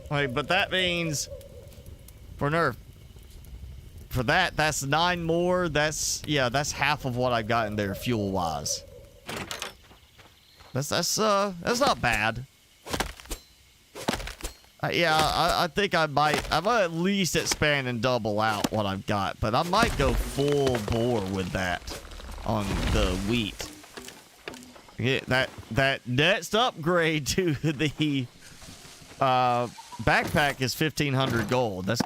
Like, but that means for that, that's 9 more. That's half of what I got in there fuel wise. That's not bad. I think I might at least expand and double out what I've got, but I might go full bore with that on the wheat. Yeah, that next upgrade to the backpack is 1,500 gold. That's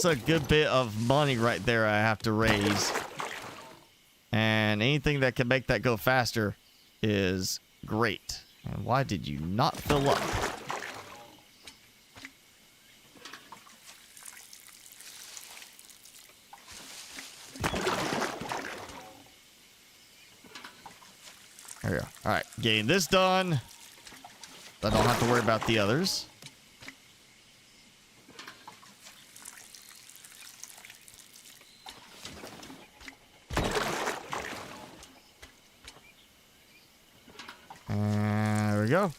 a good bit of money right there I have to raise. And anything that can make that go faster is great. And why did you not fill up? There we go. Alright, getting this done. I don't have to worry about the others. And there we go.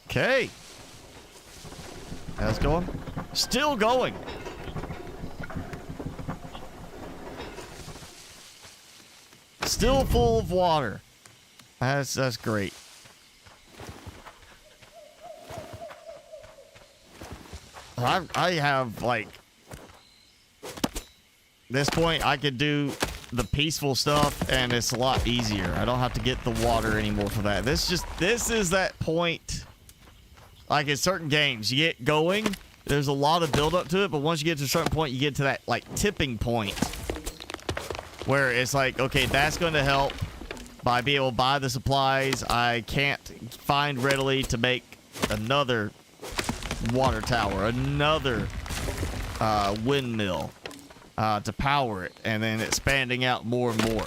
Okay. How's it going? Still going. Still full of water. That's great. I have like this point I could do the peaceful stuff and it's a lot easier. I don't have to get the water anymore for that. This is that point. Like in certain games, you get going, there's a lot of build up to it, but once you get to a certain point, you get to that like tipping point where it's like, okay, that's going to help by being able to buy the supplies I can't find readily to make another water tower, another windmill to power it, and then expanding out more and more.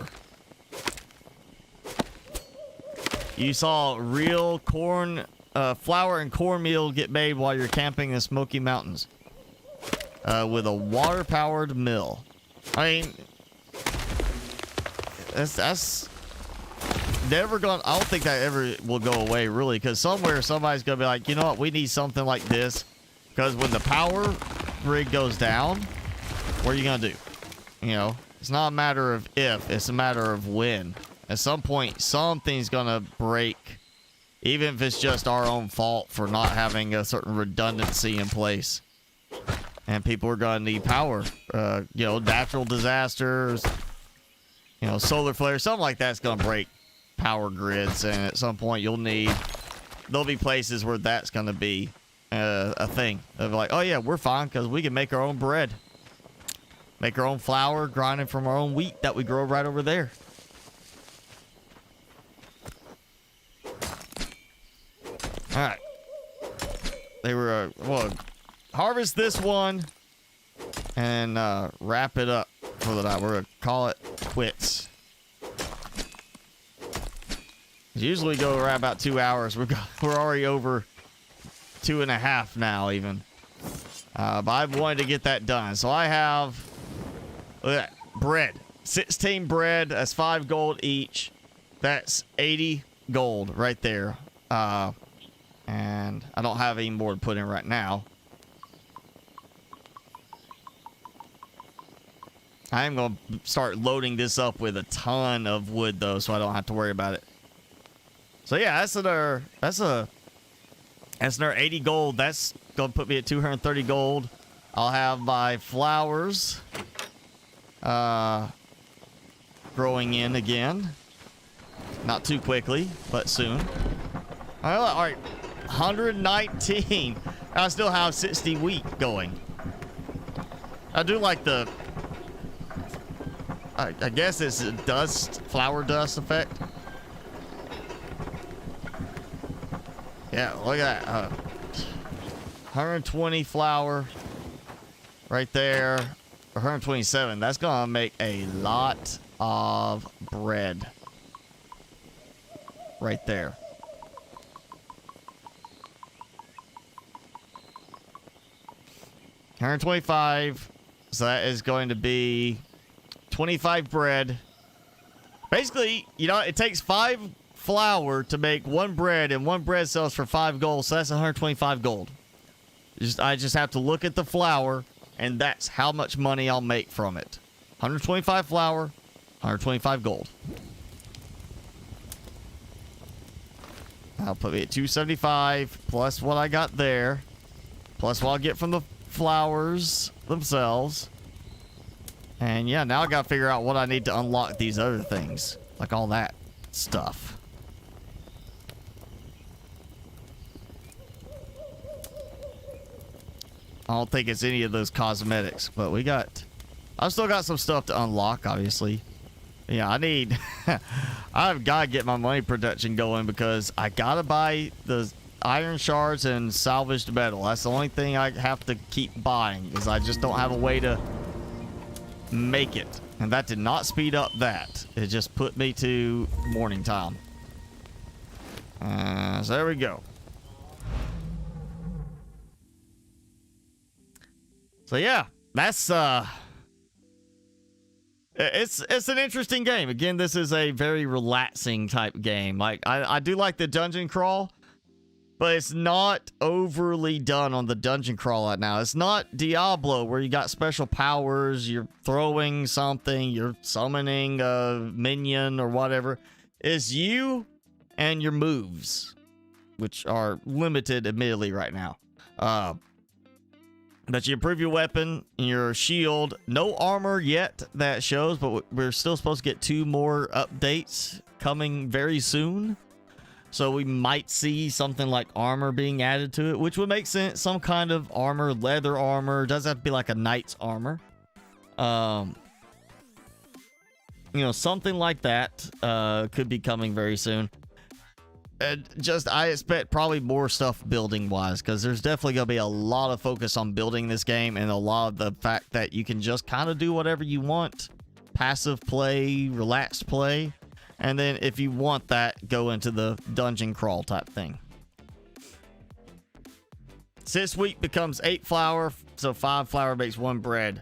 You saw real flour and cornmeal get made while you're camping in the Smoky Mountains with a water-powered mill. I mean, that's never gonna. I don't think that ever will go away, really, because somewhere somebody's gonna be like, you know what, we need something like this, because when the power grid goes down, what are you gonna do? You know, it's not a matter of if, it's a matter of when. At some point, something's gonna break, even if it's just our own fault for not having a certain redundancy in place. And people are gonna need power. You know, natural disasters, you know, solar flares, something like that's gonna break power grids, and at some point there'll be places where that's gonna be a thing of like, oh yeah, we're fine because we can make our own bread, make our own flour, grinding from our own wheat that we grow right over there. All right, they were well, harvest this one and wrap it up for the night. We're gonna call it quits. Usually we go around about 2 hours. We're already over 2.5 now, even. But I wanted to get that done. So I have, look at that, bread. 16 bread. That's 5 gold each. That's 80 gold right there. And I don't have any more to put in right now. I am going to start loading this up with a ton of wood, though, so I don't have to worry about it. So yeah, that's another 80 gold. That's gonna put me at 230 gold. I'll have my flowers growing in again. Not too quickly, but soon. All right, 119. I still have 60 wheat going. I do like the, I guess it's a dust, flower dust effect. Yeah, look at that. 120 flour right there. 127. That's going to make a lot of bread right there. $125. So that is going to be 25 bread. Basically, you know, it takes 5 flour to make 1 bread, and 1 bread sells for 5 gold, so that's 125 gold. I just have to look at the flour, and that's how much money I'll make from it. 125 flour, 125 gold. I'll put me at 275 plus what I got there, plus what I'll get from the flowers themselves. And yeah, now I gotta figure out what I need to unlock these other things, like all that stuff. I don't think it's any of those cosmetics, but I've still got some stuff to unlock, obviously. Yeah, I've got to get my money production going because I got to buy the iron shards and salvaged metal. That's the only thing I have to keep buying because I just don't have a way to make it. And that did not speed up that. It just put me to morning time. So there we go. So yeah, that's it's an interesting game. Again, this is a very relaxing type game. Like I do like the dungeon crawl, but it's not overly done on the dungeon crawl right now. It's not Diablo where you got special powers, you're throwing something, you're summoning a minion or whatever. It's you and your moves, which are limited admittedly right now. But you improve your weapon, your shield. No armor yet that shows, but we're still supposed to get 2 more updates coming very soon. So we might see something like armor being added to it, which would make sense. Some kind of armor, leather armor. Doesn't have to be like a knight's armor. You know, something like that could be coming very soon. I expect probably more stuff building wise because there's definitely gonna be a lot of focus on building this game and a lot of the fact that you can just kind of do whatever you want, passive play, relaxed play, and then if you want that, go into the dungeon crawl type thing. 6 wheat becomes 8 flour, so 5 flour makes 1 bread.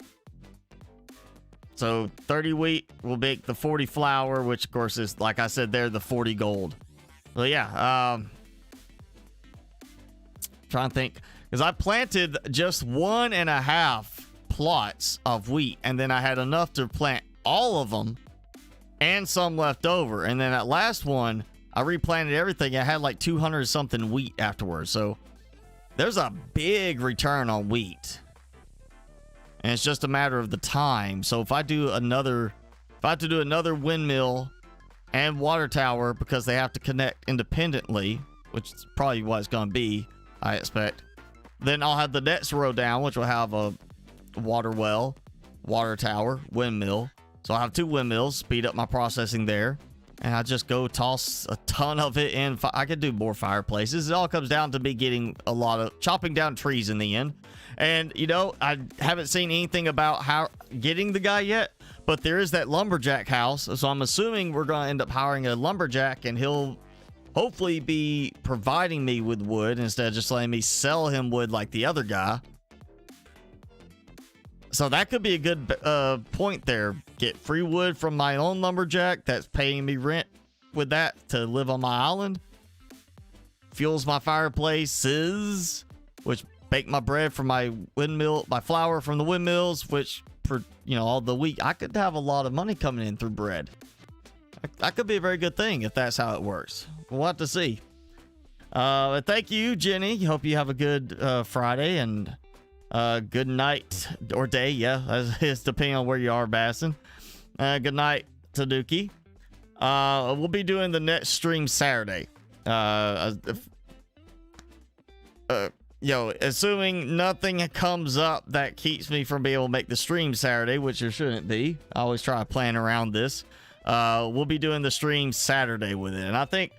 So 30 wheat will make the 40 flour, which of course is, like I said, they're the 40 gold. So yeah, trying to think, because I planted just 1.5 plots of wheat, and then I had enough to plant all of them and some left over. And then that last one, I replanted everything. I had like 200 something wheat afterwards. So there's a big return on wheat. And it's just a matter of the time. So if I have to do another windmill and water tower, because they have to connect independently, which is probably what it's going to be, I expect, then I'll have the next row down, which will have a water well, water tower, windmill. So I'll have 2 windmills, speed up my processing there. And I just go toss a ton of it in. I could do more fireplaces. It all comes down to me getting a lot of chopping down trees in the end. And, you know, I haven't seen anything about how getting the guy yet, but there is that lumberjack house. So I'm assuming we're going to end up hiring a lumberjack, and he'll hopefully be providing me with wood instead of just letting me sell him wood like the other guy. So that could be a good point there. Get free wood from my own lumberjack that's paying me rent with that to live on my island. Fuels my fireplaces, which bake my bread from my windmill, my flour from the windmills, which for, you know, all the week, I could have a lot of money coming in through bread. That could be a very good thing if that's how it works. We'll have to see. But thank you, Jenny. Hope you have a good Friday, and good night or day. Yeah, it's depending on where you are, Bassin. Good night, Taduki. We'll be doing the next stream Saturday. Assuming nothing comes up that keeps me from being able to make the stream Saturday, which there shouldn't be. I always try to plan around this. We'll be doing the stream Saturday with it. And I think,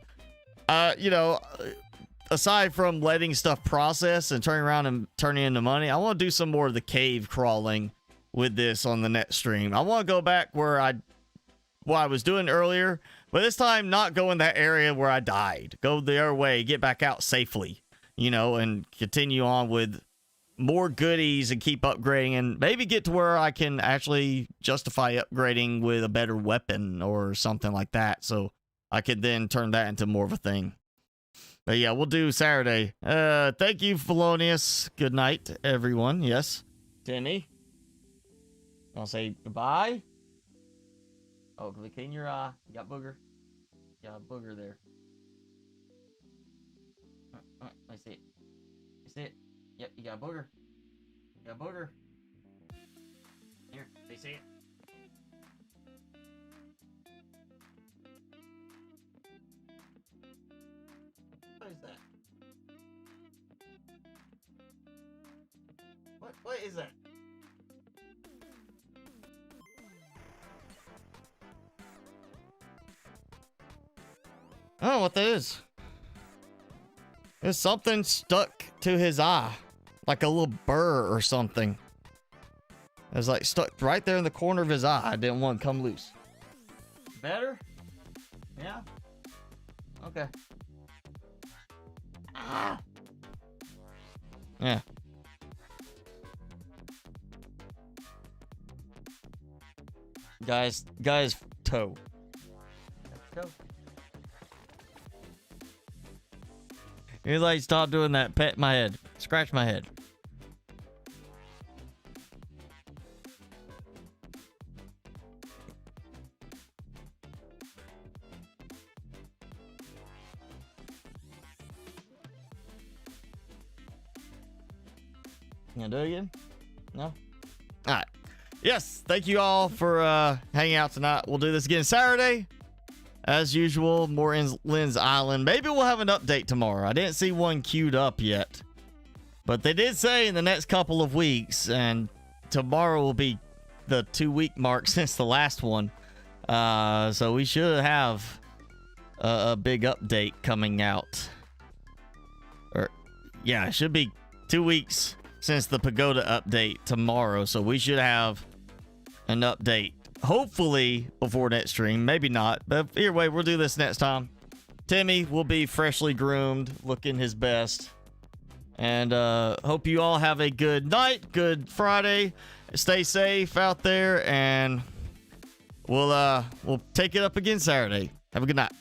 aside from letting stuff process and turning around and turning into money, I want to do some more of the cave crawling with this on the next stream. I want to go back where I was doing earlier, but this time not go in that area where I died. Go the other way, get back out safely, and continue on with more goodies and keep upgrading, and maybe get to where I can actually justify upgrading with a better weapon or something like that, so I could then turn that into more of a thing. But yeah, we'll do Saturday. Thank you, Felonius. Good night, everyone. Yes. Denny, I'll say goodbye. Oh, clean your eye. You got booger. You got a booger there. I see it. You see it? Yep, you got a booger. You got a booger. Here, they see it. What is that? What is that? I don't know what that is. There's something stuck to his eye. Like a little burr or something. It was like stuck right there in the corner of his eye. I didn't want to come loose. Better? Yeah? Okay. Ah! Yeah. Guys, toe. Toe. He's like, stop doing that. Pet my head. Scratch my head. You gonna do it again? No? Alright. Yes, thank you all for hanging out tonight. We'll do this again Saturday. As usual, more in Lynn's Island. Maybe we'll have an update tomorrow. I didn't see one queued up yet. But they did say in the next couple of weeks, and tomorrow will be the 2-week mark since the last one. So we should have a big update coming out. Yeah, it should be 2 weeks since the Pagoda update tomorrow. So we should have an update. Hopefully before next stream. Maybe not. But either way, we'll do this next time. Timmy will be freshly groomed, looking his best. And hope you all have a good night, good Friday. Stay safe out there, and we'll take it up again Saturday. Have a good night.